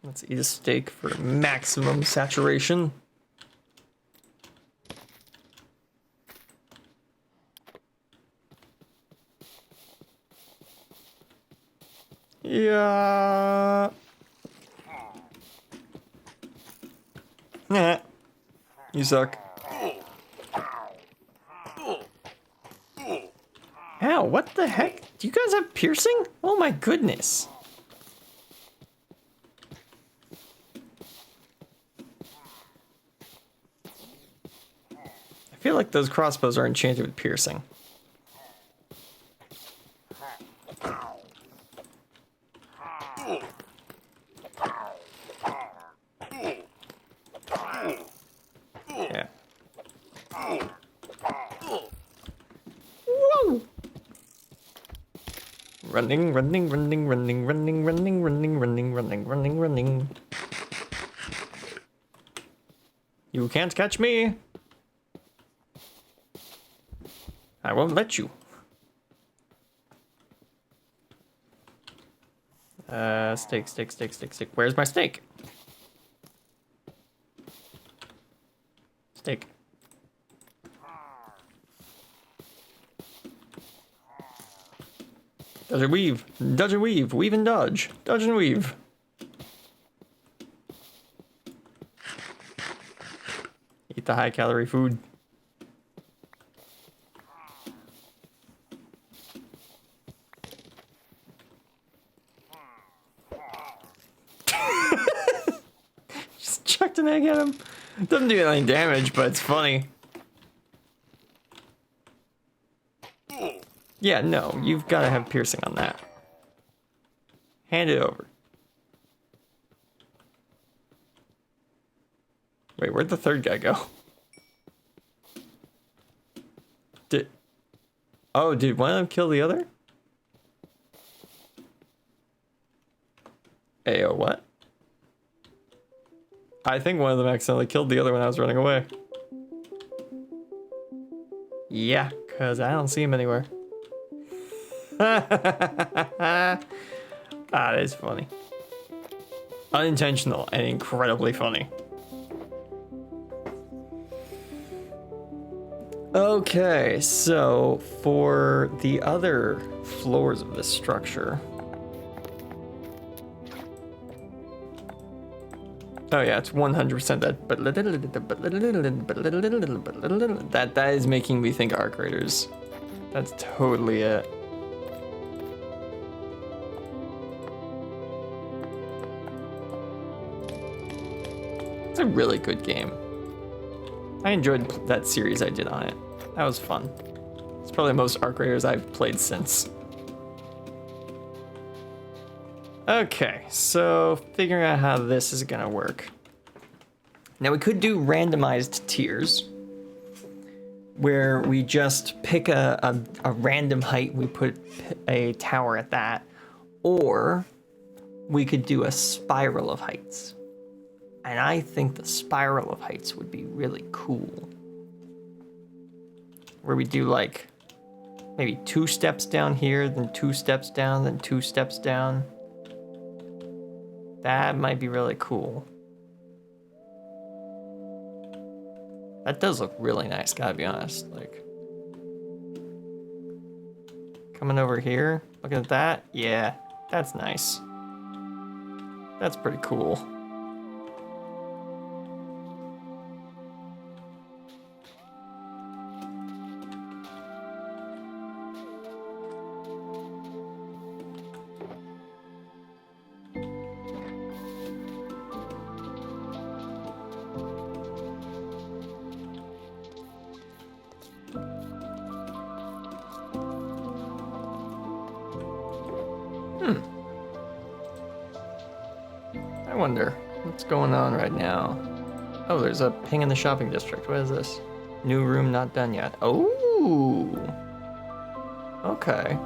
Let's eat a steak for maximum saturation. Yeah. Nah. You suck. Ow, what the heck? Do you guys have piercing? Oh my goodness. I feel like those crossbows are enchanted with piercing. Yeah. Whoa! Running, running, running, running, running, running, running, running, running, running, running. You can't catch me. I won't let you. Steak, steak, steak, steak, steak. Where's my steak? Steak. Dodge and weave. Dodge and weave. Weave and dodge. Dodge and weave. Eat the high calorie food. Just chucked an egg at him. Doesn't do any damage, but it's funny. Yeah, no, you've got to have piercing on that. Hand it over. Wait, where'd the 3rd guy go? Did one of them kill the other? Ayo, what? I think one of them accidentally killed the other when I was running away. Yeah, because I don't see him anywhere. That is funny. Unintentional and incredibly funny. Okay, so for the other floors of this structure. Oh yeah, it's 100% that is making me think arc raiders. That's totally it. It's a really good game. I enjoyed that series I did on it. That was fun. It's probably the most arc raiders I've played since. Okay, so figuring out how this is gonna work. Now we could do randomized tiers, where we just pick a random height, we put a tower at that, or we could do a spiral of heights. And I think the spiral of heights would be really cool. Where we do like maybe 2 steps down here, then 2 steps down, then 2 steps down. That might be really cool. That does look really nice, gotta be honest. Like, coming over here, looking at that, yeah, that's nice. That's pretty cool. I wonder what's going on right now. Oh, there's a ping in the shopping district. What is this? New room not done yet. Oh, okay.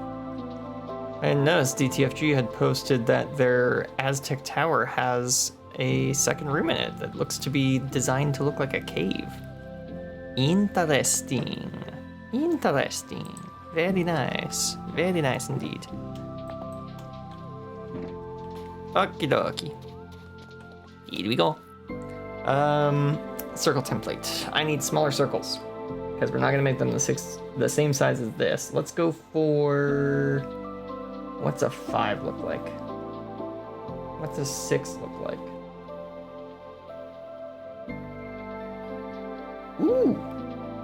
I noticed DTFG had posted that their Aztec Tower has a second room in it that looks to be designed to look like a cave. Interesting. Interesting. Very nice. Very nice indeed. Okie dokie. Here we go. Circle template. I need smaller circles because we're not gonna make them the same size as this. Let's go for, what's a 5 look like? What's a 6 look like? Ooh,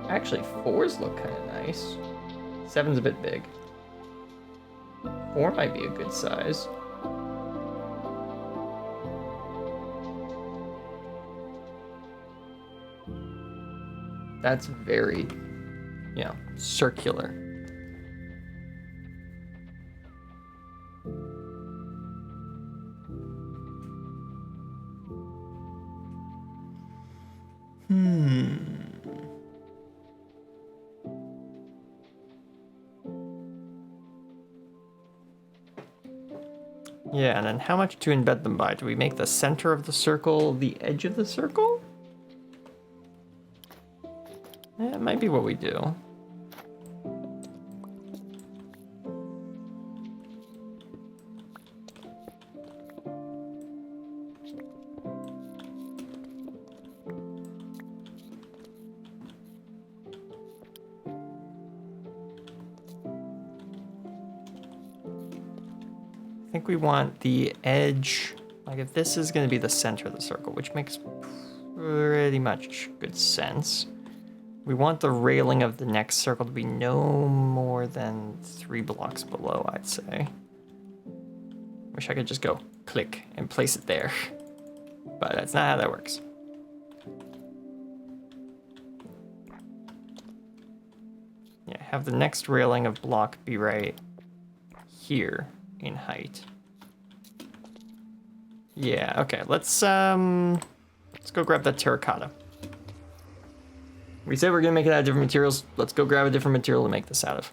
actually 4s look kind of nice. 7's a bit big. 4 might be a good size. That's very, you know, circular. Yeah, and then how much to embed them by? Do we make the center of the circle the edge of the circle? Yeah, it might be what we do. I think we want the edge, like if this is going to be the center of the circle, which makes pretty much good sense. We want the railing of the next circle to be no more than 3 blocks below, I'd say. Wish I could just go click and place it there, but that's not how that works. Yeah, have the next railing of block be right here in height. Yeah, okay, let's go grab that terracotta. We said we're gonna make it out of different materials. Let's go grab a different material to make this out of.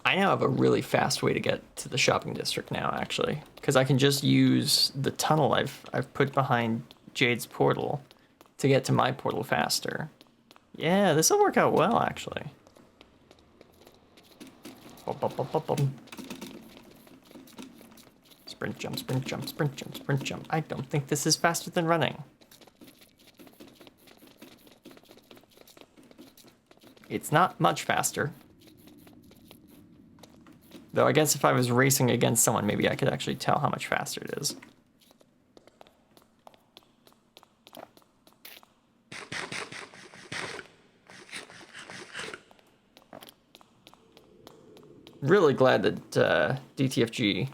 I now have a really fast way to get to the shopping district now, actually, because I can just use the tunnel I've put behind Jade's portal to get to my portal faster. Yeah, this will work out well, actually. Sprint jump, sprint jump, sprint jump, sprint jump. I don't think this is faster than running. It's not much faster. Though I guess if I was racing against someone, maybe I could actually tell how much faster it is. Really glad that DTFG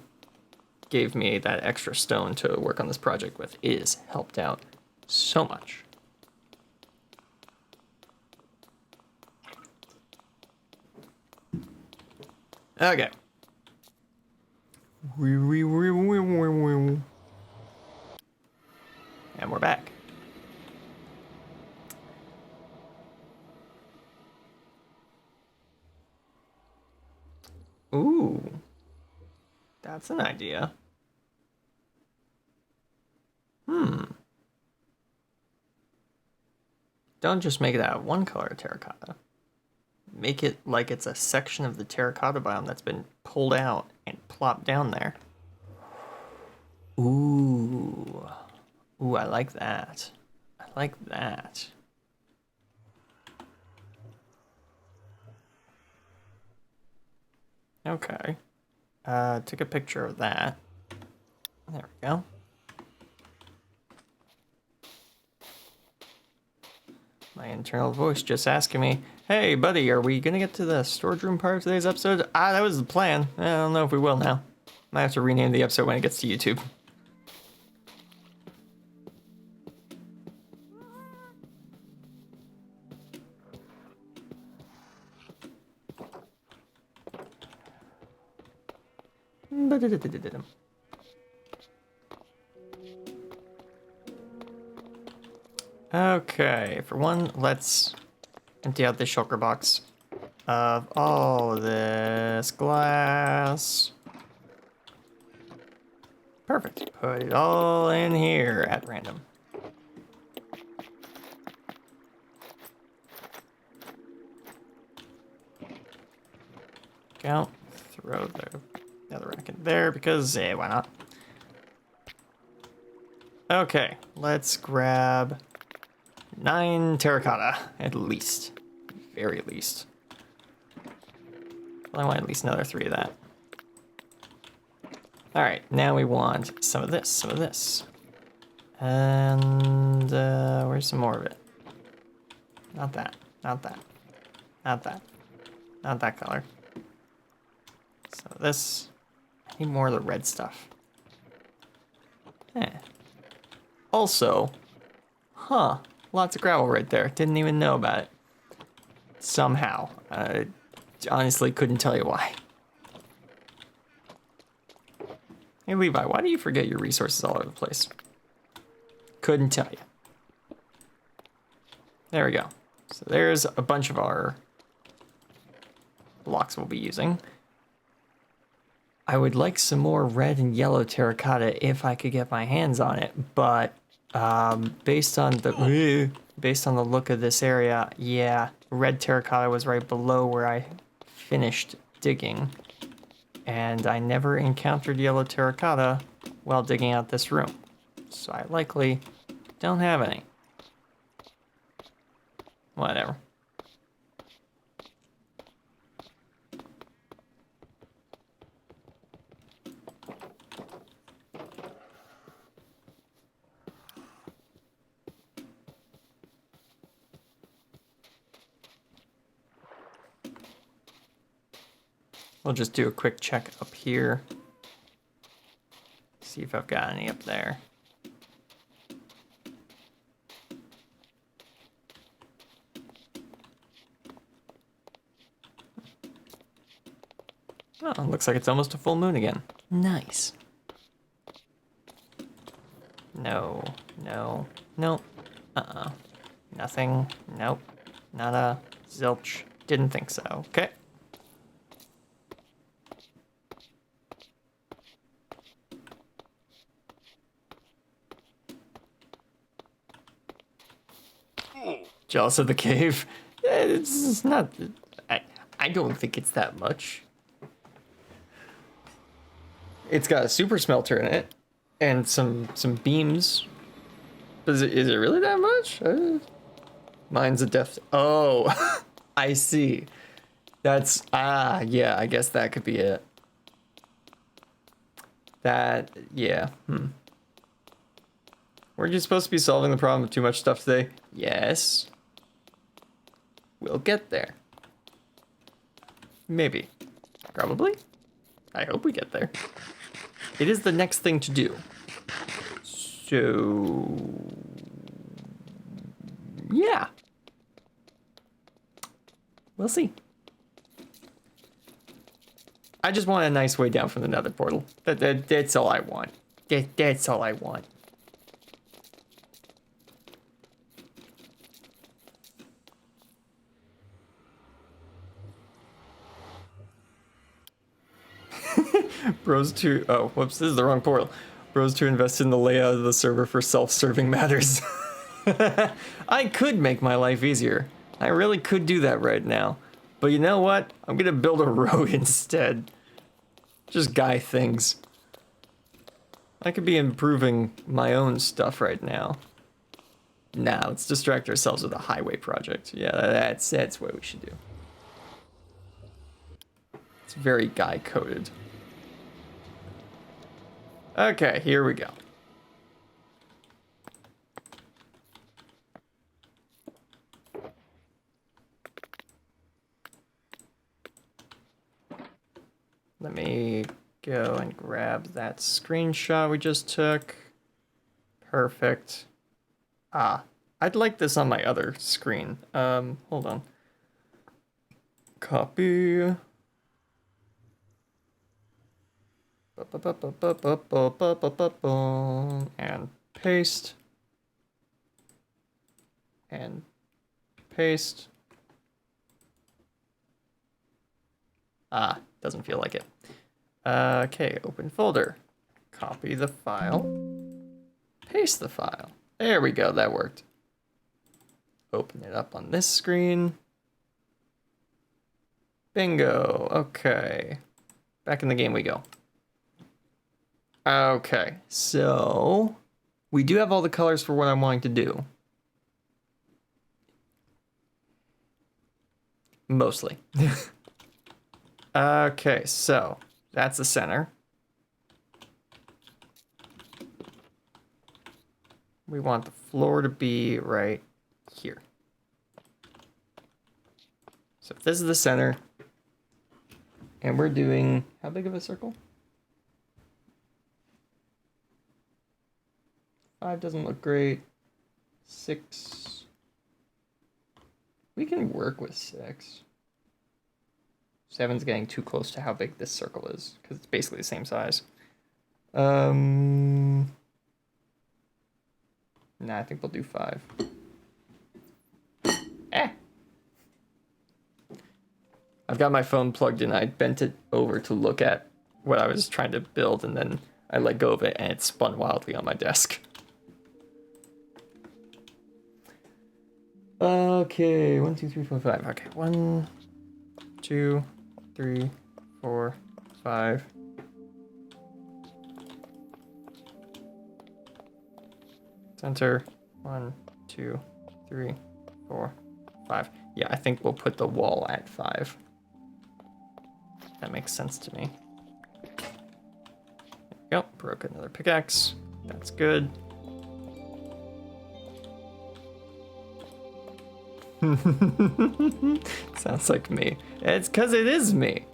gave me that extra stone to work on this project with. It has helped out so much. Okay. And we're back. Ooh. That's an idea. Don't just make it out of one color terracotta. Make it like it's a section of the terracotta biome that's been pulled out and plopped down there. Ooh. Ooh, I like that. I like that. Okay. Took a picture of that. There we go. My internal voice just asking me, hey, buddy, are we going to get to the storage room part of today's episode? That was the plan. I don't know if we will now. Might have to rename the episode when it gets to YouTube. Okay, for one, let's empty out this shulker box of all this glass. Perfect. Put it all in here at random. Count. Throw the other rack in there because, why not? Okay, let's grab 9 terracotta, at least. Very least. Well, I want at least another 3 of that. Alright, now we want some of this, some of this. And, where's some more of it? Not that, not that, not that, not that color. So this, I need more of the red stuff. Also, lots of gravel right there. Didn't even know about it. Somehow. I honestly couldn't tell you why. Hey Levi, why do you forget your resources all over the place? Couldn't tell you. There we go. So there's a bunch of our blocks we'll be using. I would like some more red and yellow terracotta if I could get my hands on it, but based on the look of this area, yeah, red terracotta was right below where I finished digging, and I never encountered yellow terracotta while digging out this room, so I likely don't have any. Whatever. We'll just do a quick check up here. See if I've got any up there. Oh, looks like it's almost a full moon again. Nice. No, no, nope. Nothing, nope. Nada, zilch. Didn't think so, okay. Jealous of the cave? It's not. I don't think it's that much. It's got a super smelter in it, and some beams. Is it really that much? Mine's a depth. Oh, I see. That's yeah. I guess that could be it. That yeah. Weren't you supposed to be solving the problem of too much stuff today? Yes. We'll get there. Maybe. Probably. I hope we get there. It is the next thing to do. So... yeah. We'll see. I just want a nice way down from the nether portal. That's all I want. That's all I want. Bros to, oh, whoops, this is the wrong portal. Bros to invest in the layout of the server for self-serving matters. I could make my life easier. I really could do that right now. But you know what? I'm gonna build a road instead. Just guy things. I could be improving my own stuff right now. Nah, let's distract ourselves with a highway project. Yeah, that's what we should do. It's very guy-coded. Okay, here we go. Let me go and grab that screenshot we just took. Perfect. I'd like this on my other screen. Hold on. Copy. And paste. And paste. Ah, doesn't feel like it. Okay, open folder. Copy the file. Paste the file. There we go, that worked. Open it up on this screen. Bingo, okay. Back in the game we go. Okay, so we do have all the colors for what I'm wanting to do. Mostly. Okay, so that's the center. We want the floor to be right here. So if this is the center, and we're doing, how big of a circle? 5 doesn't look great. 6. We can work with 6. 7's getting too close to how big this circle is, because it's basically the same size. Nah, I think we'll do 5. I've got my phone plugged in. I bent it over to look at what I was trying to build, and then I let go of it, and it spun wildly on my desk. Okay, 1, 2, 3, 4, 5. Okay, 1, 2, 3, 4, 5. Center. 1, 2, 3, 4, 5. Yeah, I think we'll put the wall at 5. That makes sense to me. There we go. Broke another pickaxe. That's good. Sounds like me. It's because it is me.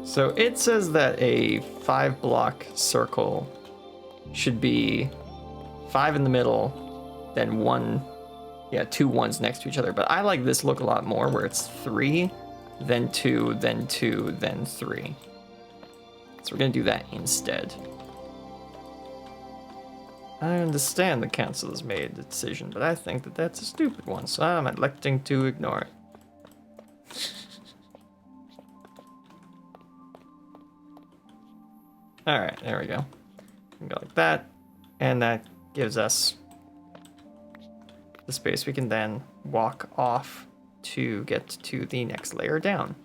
So it says that a 5-block circle should be 5 in the middle, then 1, yeah, 2 1s next to each other. But I like this look a lot more, where it's 3, then 2, then 2, then 3. So we're gonna do that instead. I understand the council has made a decision, but I think that that's a stupid one, so I'm electing to ignore it. All right, there we go. We can go like that, and that gives us the space we can then walk off to get to the next layer down.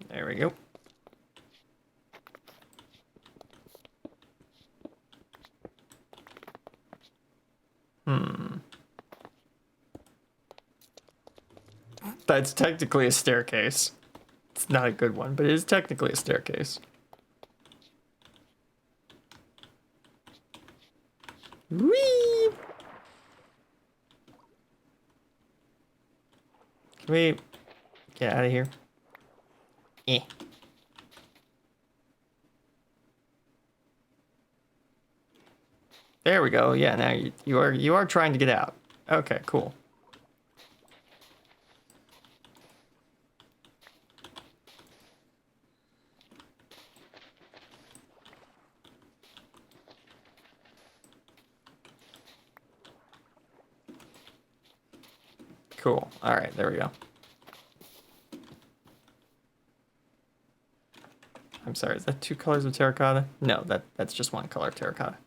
There we go. That's technically a staircase. It's not a good one, but it is technically a staircase. Whee! Can we get out of here? There we go. Yeah, now you are trying to get out. Okay, cool. Cool. All right, there we go. I'm sorry, is that 2 colors of terracotta? No, that's just 1 color of terracotta.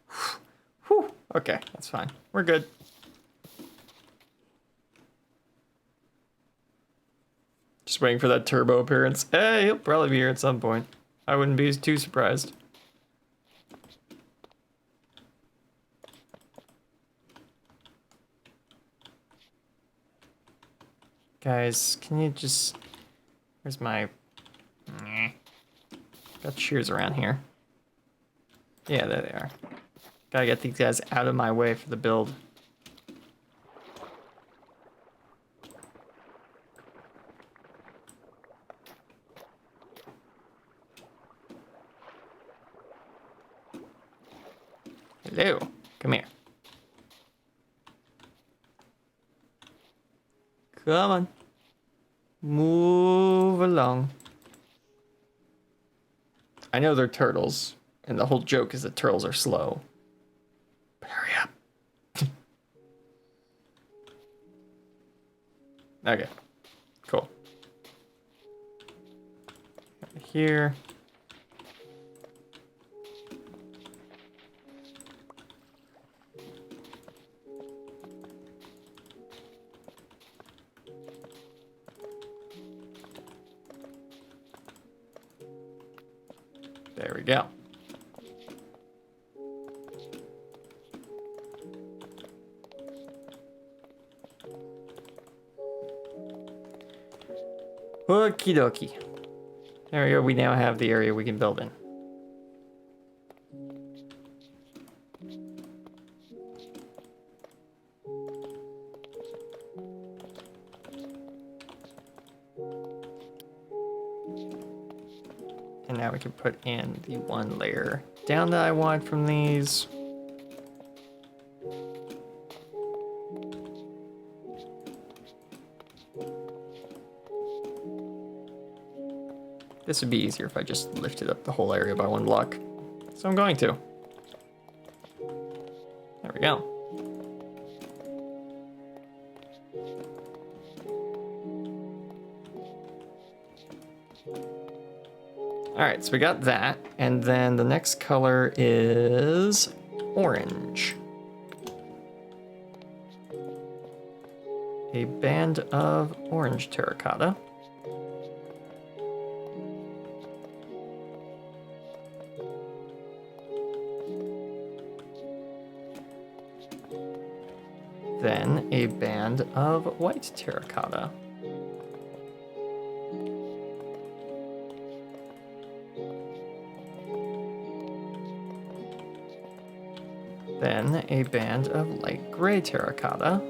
Whew. Okay, that's fine. We're good. Just waiting for that turbo appearance. Hey, he'll probably be here at some point. I wouldn't be too surprised. Guys, can you just... Where's my... Got shears around here. Yeah, there they are. Gotta get these guys out of my way for the build. Hello, come here. Come on. Move along. I know they're turtles, and the whole joke is that turtles are slow. But hurry up. Okay, cool. Here. There we go. Okie dokie. There we go. We now have the area we can build in. And now we can put in the 1 layer down that I want from these. This would be easier if I just lifted up the whole area by 1 block. So I'm going to. There we go. Alright, so we got that, and then the next color is orange. A band of orange terracotta. Then a band of white terracotta. Then a band of light gray terracotta.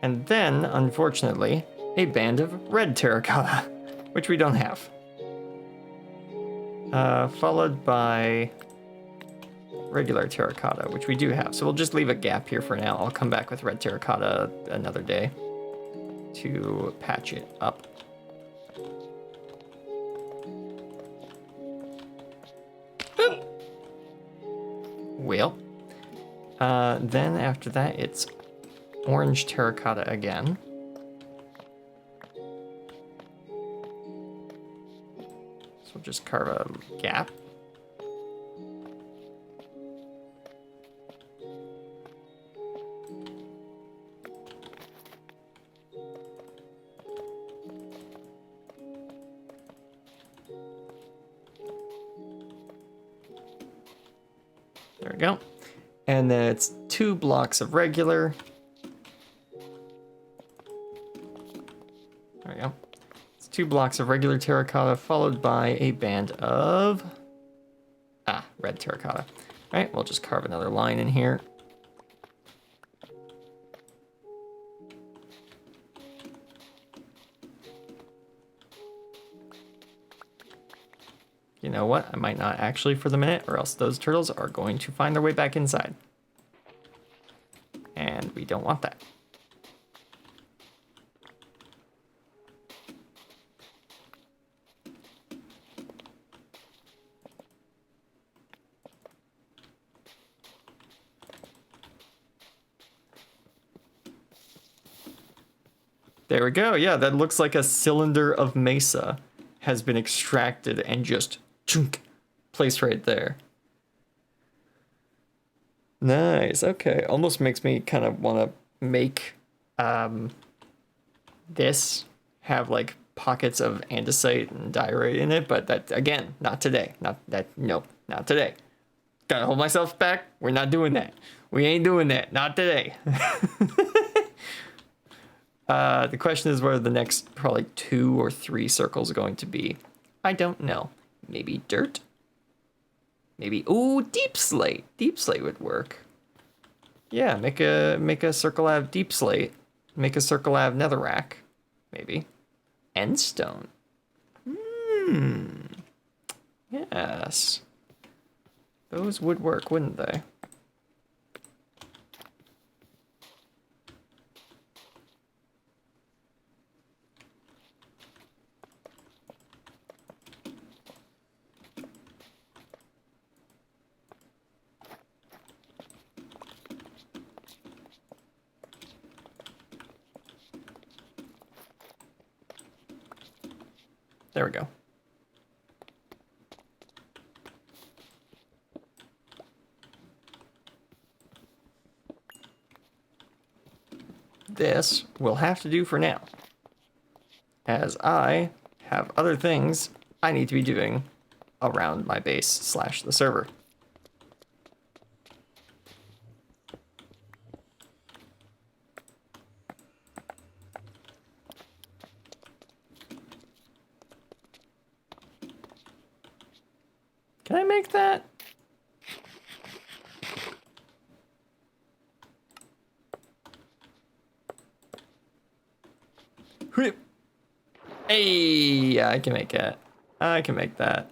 And then, unfortunately, a band of red terracotta, which we don't have. Followed by regular terracotta, which we do have. So we'll just leave a gap here for now. I'll come back with red terracotta another day to patch it up. Boop. Well, then after that, it's orange terracotta again. So we'll just carve a gap. There we go. And then it's 2 blocks of regular. There we go. It's 2 blocks of regular terracotta followed by a band of red terracotta. All right, we'll just carve another line in here. You know what? I might not actually for the minute, or else those turtles are going to find their way back inside. And we don't want that. There we go. Yeah, that looks like a cylinder of mesa has been extracted and just chunk, placed right there. Nice. Okay. Almost makes me kind of want to make this have like pockets of andesite and diorite in it, but that again, not today. Not today. Gotta hold myself back. We're not doing that. We ain't doing that. Not today. The question is where the next probably 2 or 3 circles are going to be. I don't know. Maybe dirt? Maybe, ooh, deep slate. Deep slate would work. Yeah, make a circle out of deep slate. Make a circle out of netherrack. Maybe. End stone. Yes. Those would work, wouldn't they? There we go. This will have to do for now, as I have other things I need to be doing around my base / the server. Can I make that? Hey, yeah, I can make it. I can make that.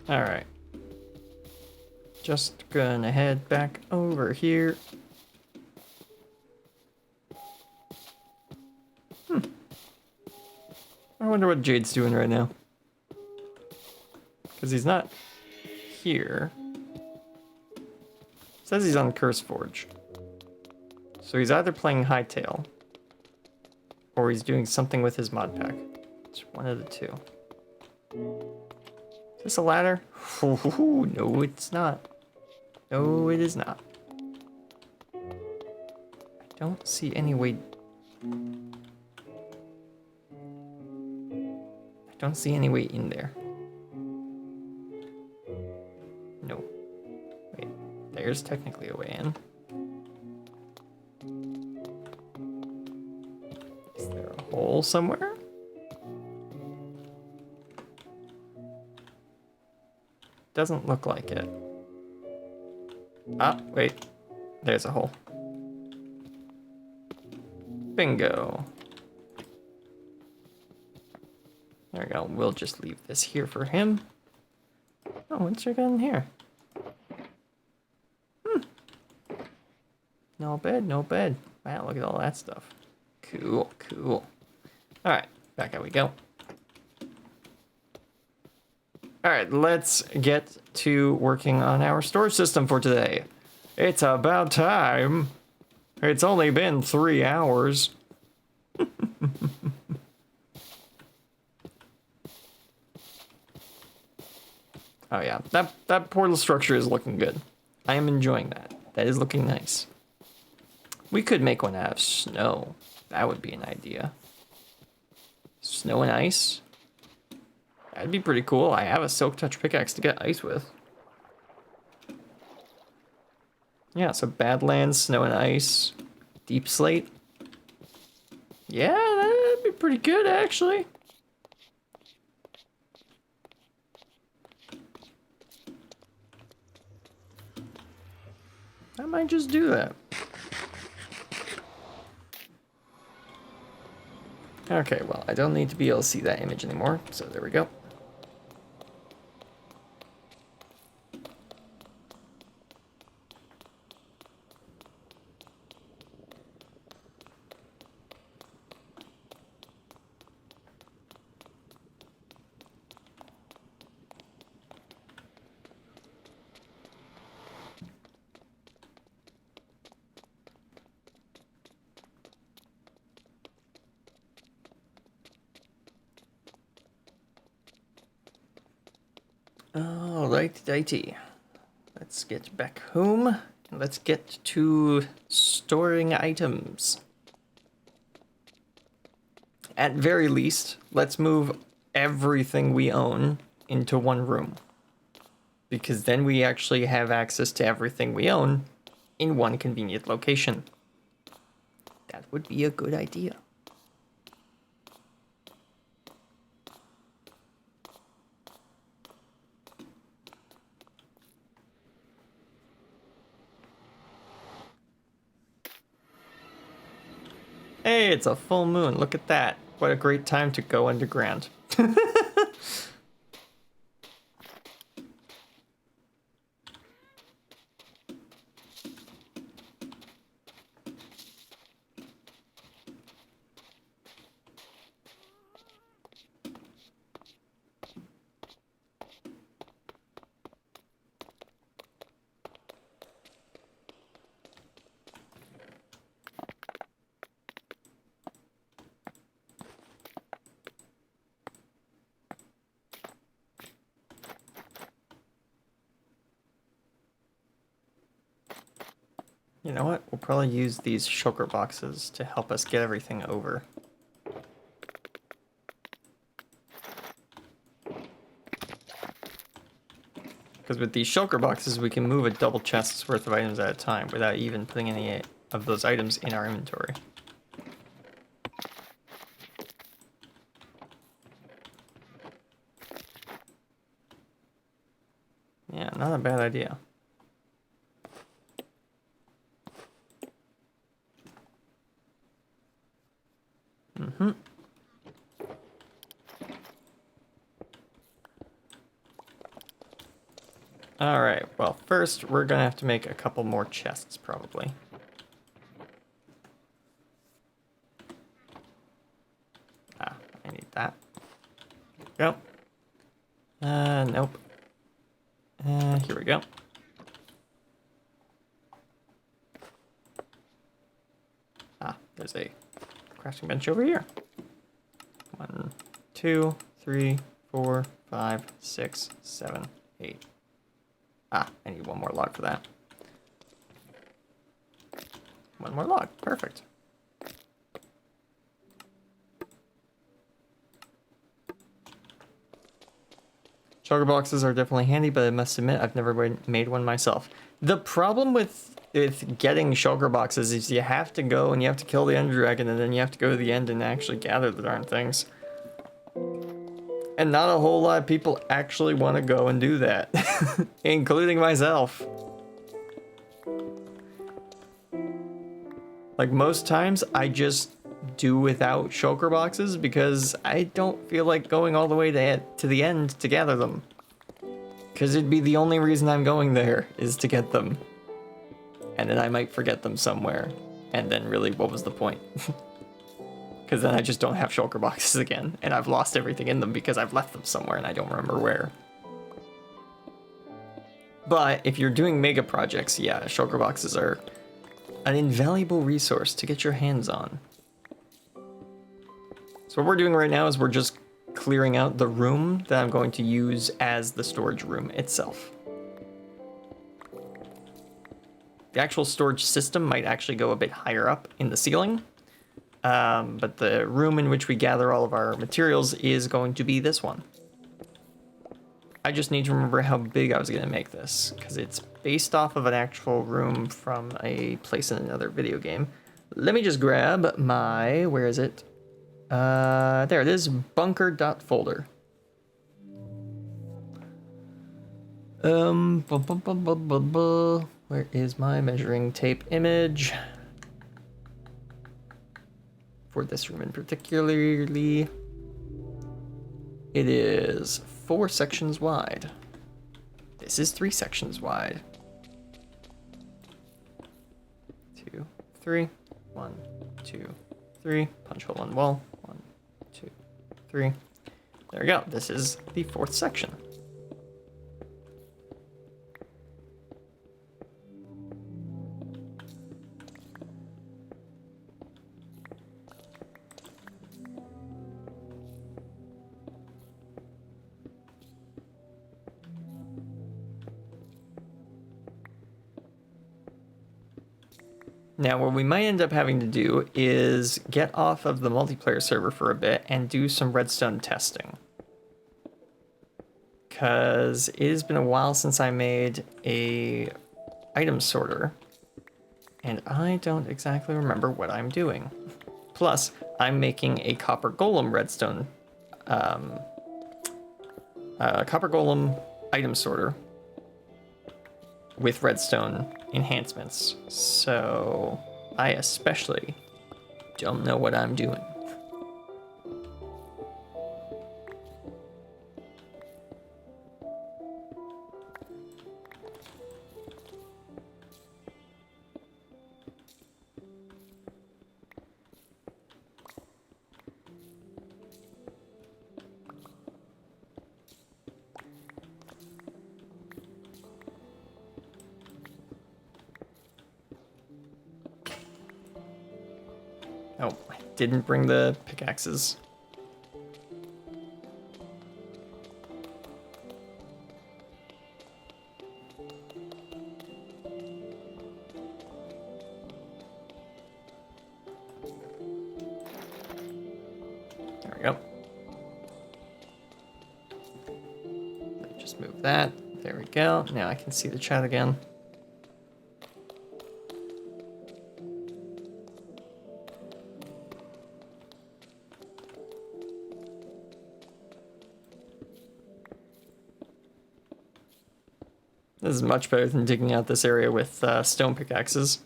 All right. Just gonna head back over here. I wonder what Jade's doing right now. Because he's not here. Says he's on CurseForge. So he's either playing Hightail or he's doing something with his mod pack. It's one of the two. Is this a ladder? Ooh, no, it's not. No, it is not. I don't see any way. I don't see any way in there. No. Wait, there's technically a way in. Is there a hole somewhere? Doesn't look like it. Ah, wait. There's a hole. Bingo. There we go. We'll just leave this here for him. Oh, what's your gun here? No bed, no bed. Wow, look at all that stuff. Cool, cool. Alright, back out we go. Alright, let's get to working on our storage system for today. It's about time. It's only been 3 hours. Oh yeah, that portal structure is looking good. I am enjoying that. That is looking nice. We could make one out of snow. That would be an idea. Snow and ice. That'd be pretty cool. I have a Silk Touch pickaxe to get ice with. Yeah, so Badlands, Snow and Ice, Deep Slate. Yeah, that'd be pretty good, actually. I might just do that. Okay, well, I don't need to be able to see that image anymore, so there we go. Alrighty. Let's get back home. Let's get to storing items. At very least, let's move everything we own into one room. Because then we actually have access to everything we own in one convenient location. That would be a good idea. Hey, it's a full moon. Look at that. What a great time to go underground. You know what? We'll probably use these shulker boxes to help us get everything over. Because with these shulker boxes, we can move a double chest's worth of items at a time without even putting any of those items in our inventory. Yeah, not a bad idea. Alright, well, first we're gonna have to make a couple more chests, probably. Ah, I need that. Go. Nope. Here we go. Ah, there's a crafting bench over here. 1, 2, 3, 4, 5, 6, 7, 8. Ah, I need one more log for that. One more log, perfect. Shulker boxes are definitely handy, but I must admit I've never made one myself. The problem with getting shulker boxes is you have to go and you have to kill the Ender Dragon and then you have to go to the end and actually gather the darn things. And not a whole lot of people actually want to go and do that, including myself. Like most times, I just do without shulker boxes because I don't feel like going all the way to the end to gather them. Because it'd be the only reason I'm going there is to get them. And then I might forget them somewhere. And then really, what was the point? Because then I just don't have shulker boxes again, and I've lost everything in them because I've left them somewhere and I don't remember where. But if you're doing mega projects, yeah, shulker boxes are an invaluable resource to get your hands on. So what we're doing right now is we're just clearing out the room that I'm going to use as the storage room itself. The actual storage system might actually go a bit higher up in the ceiling. But the room in which we gather all of our materials is going to be this one. I just need to remember how big I was going to make this, because it's based off of an actual room from a place in another video game. Let me just grab my, where is it? There it is, bunker.folder. Where is my measuring tape image? For this room in particularly, it is 4 sections wide. This is 3 sections wide. 2, 3, 1, 2, 3. Punch hole on wall. 1, 2, 3. There we go. This is the 4th section. Now, what we might end up having to do is get off of the multiplayer server for a bit and do some redstone testing. Because it has been a while since I made a item sorter, and I don't exactly remember what I'm doing. Plus, I'm making a copper golem redstone, copper golem item sorter with redstone enhancements. So I especially don't know what I'm doing. Oh, I didn't bring the pickaxes. There we go. Just move that. There we go. Now I can see the chat again. This is much better than digging out this area with stone pickaxes.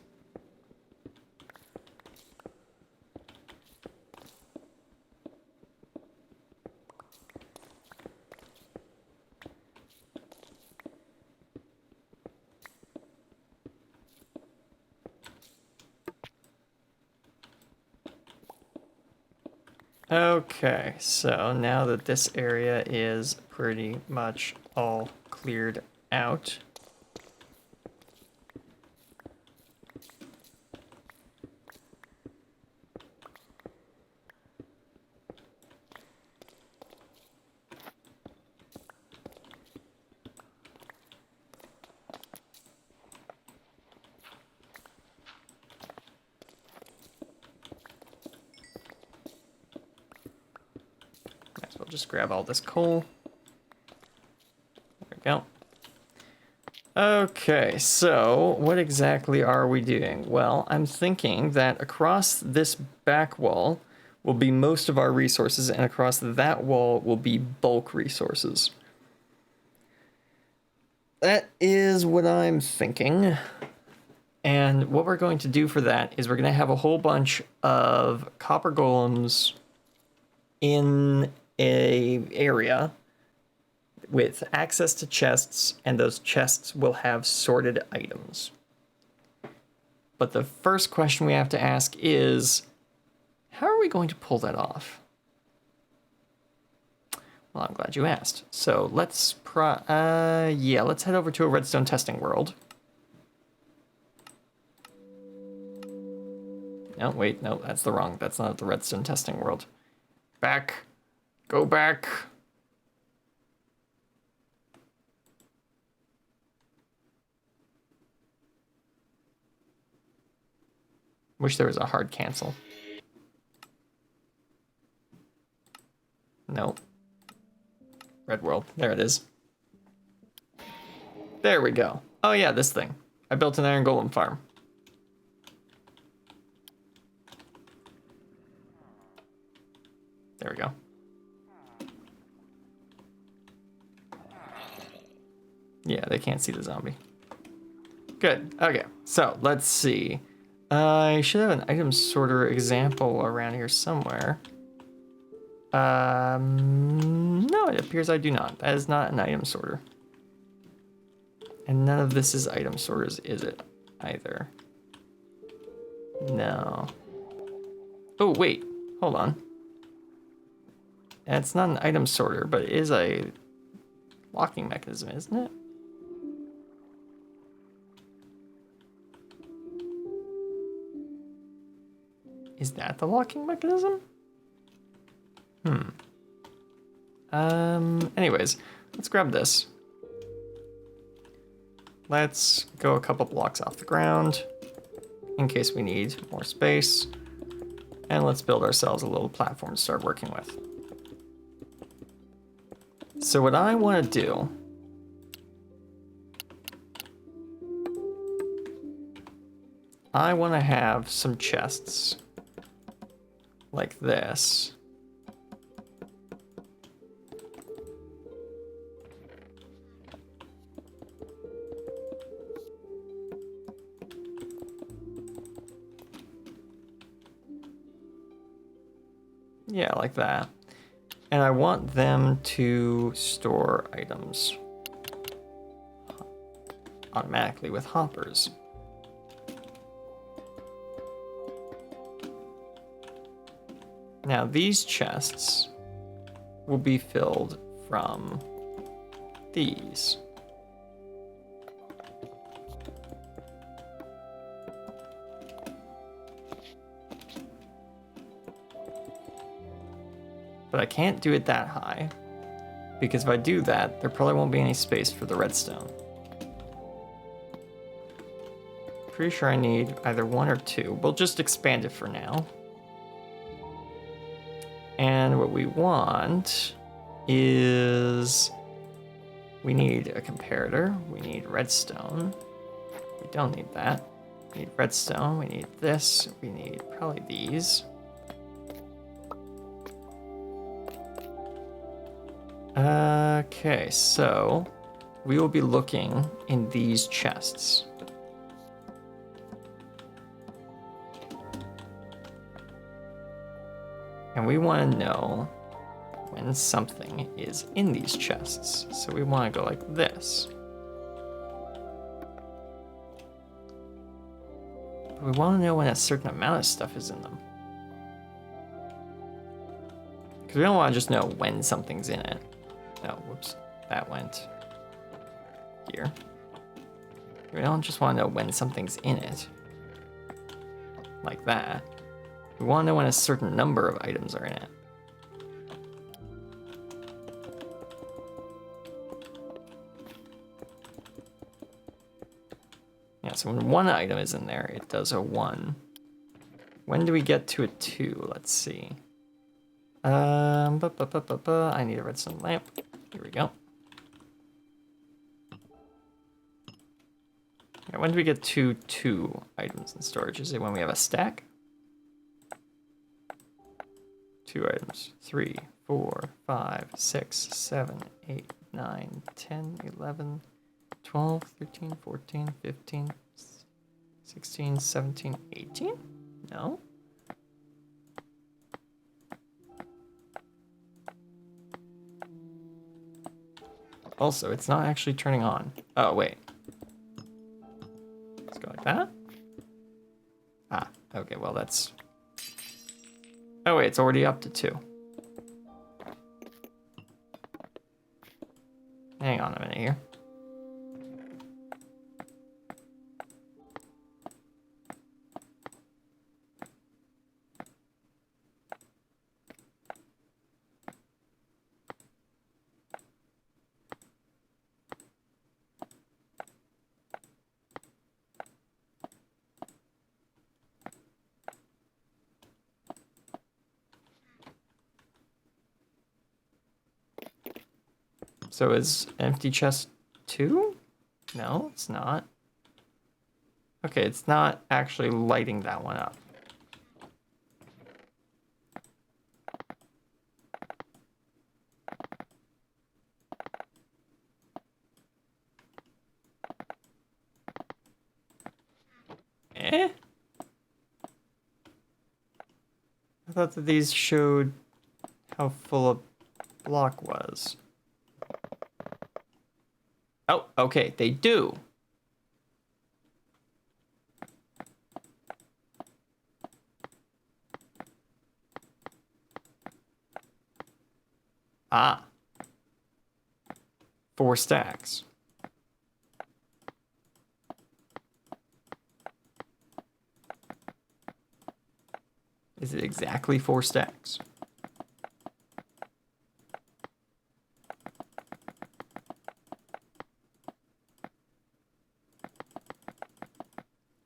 Okay, so now that this area is pretty much all cleared out, might as well just grab all this coal. There we go. Okay, so what exactly are we doing? Well, I'm thinking that across this back wall will be most of our resources, and across that wall will be bulk resources. That is what I'm thinking. And what we're going to do for that is we're going to have a whole bunch of copper golems in a area with access to chests, and those chests will have sorted items. But the first question we have to ask is, how are we going to pull that off? Well, I'm glad you asked. So let's let's head over to a redstone testing world. No, wait, no, that's not the redstone testing world. Back, go back. Wish there was a hard cancel. No. Red world, there it is. There we go. Oh yeah, this thing. I built an iron golem farm. There we go. Yeah, they can't see the zombie. Good, okay, so let's see. I should have an item sorter example around here somewhere. No, it appears I do not. That is not an item sorter. And none of this is item sorters, is it? Either. No. Oh, wait, hold on. It's not an item sorter, but it is a locking mechanism, isn't it? Is that the locking mechanism? Anyways, let's grab this. Let's go a couple blocks off the ground. in case we need more space. And let's build ourselves a little platform to start working with. So what I want to do, I want to have some chests like this. Yeah, like that. And I want them to store items automatically with hoppers. Now these chests will be filled from these. But I can't do it that high, because if I do that, there probably won't be any space for the redstone. Pretty sure I need either 1 or 2. We'll just expand it for now. And what we want is, we need a comparator, we need redstone. We don't need that. We need redstone, we need this, we need probably these. Okay, so we will be looking in these chests. And we want to know when something is in these chests. So we want to go like this. But we want to know when a certain amount of stuff is in them. Because we don't want to just know when something's in it. No, whoops, that went here. We don't just want to know when something's in it. Like that. We want to know when a certain number of items are in it. Yeah, so when 1 item is in there, it does a 1. When do we get to a 2? Let's see. I need a redstone lamp. Here we go. Yeah, when do we get to 2 items in storage? Is it when we have a stack? 2 items. 3, 4, 5, 6, 7, 8, 9, 10, 11, 12, 13, 14, 15, 16, 17, 18? No? Also, it's not actually turning on. Oh, wait. Let's go like that. Ah, okay, well that's... Oh wait, it's already up to 2. Hang on a minute here. So is empty chest 2? No, it's not. Okay, it's not actually lighting that one up. Eh? I thought that these showed how full a block was. Oh, okay, they do. Ah. 4 stacks. Is it exactly 4 stacks?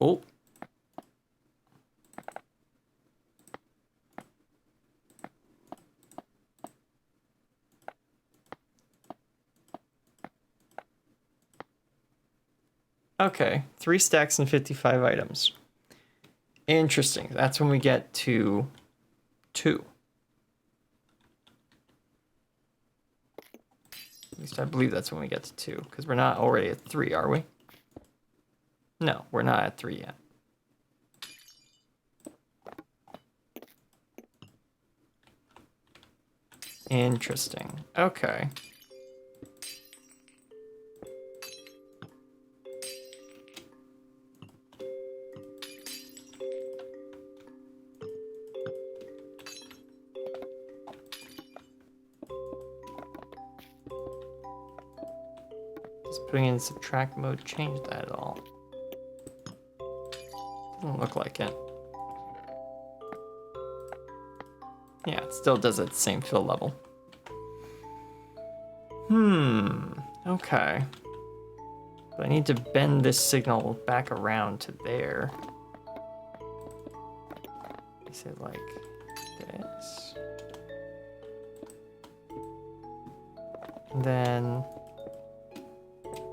Oh. Okay, 3 stacks and 55 items. Interesting. That's when we get to 2. At least I believe that's when we get to 2, because we're not already at 3, are we? No, we're not at 3 yet. Interesting. Okay. Just putting in subtract mode changed that at all. Doesn't look like it. Yeah, it still does at the same fill level. Okay. But I need to bend this signal back around to there. Is it like this? And then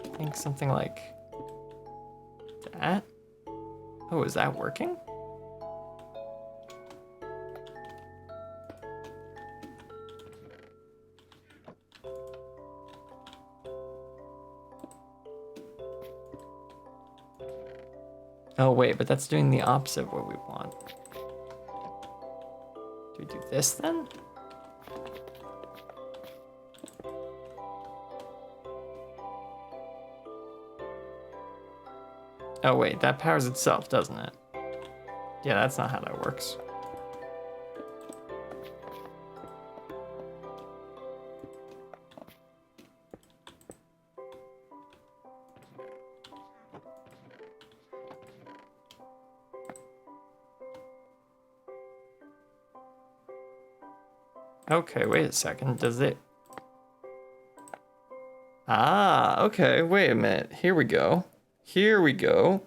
I think something like that. Oh, is that working? Oh wait, but that's doing the opposite of what we want. Do we do this then? Oh wait, that powers itself, doesn't it? Yeah, that's not how that works. Okay, wait a second, does it? Ah, okay, wait a minute, here we go. Here we go.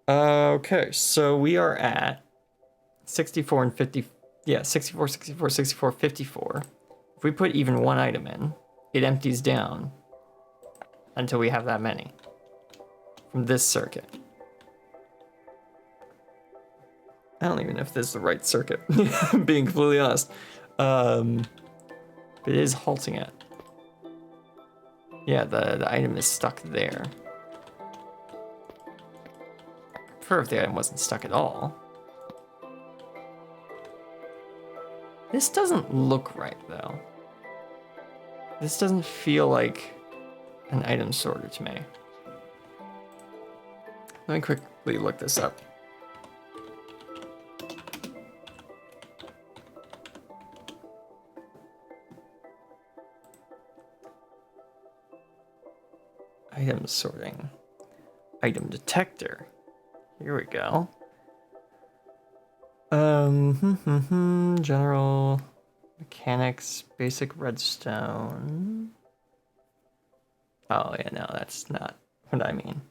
Okay, so we are at 64 and 50, yeah, 64, 64, 64, 54. If we put even one item in, it empties down until we have that many from this circuit. I don't even know if this is the right circuit, being completely honest. But it is halting it. Yeah, the item is stuck there. I prefer if the item wasn't stuck at all. This doesn't look right, though. This doesn't feel like an item sorter to me. Let me quickly look this up. Item sorting. Item detector. Here we go. General mechanics, basic redstone. Oh yeah, no, that's not what I mean.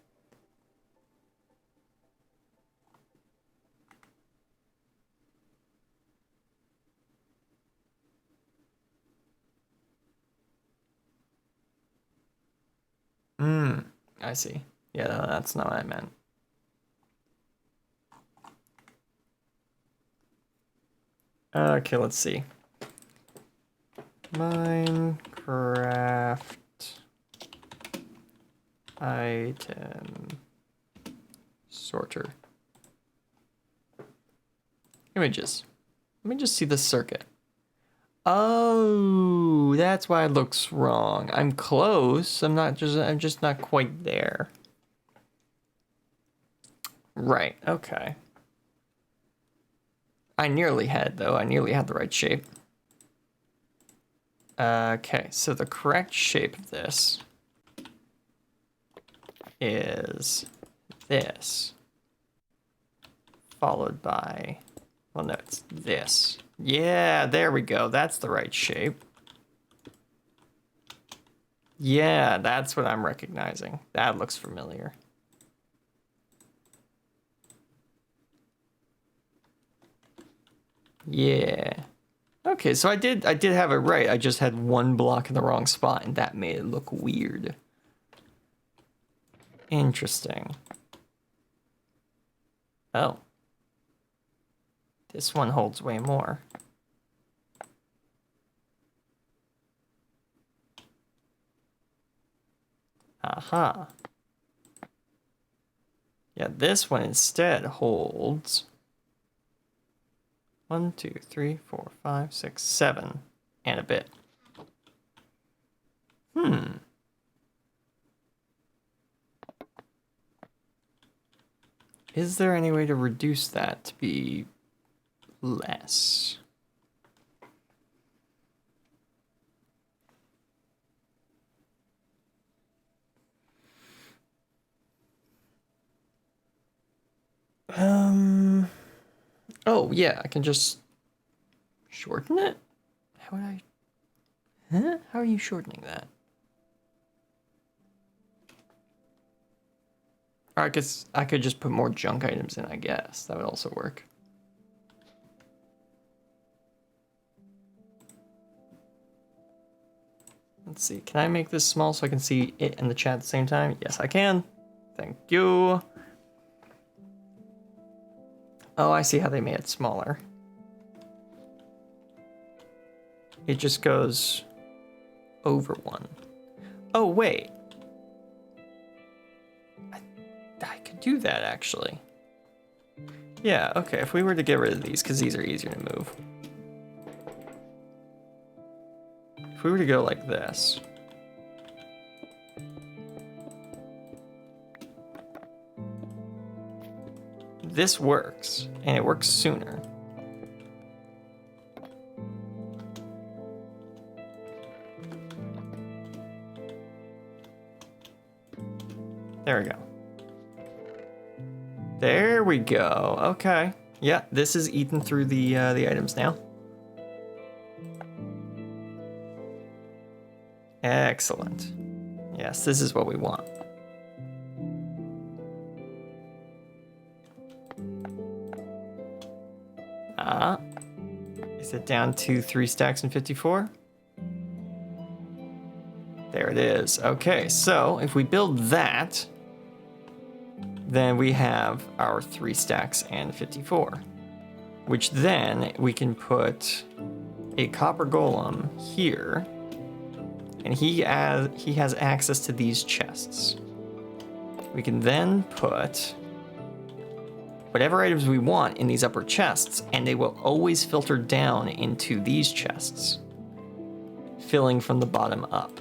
I see. Yeah, no, that's not what I meant. Okay, let's see. Minecraft item sorter. Images. Let me just see the circuit. Oh, that's why it looks wrong. I'm close. I'm just not quite there. Right, okay. I nearly had, though. I nearly had the right shape. Okay, so the correct shape of this is this, followed by, well, no, it's this. Yeah, there we go. That's the right shape. Yeah, that's what I'm recognizing. That looks familiar. Yeah. Okay, so I did have it right. I just had one block in the wrong spot, and that made it look weird. Interesting. Oh. This one holds way more. Aha. Yeah, this one instead holds 1, 2, 3, 4, 5, 6, 7, and a bit. Is there any way to reduce that to be less? Oh, yeah, I can just shorten it? How would I... Huh? How are you shortening that? Or I guess I could just put more junk items in, I guess. That would also work. Let's see, can I make this small so I can see it in the chat at the same time? Yes, I can. Thank you. Oh, I see how they made it smaller. It just goes over 1. Oh, wait. I could do that, actually. Yeah, okay, if we were to get rid of these, because these are easier to move. If we were to go like this. This works, and it works sooner. There we go. There we go. Okay. Yeah, this is eaten through the items now. Excellent. Yes, this is what we want. Is it down to 3 stacks and 54? There it is. Okay, so if we build that, then we have our 3 stacks and 54, which then we can put a copper golem here, and he has access to these chests. We can then put whatever items we want in these upper chests, and they will always filter down into these chests, filling from the bottom up.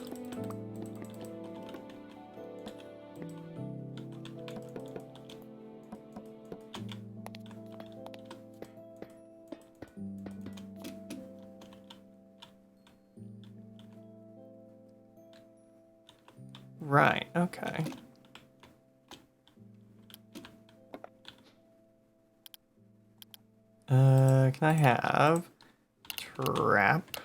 Right, okay. Can I have trap?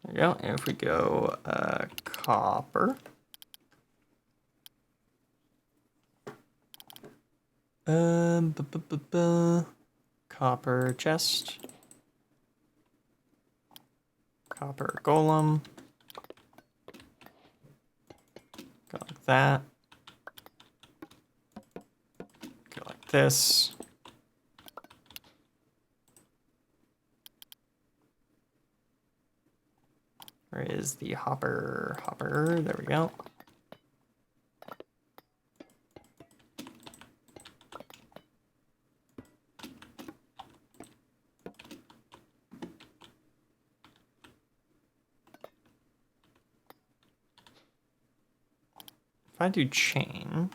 There we go. And if we go copper. Copper chest. Copper golem. Go like that. Go like this. Where is the hopper? Hopper, there we go. If I do chain,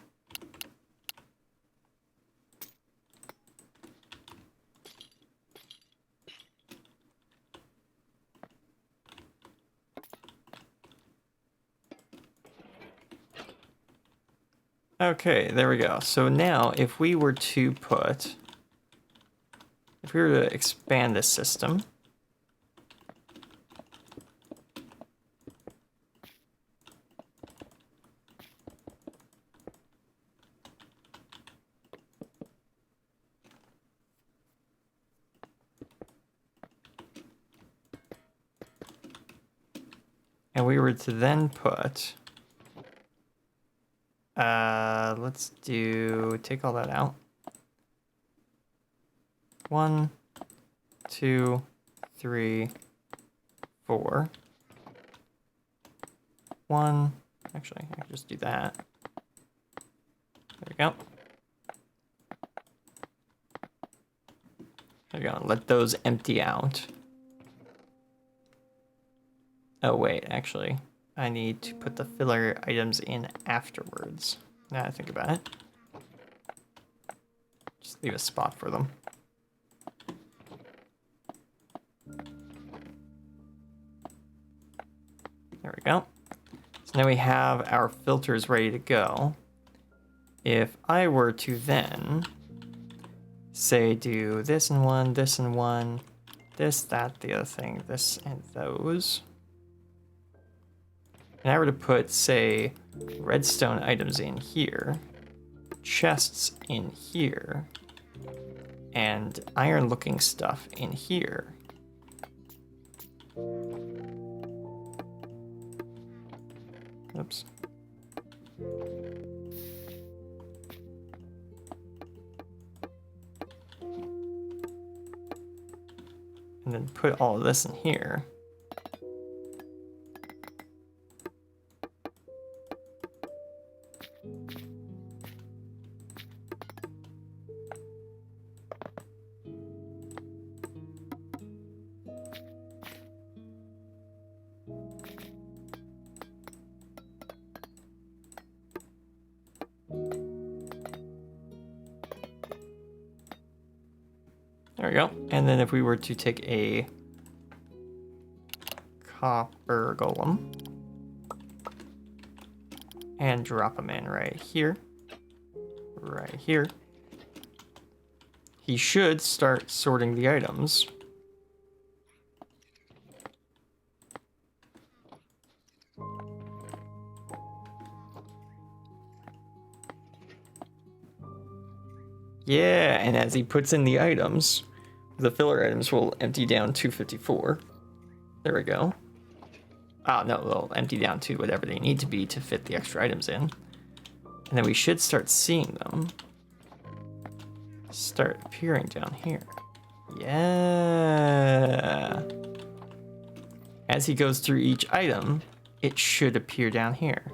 okay, there we go. So now if we were to put if we were to expand this system, and we were to then put, let's take all that out. 1, 2, 3, 4. 1, actually, I can just do that. There we go. There we go, let those empty out. Oh wait, actually, I need to put the filler items in afterwards. Now I think about it. Just leave a spot for them. There we go. So now we have our filters ready to go. If I were to then, say, do this and one, this and one, this, that, the other thing, this and those. And I were to put, say, redstone items in here, chests in here, and iron-looking stuff in here. Oops. And then put all of this in here. There we go. And then if we were to take a copper golem and drop him in right here, he should start sorting the items. Yeah, and as he puts in the items, the filler items will empty down 254. There we go. Oh, no, they'll empty down to whatever they need to be to fit the extra items in. And then we should start seeing them start appearing down here. Yeah. As he goes through each item, it should appear down here.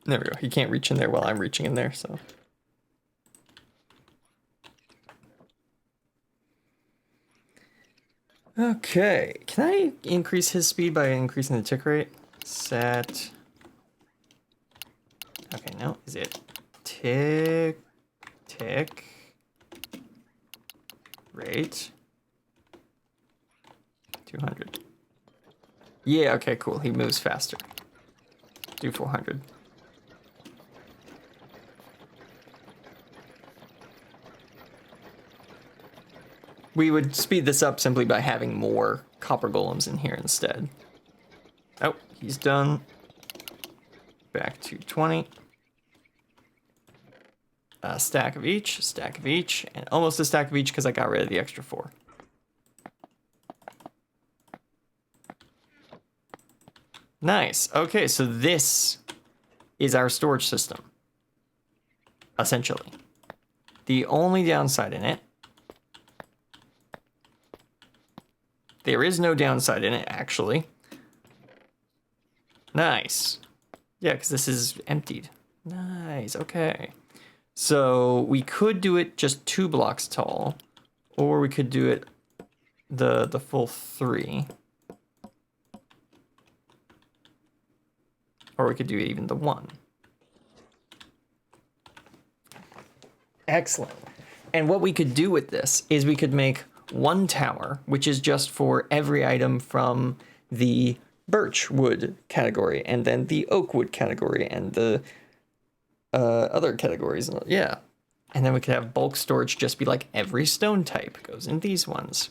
There we go. He can't reach in there while I'm reaching in there, so. Okay. Can I increase his speed by increasing the tick rate? Set. Okay, no. Is it tick rate 200? Yeah, okay, cool. He moves faster. Do 400. We would speed this up simply by having more copper golems in here instead. Oh, he's done. Back to 20. A stack of each, and almost a stack of each because I got rid of the extra 4. Nice. Okay, so this is our storage system, essentially. The only downside in it, there is no downside in it, actually. Nice. Yeah, because this is emptied. Nice, okay. So we could do it just 2 blocks tall, or we could do it the full 3. Or we could do even the 1. Excellent. And what we could do with this is we could make one tower, which is just for every item from the birch wood category, and then the oak wood category, and the other categories. Yeah. And then we could have bulk storage just be like every stone type goes in these ones.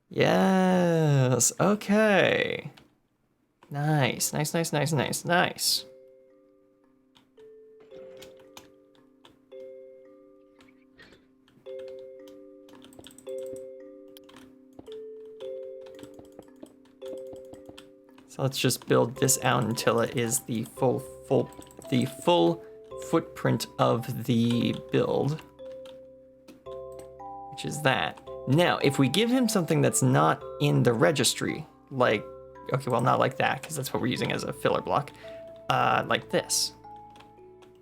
Yes. Okay. Nice. Nice, nice, nice, nice, nice. So let's just build this out until it is the full footprint of the build, which is that. Now, if we give him something that's not in the registry, like, okay, well, not like that, because that's what we're using as a filler block, like this.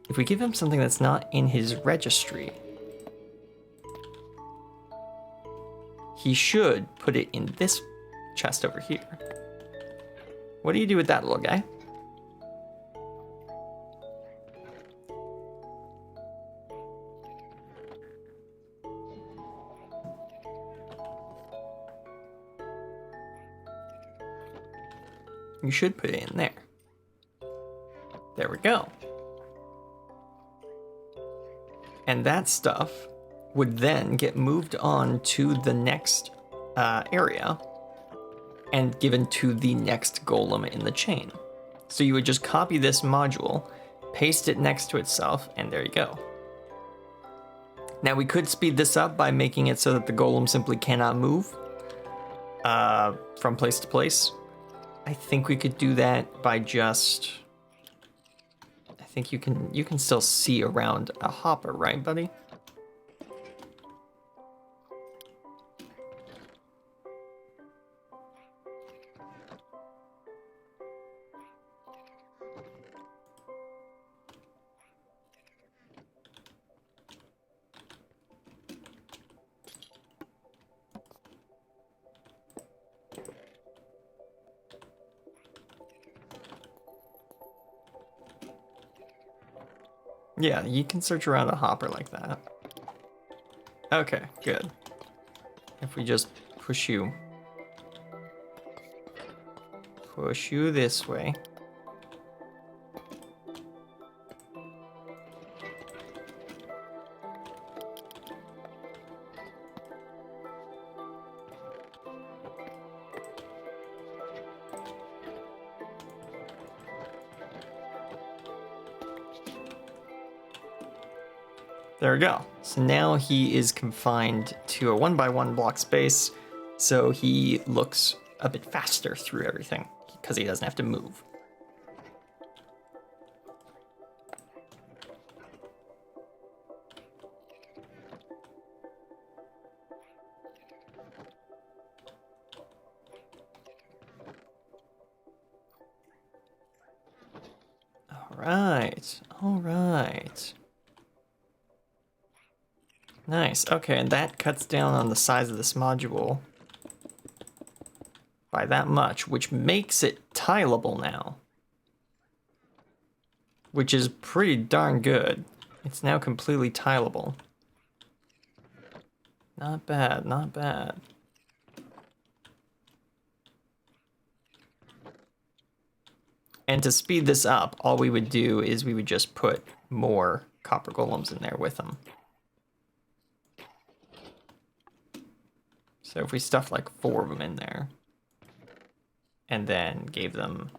If we give him something that's not in his registry, he should put it in this chest over here. What do you do with that, little guy? You should put it in there. There we go. And that stuff would then get moved on to the next area and given to the next golem in the chain. So you would just copy this module, paste it next to itself, and there you go. Now we could speed this up by making it so that the golem simply cannot move from place to place. I think we could do that by just... I think you can still see around a hopper, right, buddy? Yeah, you can search around a hopper like that. Okay, good. If we just push you this way. There we go. So now he is confined to a 1x1 block space, so he looks a bit faster through everything because he doesn't have to move. All right. Nice, okay, and that cuts down on the size of this module by that much, which makes it tileable now. Which is pretty darn good. It's now completely tileable. Not bad, not bad. And to speed this up, all we would do is we would just put more copper golems in there with them. So if we stuffed like 4 of them in there, and then gave them...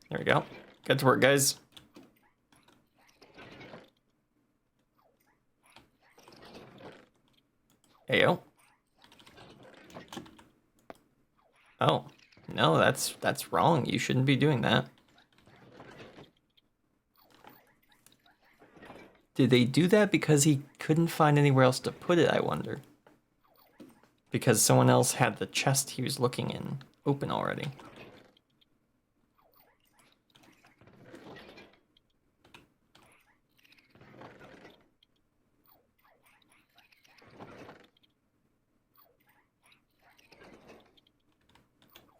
There we go. Good to work, guys. Ayo. Oh. No, that's wrong. You shouldn't be doing that. Did they do that because he couldn't find anywhere else to put it, I wonder? Because someone else had the chest he was looking in open already.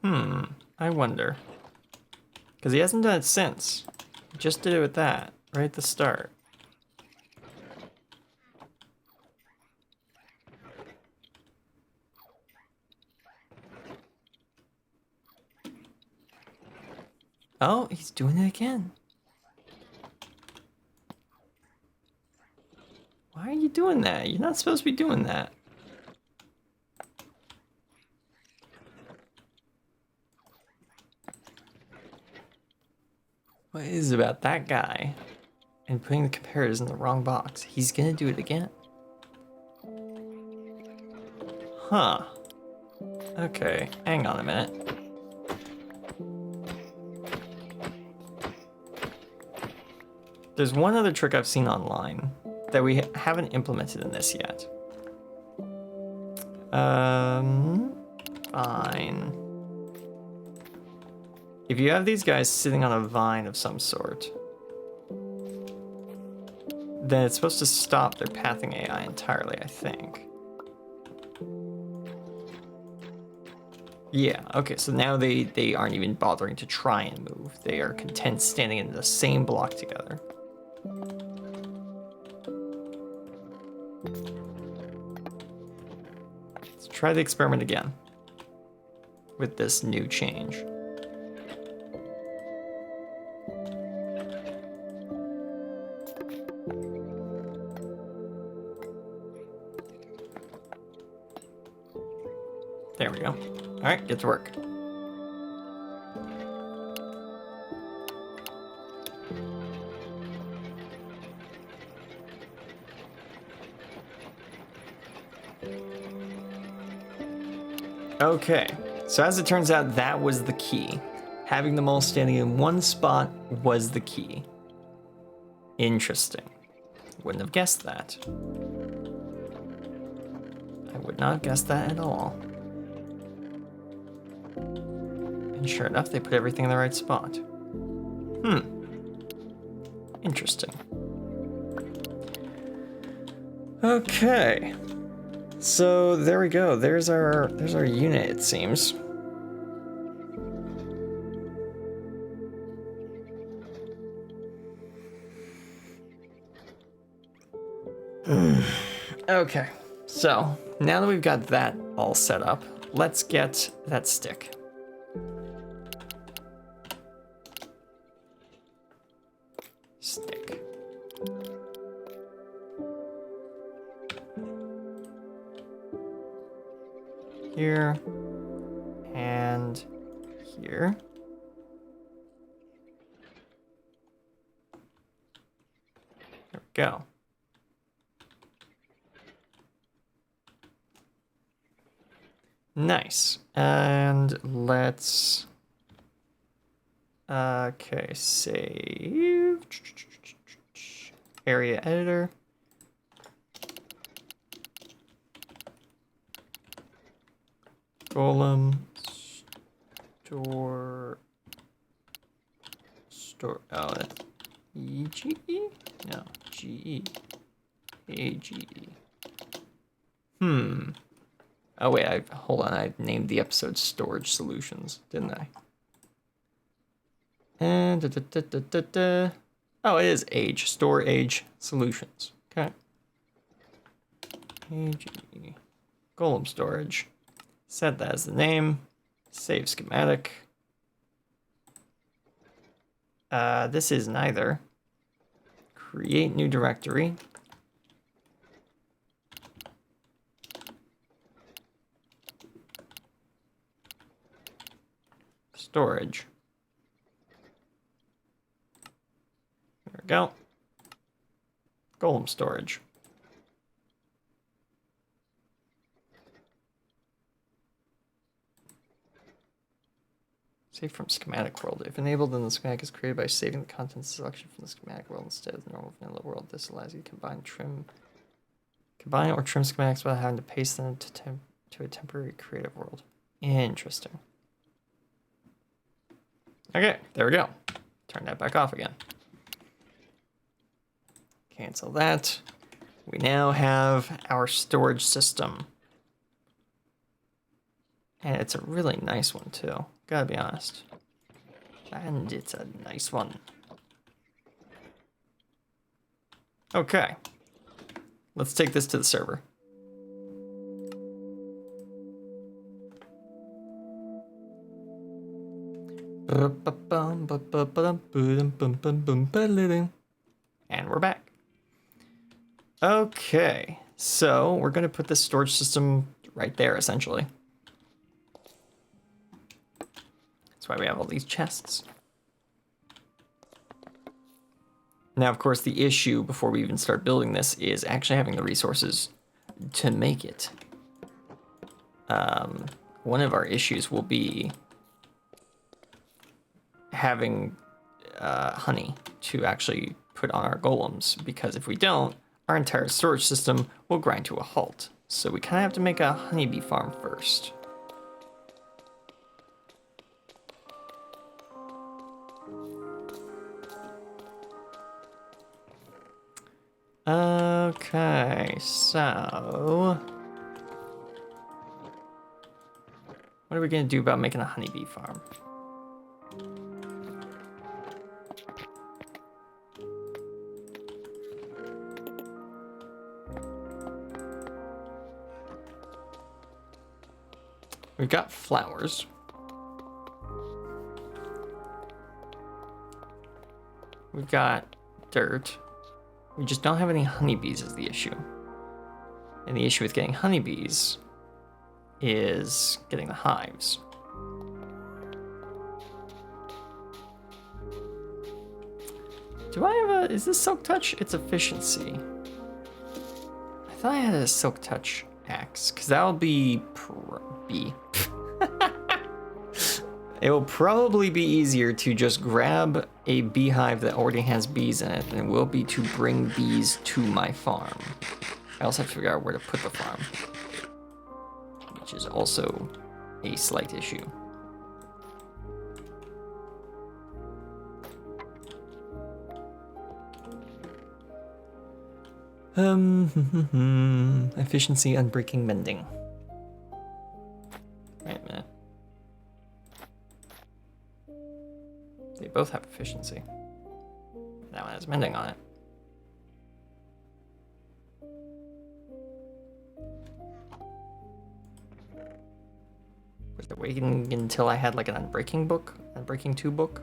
I wonder. Because he hasn't done it since. He just did it with that, right at the start. Oh, he's doing it again. Why are you doing that? You're not supposed to be doing that. What is it about that guy and putting the comparators in the wrong box? He's gonna do it again. Huh. Okay, hang on a minute. There's one other trick I've seen online that we haven't implemented in this yet. Fine. If you have these guys sitting on a vine of some sort, then it's supposed to stop their pathing AI entirely, I think. Yeah, okay, so now they aren't even bothering to try and move. They are content standing in the same block together. Let's try the experiment again with this new change. There we go. All right, get to work. Okay, so as it turns out, that was the key. Having them all standing in one spot was the key. Interesting. Wouldn't have guessed that. I would not have guessed that at all. And sure enough, they put everything in the right spot. Interesting. Okay. So there we go. There's our unit, it seems. Okay. So now that we've got that all set up, let's get that stick. Stick. Here and here. There we go. Nice. And let's okay, save area editor. Golem store oh, that's EGE? No, GE. AGE. Oh wait, hold on, I named the episode Storage Solutions, didn't I? And oh, it is age, store age solutions. Okay. AGE. Golem storage. Set that as the name. Save schematic. This is neither. Create new directory. Storage. There we go. Golem storage. Save from schematic world. If enabled, then the schematic is created by saving the content selection from the schematic world instead of the normal vanilla world. This allows you to combine or trim schematics without having to paste them to a temporary creative world. Interesting. Okay, there we go. Turn that back off again. Cancel that. We now have our storage system. And it's a really nice one too, gotta be honest. And it's a nice one. Okay. Let's take this to the server. And we're back. Okay, so we're gonna put this storage system right there, essentially. That's why we have all these chests. Now, of course, the issue before we even start building this is actually having the resources to make it. One of our issues will be having honey to actually put on our golems, because if we don't, our entire storage system will grind to a halt. So we kind of have to make a honeybee farm first. Okay, so what are we gonna do about making a honeybee farm? We've got flowers. We've got dirt. We just don't have any honeybees is the issue. And the issue with getting honeybees is getting the hives. Do I have a, is this Silk Touch? It's efficiency. I thought I had a Silk Touch axe, because that'll be It will probably be easier to just grab a beehive that already has bees in it than it will be to bring bees to my farm. I also have to figure out where to put the farm, which is also a slight issue. Efficiency, unbreaking, mending. Wait a minute. They both have efficiency. That one has mending on it. Was it waiting until I had like an unbreaking book? Unbreaking 2 book?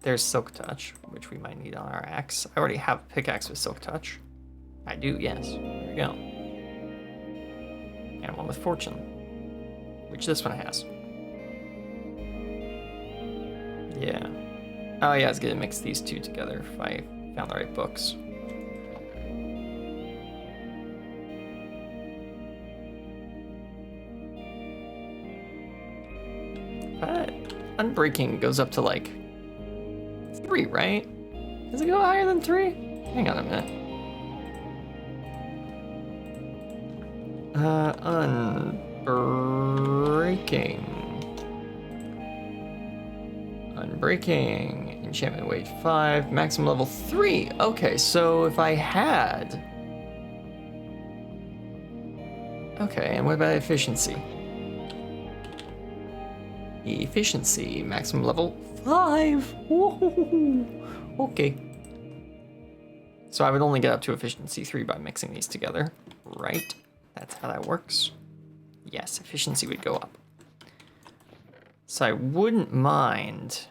There's Silk Touch, which we might need on our axe. I already have a pickaxe with Silk Touch. I do, yes. There we go. And one with Fortune, which this one has. Yeah. Oh yeah, I was gonna mix these two together if I found the right books. But unbreaking goes up to like 3, right? Does it go higher than 3? Hang on a minute. Unbreaking. Unbreaking. Enchantment weight 5. Maximum level 3. Okay, so if I had... Okay, and what about efficiency? Efficiency. Maximum level 5. Whoa. Okay. So I would only get up to efficiency 3 by mixing these together, right? That's how that works. Yes, efficiency would go up. So I wouldn't mind...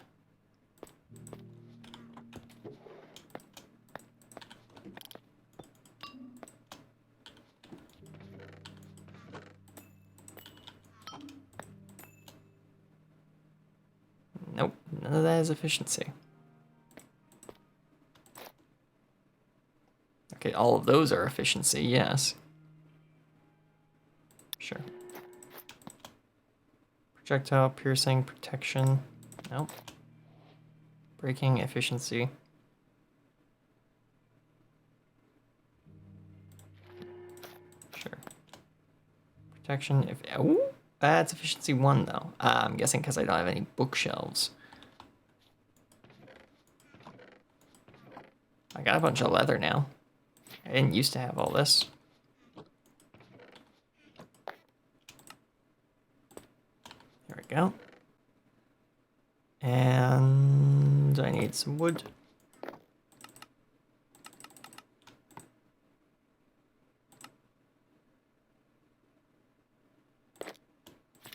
Nope, none of that is efficiency. Okay, all of those are efficiency, yes. Sure. Projectile, piercing, protection. Nope. Breaking, efficiency. Sure. Protection, if... Ooh, that's efficiency 1 though. I'm guessing because I don't have any bookshelves. I got a bunch of leather now. I didn't used to have all this. There we go. And I need some wood.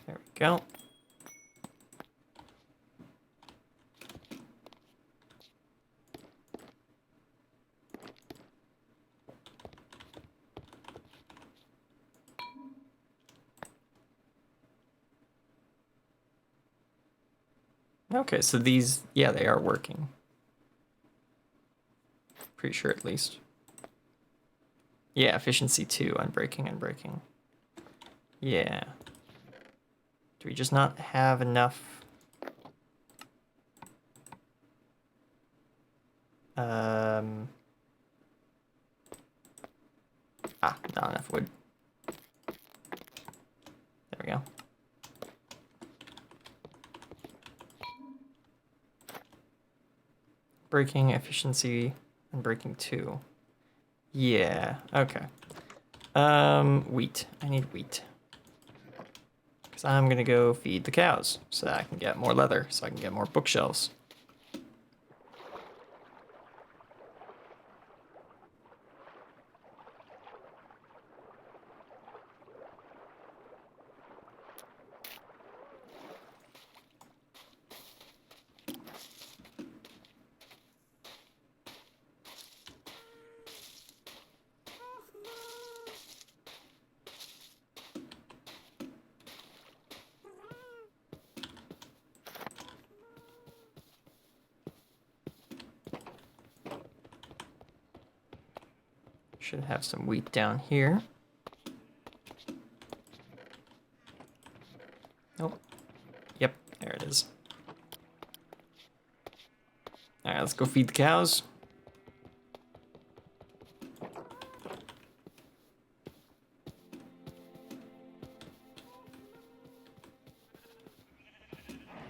There we go. Okay, so these, yeah, they are working. Pretty sure at least. Yeah, efficiency 2, unbreaking. Yeah. Do we just not have enough? Not enough wood. There we go. Breaking, efficiency, unbreaking 2. Yeah, okay. Wheat. I need wheat. Because I'm gonna go feed the cows so that I can get more leather, so I can get more bookshelves. Should have some wheat down here. Nope. Yep, there it is. Alright, let's go feed the cows.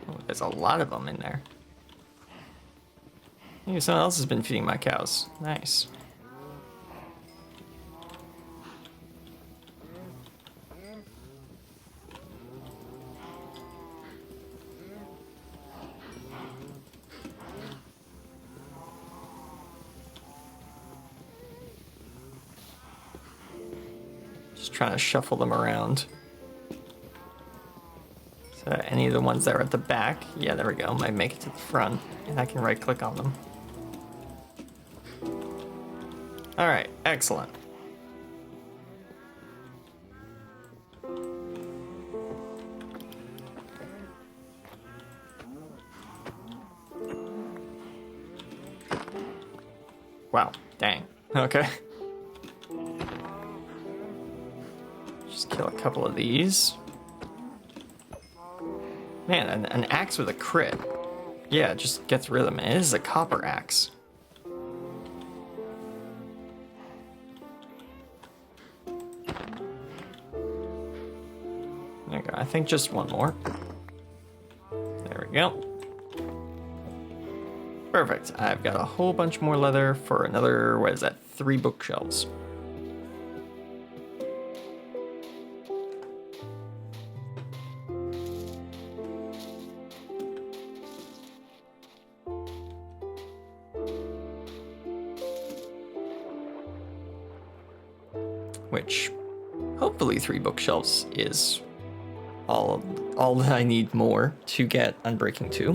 Oh, there's a lot of them in there. Maybe someone else has been feeding my cows. Nice. Just trying to shuffle them around. So any of the ones that are at the back, yeah, there we go, might make it to the front, and I can right click on them. All right, excellent. Wow, dang, okay. Just kill a couple of these. Man, an axe with a crit. Yeah, it just gets rid of them. It is a copper axe. There we go. I think just one more. There we go. Perfect. I've got a whole bunch more leather for another, what is that, 3 bookshelves. Which, hopefully 3 bookshelves is all that I need more to get Unbreaking 2.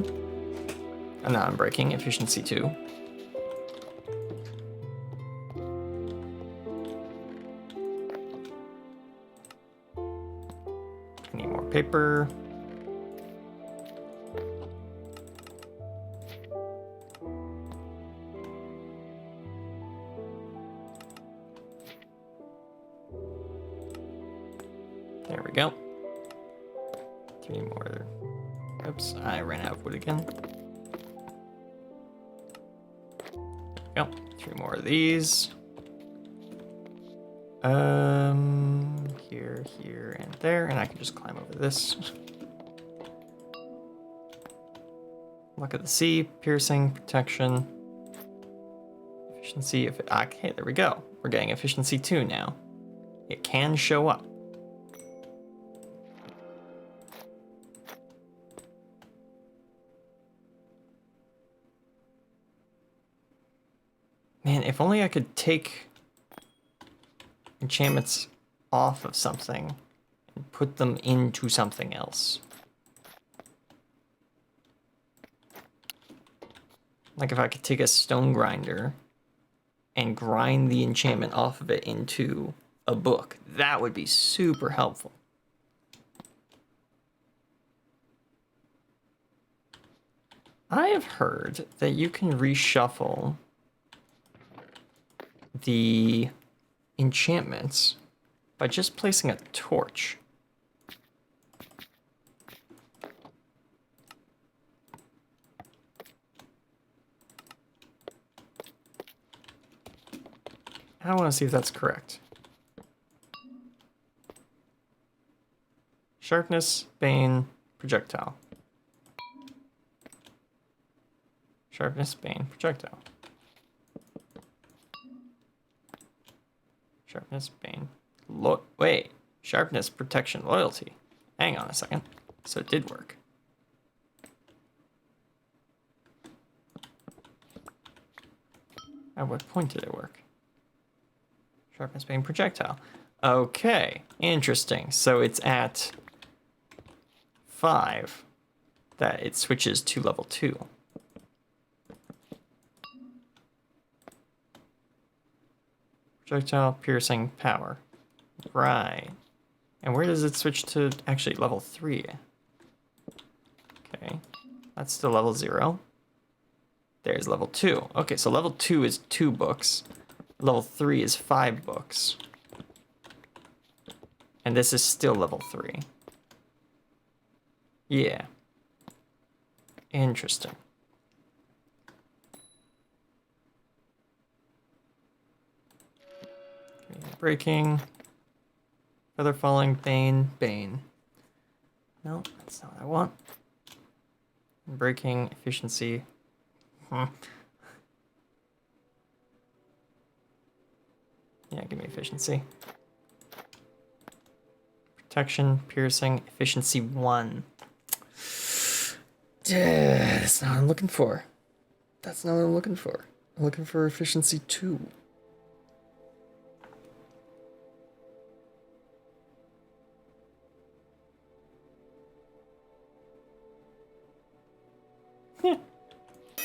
Not Unbreaking, Efficiency 2. I need more paper. There we go. 3 more. Oops, I ran out of wood again. There we go. 3 more of these. Here, and there, and I can just climb over this. Luck of the sea, piercing, protection, efficiency. Okay, there we go. We're getting efficiency 2 now. It can show up. Man, if only I could take enchantments off of something and put them into something else. Like if I could take a stone grinder and grind the enchantment off of it into a book, that would be super helpful. I have heard that you can reshuffle the enchantments by just placing a torch. I want to see if that's correct. Sharpness, Bane, Projectile. Sharpness, Bane, Projectile. Sharpness, Bane. Wait. Sharpness, Protection, Loyalty. Hang on a second. So it did work. At what point did it work? Sharpness, Bane, Projectile. Okay, interesting. So it's at 5 that it switches to level 2. Projectile, piercing, power. Right. And where does it switch to actually level 3? Okay, that's still level 0. There's level 2. Okay, so level 2 is 2 books. Level 3 is 5 books. And this is still level 3. Yeah. Interesting. Breaking. Feather falling. Bane. Bane. No, that's not what I want. Breaking. Efficiency. Yeah, give me efficiency. Protection, piercing, efficiency 1. That's not what I'm looking for. That's not what I'm looking for. I'm looking for efficiency 2.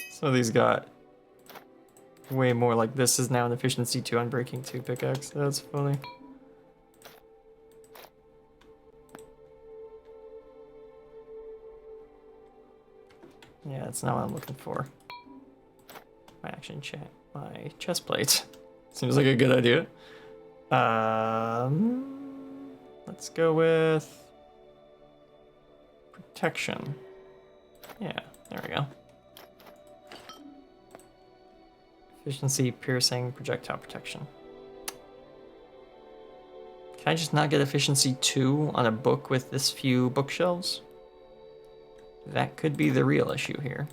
So these got way more, like this is now an efficiency 2 on breaking 2 pickaxe. That's funny. Yeah, that's not what I'm looking for. My action chat, my chest plate. Seems like a good idea. Let's go with protection. Yeah, there we go. Efficiency, piercing, projectile protection. Can I just not get efficiency 2 on a book with this few bookshelves? That could be the real issue here.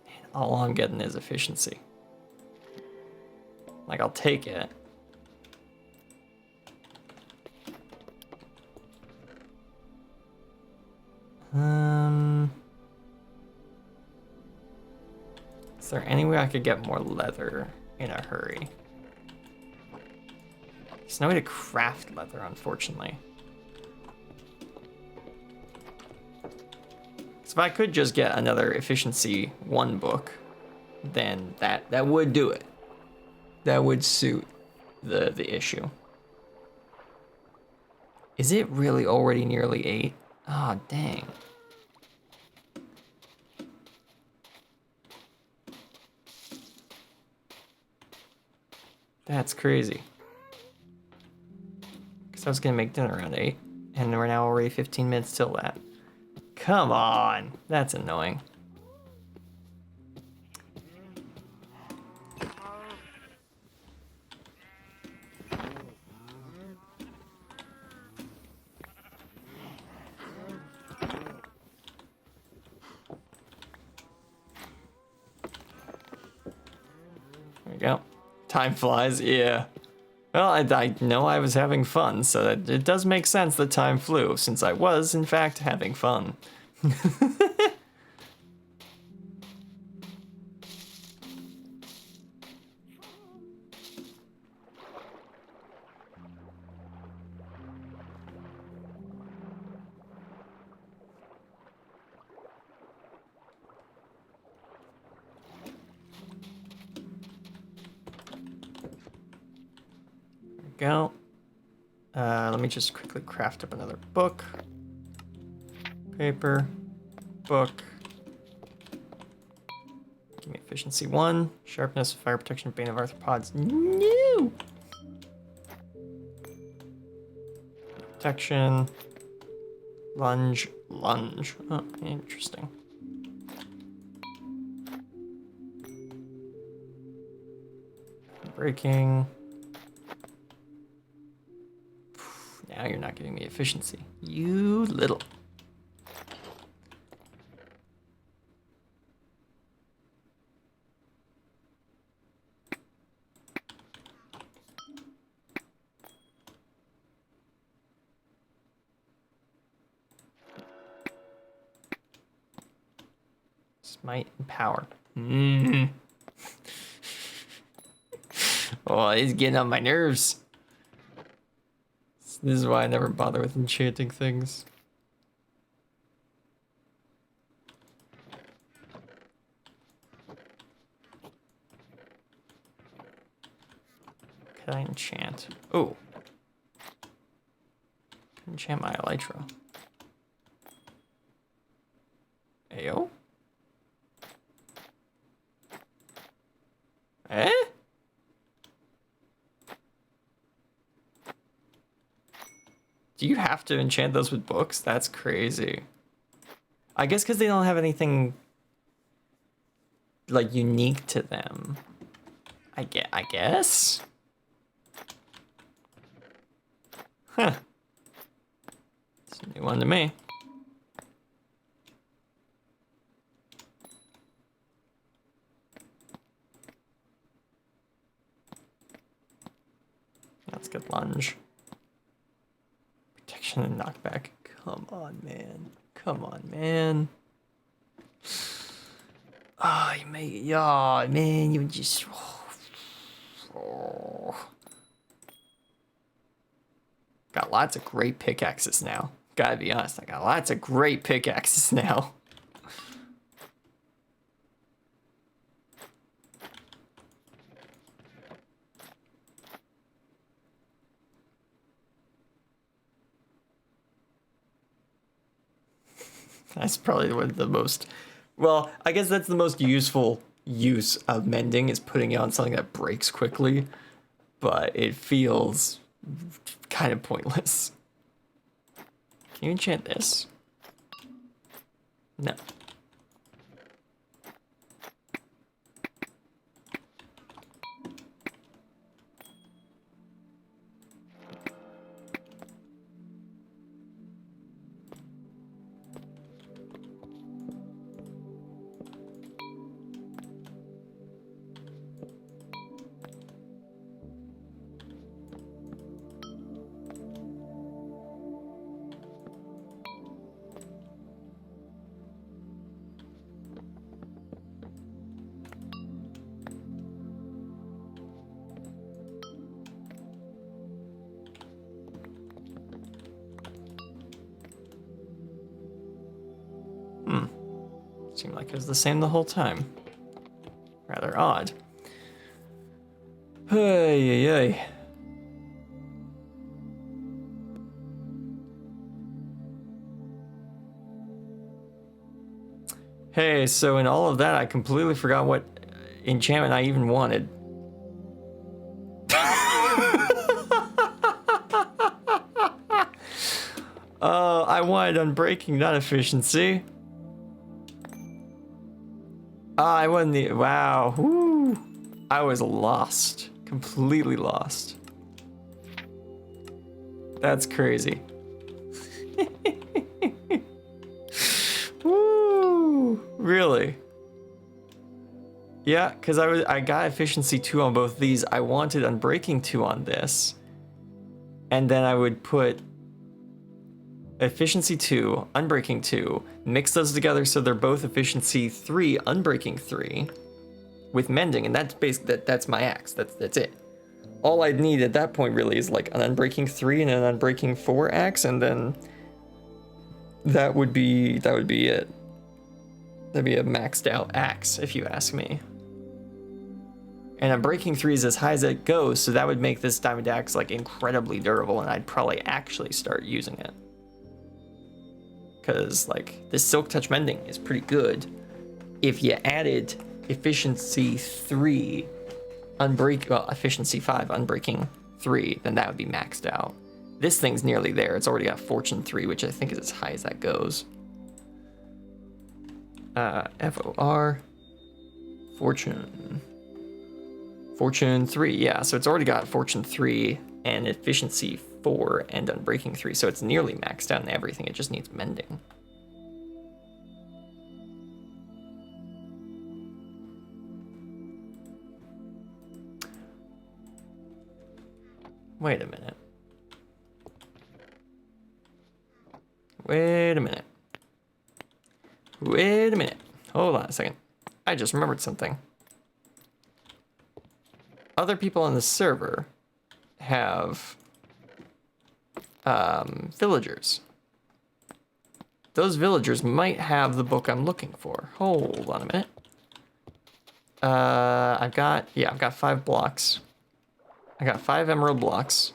Man, all I'm getting is efficiency. Like, I'll take it. Is there any way I could get more leather in a hurry? There's no way to craft leather, unfortunately. So if I could just get another efficiency 1 book, then that would do it. That would suit the issue. Is it really already nearly 8? Oh, dang. That's crazy. Because I was going to make dinner around 8, and we're now already 15 minutes till that. Come on. That's annoying. There we go. Time flies, yeah. Well, I know I was having fun, so that it does make sense that time flew, since I was, in fact, having fun. Go. Let me just quickly craft up another book. Paper. Book. Give me efficiency 1. Sharpness, fire protection, bane of arthropods. No! Protection. Lunge. Lunge. Oh, interesting. Breaking. Now you're not giving me efficiency. You little. Smite and power. Oh, it's getting on my nerves. This is why I never bother with enchanting things. Can I enchant? Oh. Enchant my elytra. Ayo? Eh? Do you have to enchant those with books? That's crazy. I guess because they don't have anything like unique to them. I guess? Huh. It's a new one to me. Let's get lunge. Protection and knockback. Come on, man. Come on, man. Oh, you made it. Oh, man, you just... Oh. Got lots of great pickaxes now. Gotta be honest, I got lots of great pickaxes now. That's probably one of the most... Well, I guess that's the most useful use of mending, is putting it on something that breaks quickly. But it feels kind of pointless. Can you enchant this? No. Seemed like it was the same the whole time. Rather odd. Hey, hey, hey. Hey, so in all of that, I completely forgot what enchantment I even wanted. I wanted unbreaking, not efficiency. I wasn't the... Wow. Woo. I was lost. Completely lost. That's crazy. Woo. Really? Yeah, because I got efficiency 2 on both these. I wanted unbreaking 2 on this. And then I would put efficiency 2, unbreaking 2, mix those together so they're both efficiency 3, unbreaking 3 with mending, and that's that's my axe. That's it. All I'd need at that point really is like an unbreaking 3 and an unbreaking 4 axe, and then that would be it. That'd be a maxed out axe if you ask me. And unbreaking 3 is as high as it goes, so that would make this diamond axe like incredibly durable, and I'd probably actually start using it. Because like this silk touch mending is pretty good. If you added efficiency 3, efficiency 5, unbreaking 3, then that would be maxed out. This thing's nearly there. It's already got fortune 3, which I think is as high as that goes. FOR, fortune 3, yeah, so it's already got fortune 3 and efficiency 4 and unbreaking 3, so it's nearly maxed out in everything. It just needs mending. Wait a minute. Hold on a second. I just remembered something. Other people on the server have villagers. Those villagers might have the book I'm looking for. Hold on a minute. I've got 5 blocks. I got 5 emerald blocks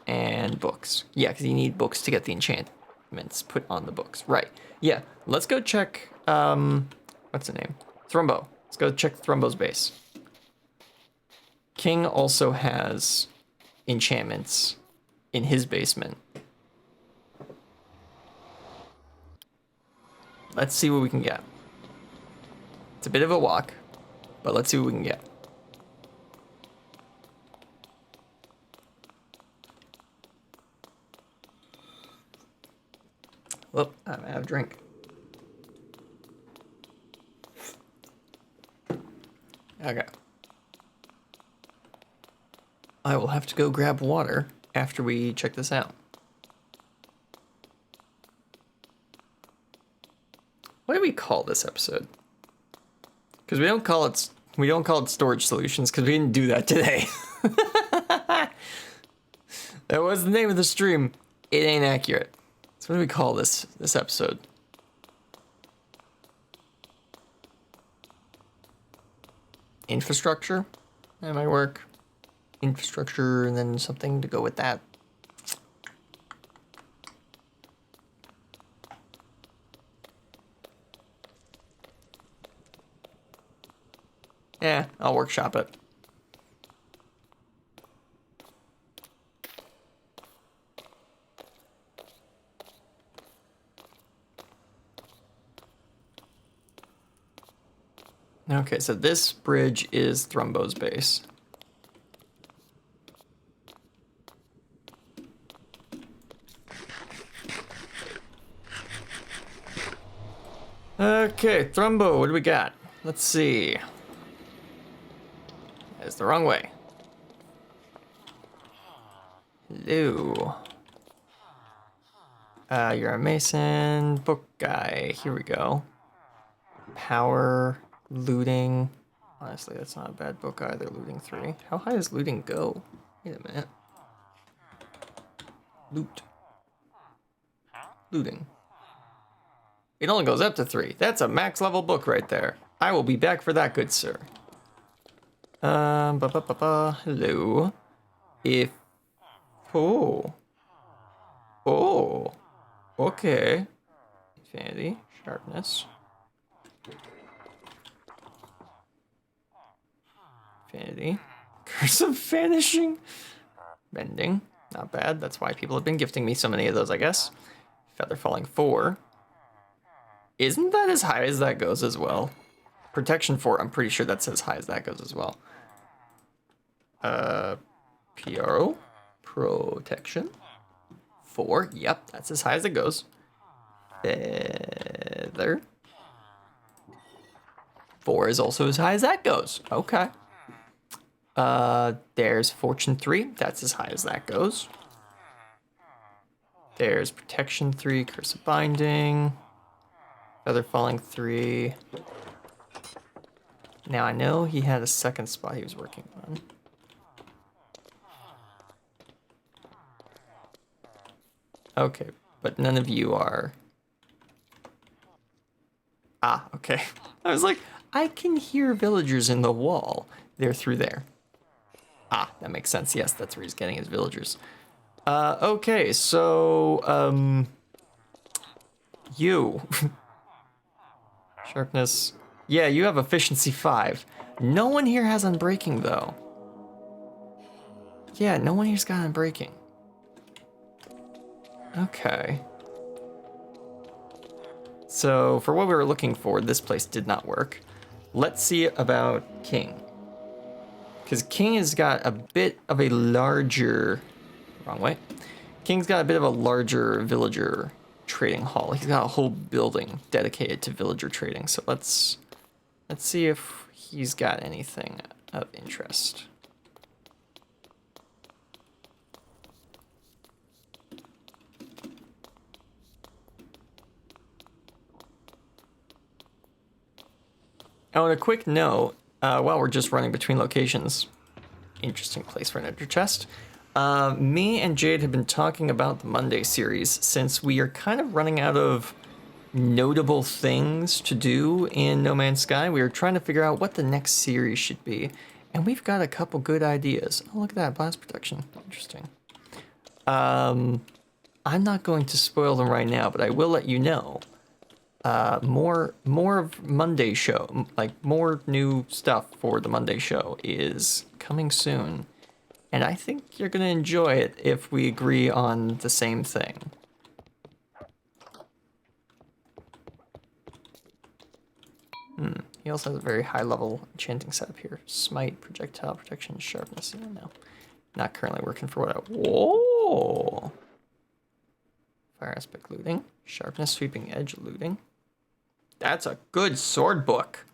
and books. Yeah, because you need books to get the enchantments put on the books. Right. Yeah, let's go check, what's the name? Thrumbo. Let's go check Thrumbo's base. King also has enchantments in his basement. Let's see what we can get. It's a bit of a walk, but let's see what we can get. Whoop, I'm out of drink. Okay. I will have to go grab water after we check this out. What do we call this episode? Because we don't call it storage solutions because we didn't do that today. That was the name of the stream. It ain't accurate. So what do we call this episode? Infrastructure? That might work. Infrastructure and then something to go with that. Yeah, I'll workshop it. Okay, so this bridge is Thrumbo's base. Okay, Thrumbo, what do we got? Let's see. That's the wrong way. Hello. You're a mason, book guy. Here we go. Power, looting. Honestly, that's not a bad book either. Looting 3. How high does looting go? Wait a minute. Loot. Looting. It only goes up to 3. That's a max level book right there. I will be back for that, good sir. Hello. Oh. Okay. Infinity, sharpness. Infinity. Curse of vanishing. Bending. Not bad. That's why people have been gifting me so many of those, I guess. Feather falling 4. Isn't that as high as that goes as well? Protection 4, I'm pretty sure that's as high as that goes as well. PRO. Protection 4. Yep, that's as high as it goes. Feather. 4 is also as high as that goes. Okay. There's Fortune 3. That's as high as that goes. There's Protection 3, Curse of Binding. Feather Falling 3. Now I know he had a second spot he was working on. Okay, but none of you are... Ah, okay. I was like, I can hear villagers in the wall. They're through there. Ah, that makes sense. Yes, that's where he's getting his villagers. Okay, so, you. Sharpness. Yeah, you have efficiency 5. No one here has unbreaking, though. Yeah, no one here's got unbreaking. Okay. So, for what we were looking for, this place did not work. Let's see about King. Because King has got a bit of a larger... Wrong way. King's got a bit of a larger villager trading hall. He's got a whole building dedicated to villager trading. So let's see if he's got anything of interest. Oh, and a quick note, while we're just running between locations, interesting place for an enter chest. Me and Jade have been talking about the Monday series since we are kind of running out of notable things to do in No Man's Sky. We were trying to figure out what the next series should be, and we've got a couple good ideas. Oh, look at that, blast protection. Interesting. I'm not going to spoil them right now, but I will let you know. More of Monday show, like more new stuff for the Monday show is coming soon. And I think you're going to enjoy it if we agree on the same thing. He also has a very high level enchanting setup here. Smite, projectile protection, sharpness. No, not currently working for what I... Whoa! Fire aspect looting. Sharpness, sweeping edge looting. That's a good sword book.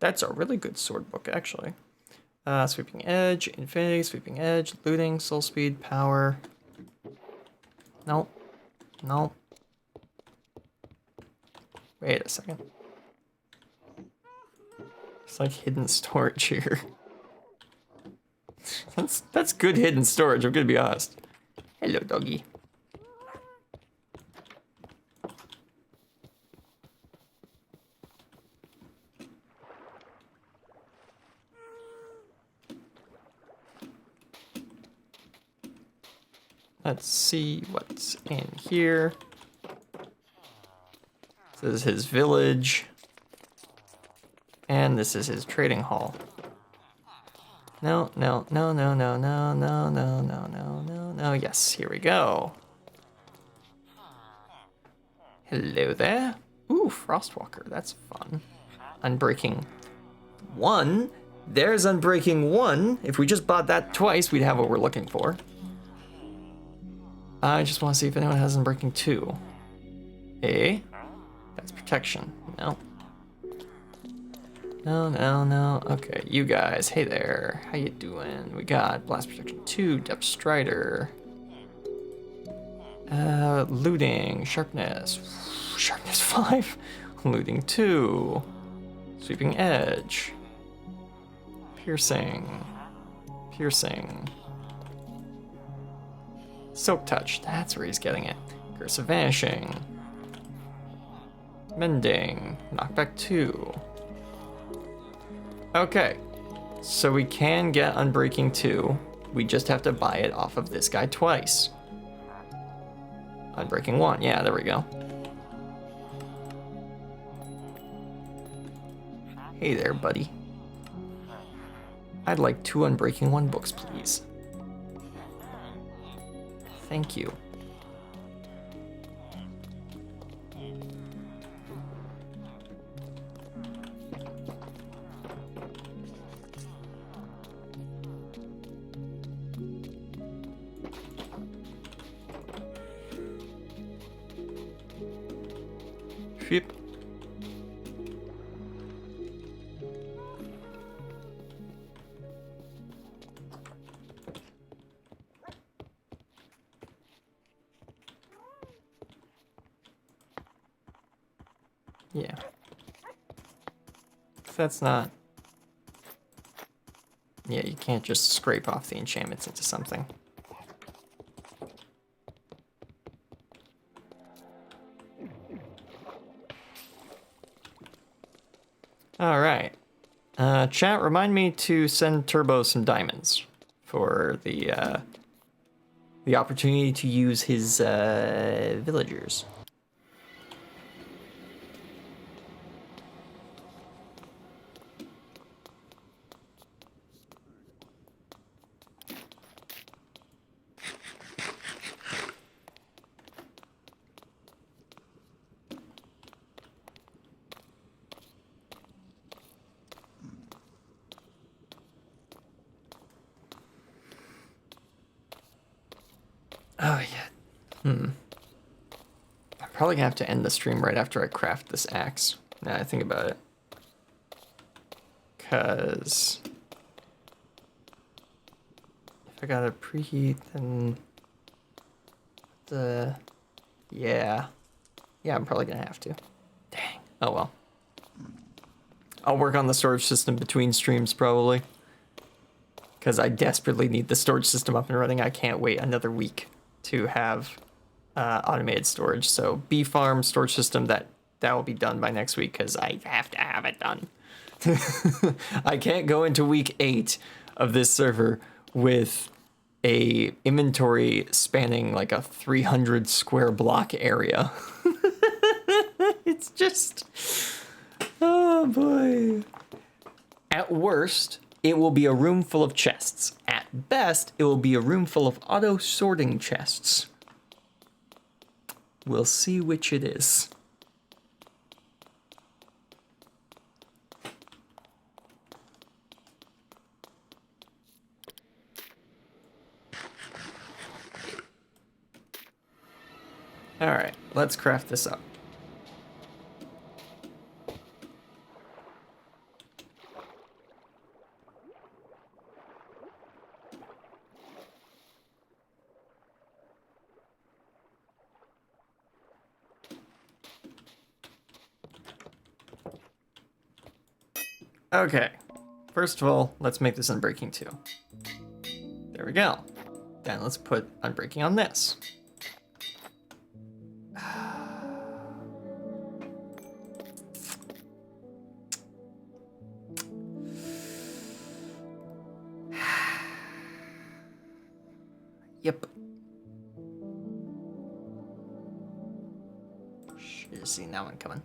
That's a really good sword book, actually. Sweeping edge, infinity, sweeping edge, looting, soul speed, power. Nope. Nope. Wait a second. It's like hidden storage here. That's good hidden storage, I'm gonna be honest. Hello, doggy. Let's see what's in here. This is his village. And this is his trading hall. No. Yes, here we go. Hello there. Ooh, Frostwalker, that's fun. Unbreaking 1. There's Unbreaking 1. If we just bought that twice, we'd have what we're looking for. I just want to see if anyone has Unbreaking 2. A. That's protection. No. No. Okay, you guys. Hey there. How you doing? We got Blast Protection 2, Depth Strider. Looting, Sharpness. Sharpness 5. Looting 2. Sweeping Edge. Piercing. Silk Touch, that's where he's getting it. Curse of Vanishing. Mending. Knockback 2. Okay. So we can get Unbreaking 2. We just have to buy it off of this guy twice. Unbreaking 1. Yeah, there we go. Hey there, buddy. I'd like 2 Unbreaking 1 books, please. Thank you. Yep. That's not... Yeah, you can't just scrape off the enchantments into something. Alright. Chat, remind me to send Turbo some diamonds for the opportunity to use his villagers. Oh, yeah. I'm probably gonna have to end the stream right after I craft this axe. Now I think about it. Because... if I gotta preheat, then... Yeah. Yeah, I'm probably gonna have to. Dang. Oh, well. I'll work on the storage system between streams, probably. Because I desperately need the storage system up and running. I can't wait another week to have automated storage. So bee farm storage system, that will be done by next week because I have to have it done. I can't go into week 8 of this server with a inventory spanning like a 300 square block area. It's just, oh boy. At worst, it will be a room full of chests. At best, it will be a room full of auto-sorting chests. We'll see which it is. Alright, let's craft this up. Okay, first of all, let's make this Unbreaking 2. There we go. Then let's put Unbreaking on this. Yep. Should have seen that one coming.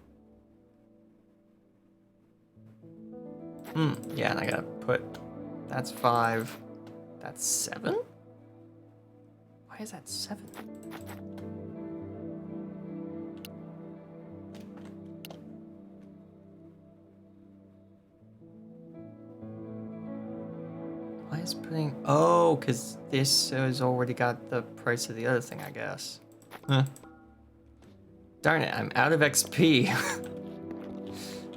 Yeah, and I gotta put, that's 5, that's 7? Why is that 7? Why is putting, oh, because this has already got the price of the other thing, I guess. Huh. Darn it, I'm out of XP.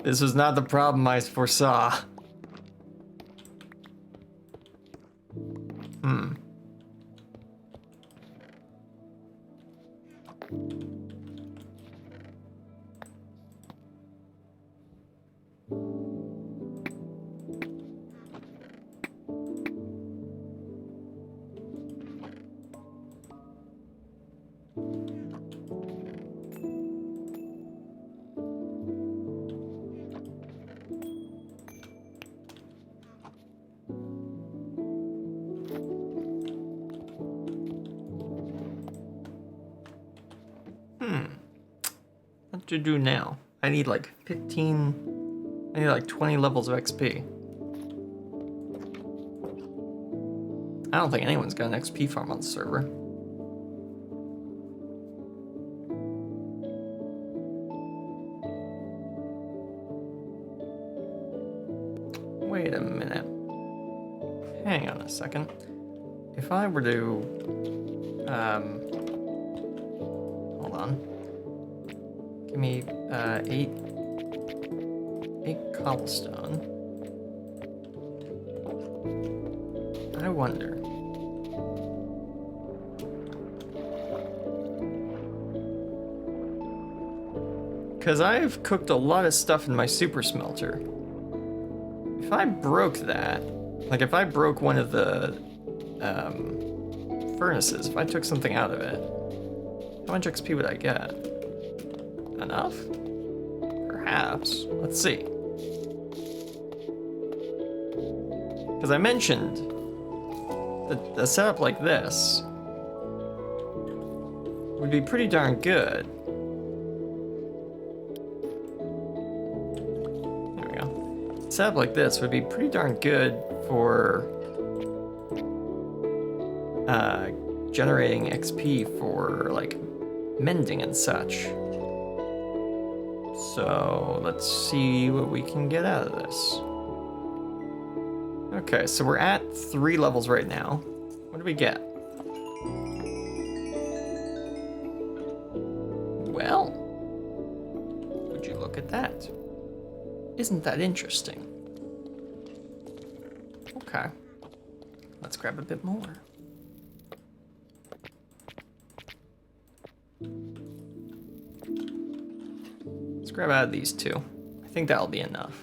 This was not the problem I foresaw. What to do now? I need like 15, I need like 20 levels of XP. I don't think anyone's got an XP farm on the server. Wait a minute. Hang on a second. If I were to, hold on. Give me 8 cobblestone. I wonder. Because I've cooked a lot of stuff in my super smelter. if I broke that, like if I broke one of the furnaces, if I took something out of it, how much XP would I get? Enough? Perhaps. Let's see. Because I mentioned that a setup like this would be pretty darn good. There we go. A setup like this would be pretty darn good for generating XP for like mending and such. So let's see what we can get out of this. Okay, so we're at 3 levels right now. What do we get? Well, would you look at that? Isn't that interesting? Okay, let's grab a bit more. Let's grab out of these 2. I think that'll be enough.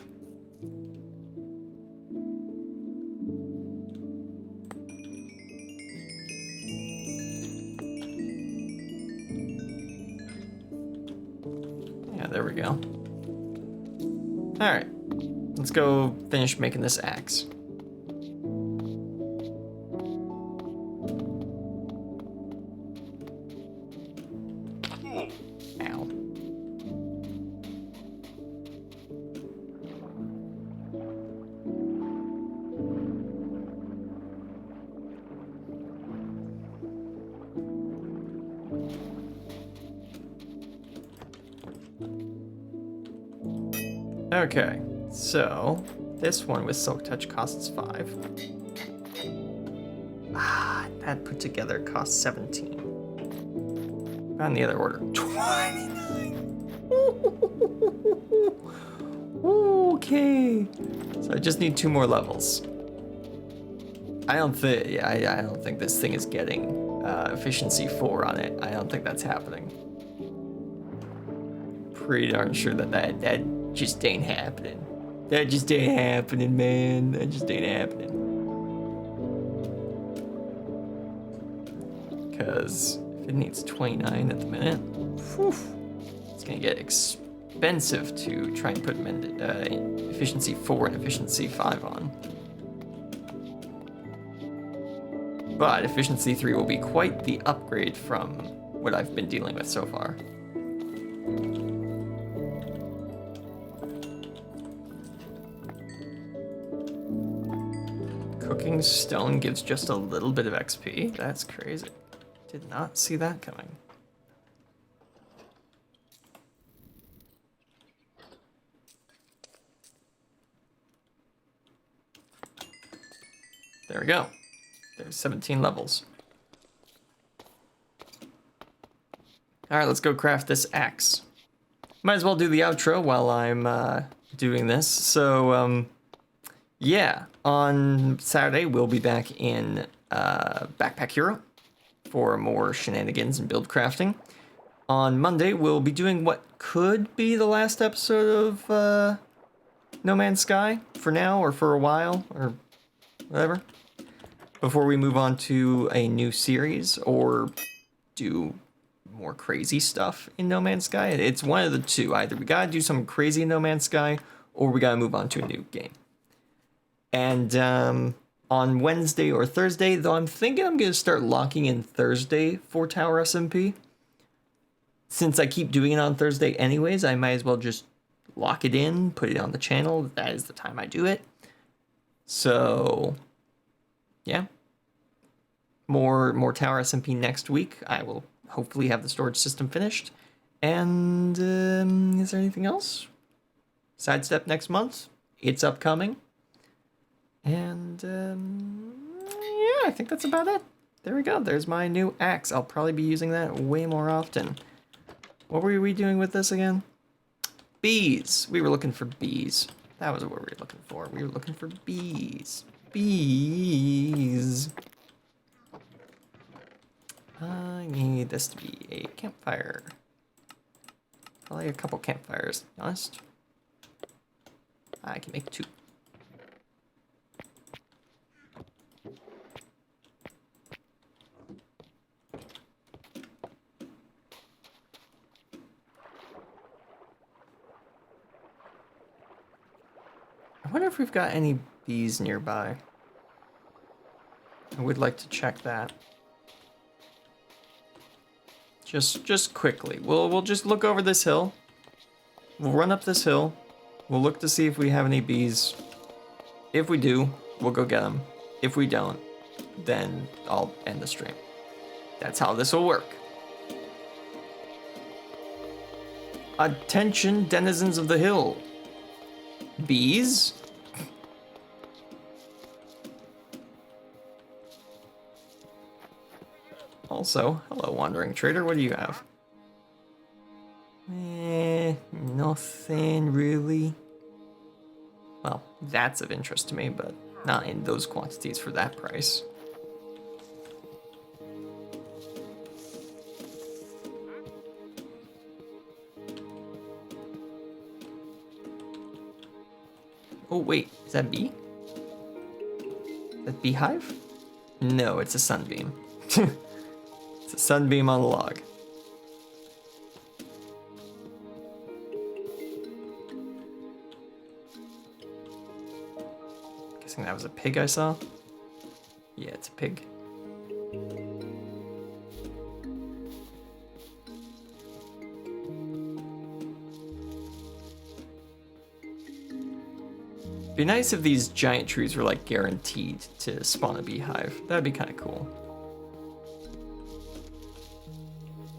There we go. Alright, let's go finish making this axe. Ow. Okay, so this one with Silk Touch costs 5. That put together costs 17. On the other order, 29. Okay, so I just need 2 more levels. I don't think this thing is getting efficiency 4 on it. I don't think that's happening. Pretty darn sure that just ain't happening. That just ain't happening, man. That just ain't happening. Because if it needs 29 at the minute, whew, it's gonna get expensive to try and put efficiency 4 and efficiency 5 on. But efficiency 3 will be quite the upgrade from what I've been dealing with so far. Cooking stone gives just a little bit of XP. That's crazy. Did not see that coming. There we go. There's 17 levels. Alright, let's go craft this axe. Might as well do the outro while I'm doing this. So, yeah, on Saturday we'll be back in Backpack Hero for more shenanigans and build crafting. On Monday we'll be doing what could be the last episode of No Man's Sky for now, or for a while, or whatever, before we move on to a new series or do more crazy stuff in No Man's Sky. It's one of the two. Either we gotta do something crazy in No Man's Sky, or we gotta move on to a new game. And on Wednesday or Thursday, though I'm thinking I'm gonna start locking in Thursday for Tower SMP. Since I keep doing it on Thursday anyways, I might as well just lock it in, put it on the channel. That is the time I do it. So, yeah. More Tower SMP next week. I will hopefully have the storage system finished. And is there anything else? Sidestep next month. It's upcoming. And yeah, I think that's about it. There we go. There's my new axe. I'll probably be using that way more often. What were we doing with this again? Bees. We were looking for bees. That was what we were looking for. We were looking for bees. Bees. I need this to be a campfire. Probably a couple campfires, to be honest. I can make 2. wonder if we've got any bees nearby. I would like to check that. Just quickly. We'll just look over this hill. We'll run up this hill. We'll look to see if we have any bees. If we do, we'll go get them. If we don't, then I'll end the stream. That's how this will work. Attention, denizens of the hill. Bees? Also, hello, wandering trader. What do you have? Nothing really. Well, that's of interest to me, but not in those quantities for that price. Oh, wait, is that bee? That beehive? No, it's a sunbeam. It's a sunbeam on the log. Guessing that was a pig I saw? Yeah, it's a pig. Be nice if these giant trees were like guaranteed to spawn a beehive. That'd be kind of cool.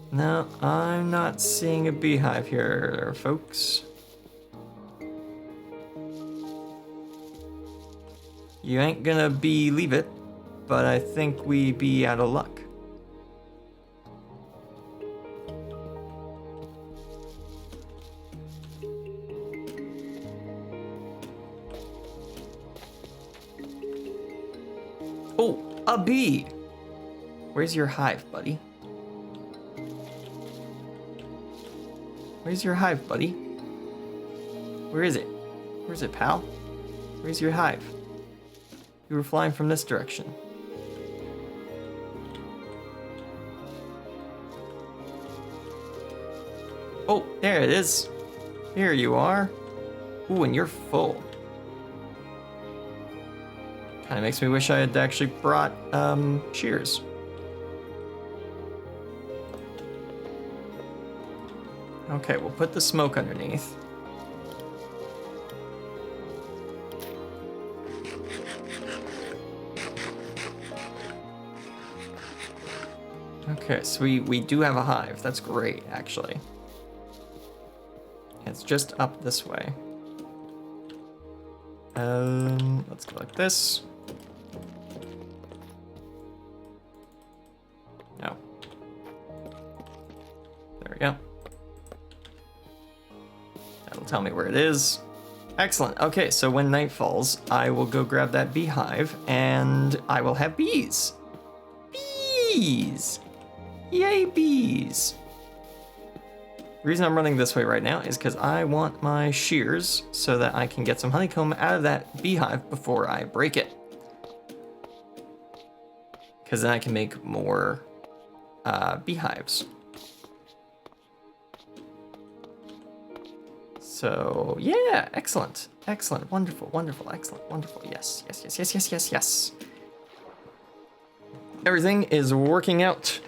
No, I'm not seeing a beehive here, folks. You ain't gonna believe it, but I think we be out of luck. Oh, a bee! Where's your hive, buddy? Where's your hive, buddy? Where is it? Where's it, pal? Where's your hive? You were flying from this direction. Oh, there it is. Here you are. Ooh, and you're full. Kind of makes me wish I had actually brought shears. Okay, we'll put the smoke underneath. Okay, so we do have a hive. That's great, actually. It's just up this way. Let's go like this. No. There we go. That'll tell me where it is. Excellent. Okay, so when night falls, I will go grab that beehive, and I will have bees. Bees! Yay, bees! The reason I'm running this way right now is because I want my shears so that I can get some honeycomb out of that beehive before I break it. Because then I can make more beehives. So, yeah, excellent. Excellent, wonderful, wonderful, excellent, wonderful. Yes, yes, yes, yes, yes, yes, yes. Everything is working out.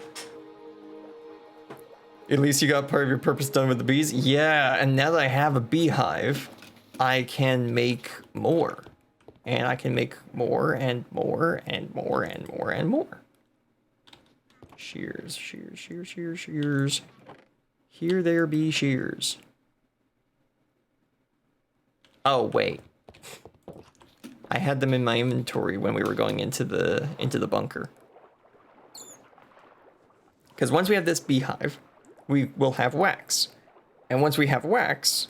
At least you got part of your purpose done with the bees. Yeah, and now that I have a beehive, I can make more. And I can make more and more and more and more and more. Shears, shears, shears, shears, shears. Here there be shears. Oh, wait. I had them in my inventory when we were going into the bunker. Because once we have this beehive, we will have wax. And once we have wax,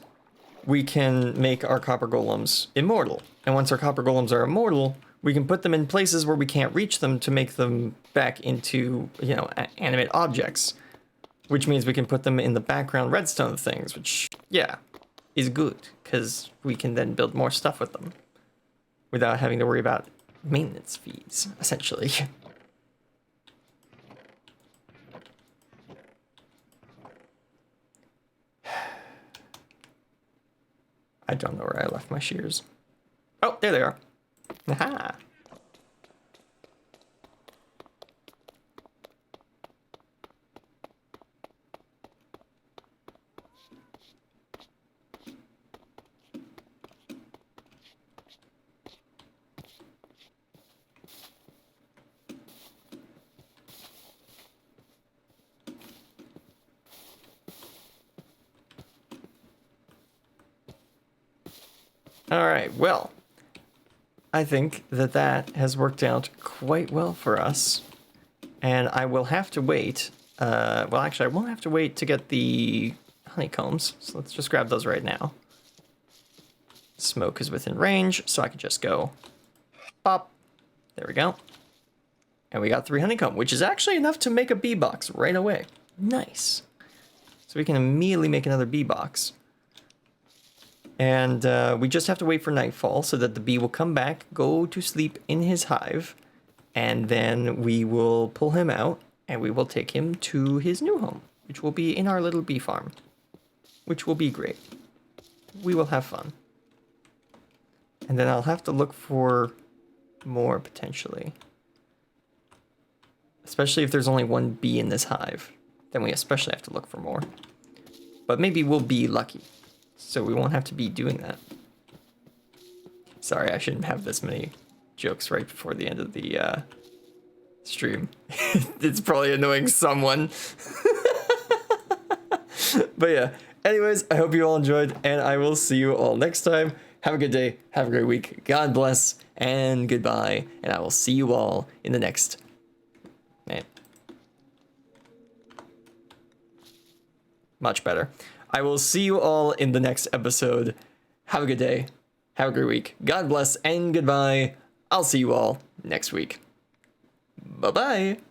we can make our copper golems immortal. And once our copper golems are immortal, we can put them in places where we can't reach them to make them back into, you know, animate objects. Which means we can put them in the background redstone things, which, yeah, is good. Because we can then build more stuff with them. Without having to worry about maintenance fees, essentially. I don't know where I left my shears. Oh, there they are. Aha. All right, well, I think that that has worked out quite well for us. And I will have to wait. Well, actually, I won't have to wait to get the honeycombs. So let's just grab those right now. Smoke is within range, so I can just go pop. There we go. And we got 3 honeycomb, which is actually enough to make a bee box right away. Nice. So we can immediately make another bee box. And we just have to wait for nightfall so that the bee will come back, go to sleep in his hive, and then we will pull him out and we will take him to his new home, which will be in our little bee farm, which will be great. We will have fun. And then I'll have to look for more potentially. Especially if there's only 1 bee in this hive, then we especially have to look for more. But maybe we'll be lucky. So we won't have to be doing that. Sorry, I shouldn't have this many jokes right before the end of the stream. It's probably annoying someone. But yeah, anyways, I hope you all enjoyed, and I will see you all next time. Have a good day, have a great week, God bless, and goodbye. And I will see you all in the next... Man. Much better. I will see you all in the next episode. Have a good day. Have a great week. God bless and goodbye. I'll see you all next week. Bye-bye.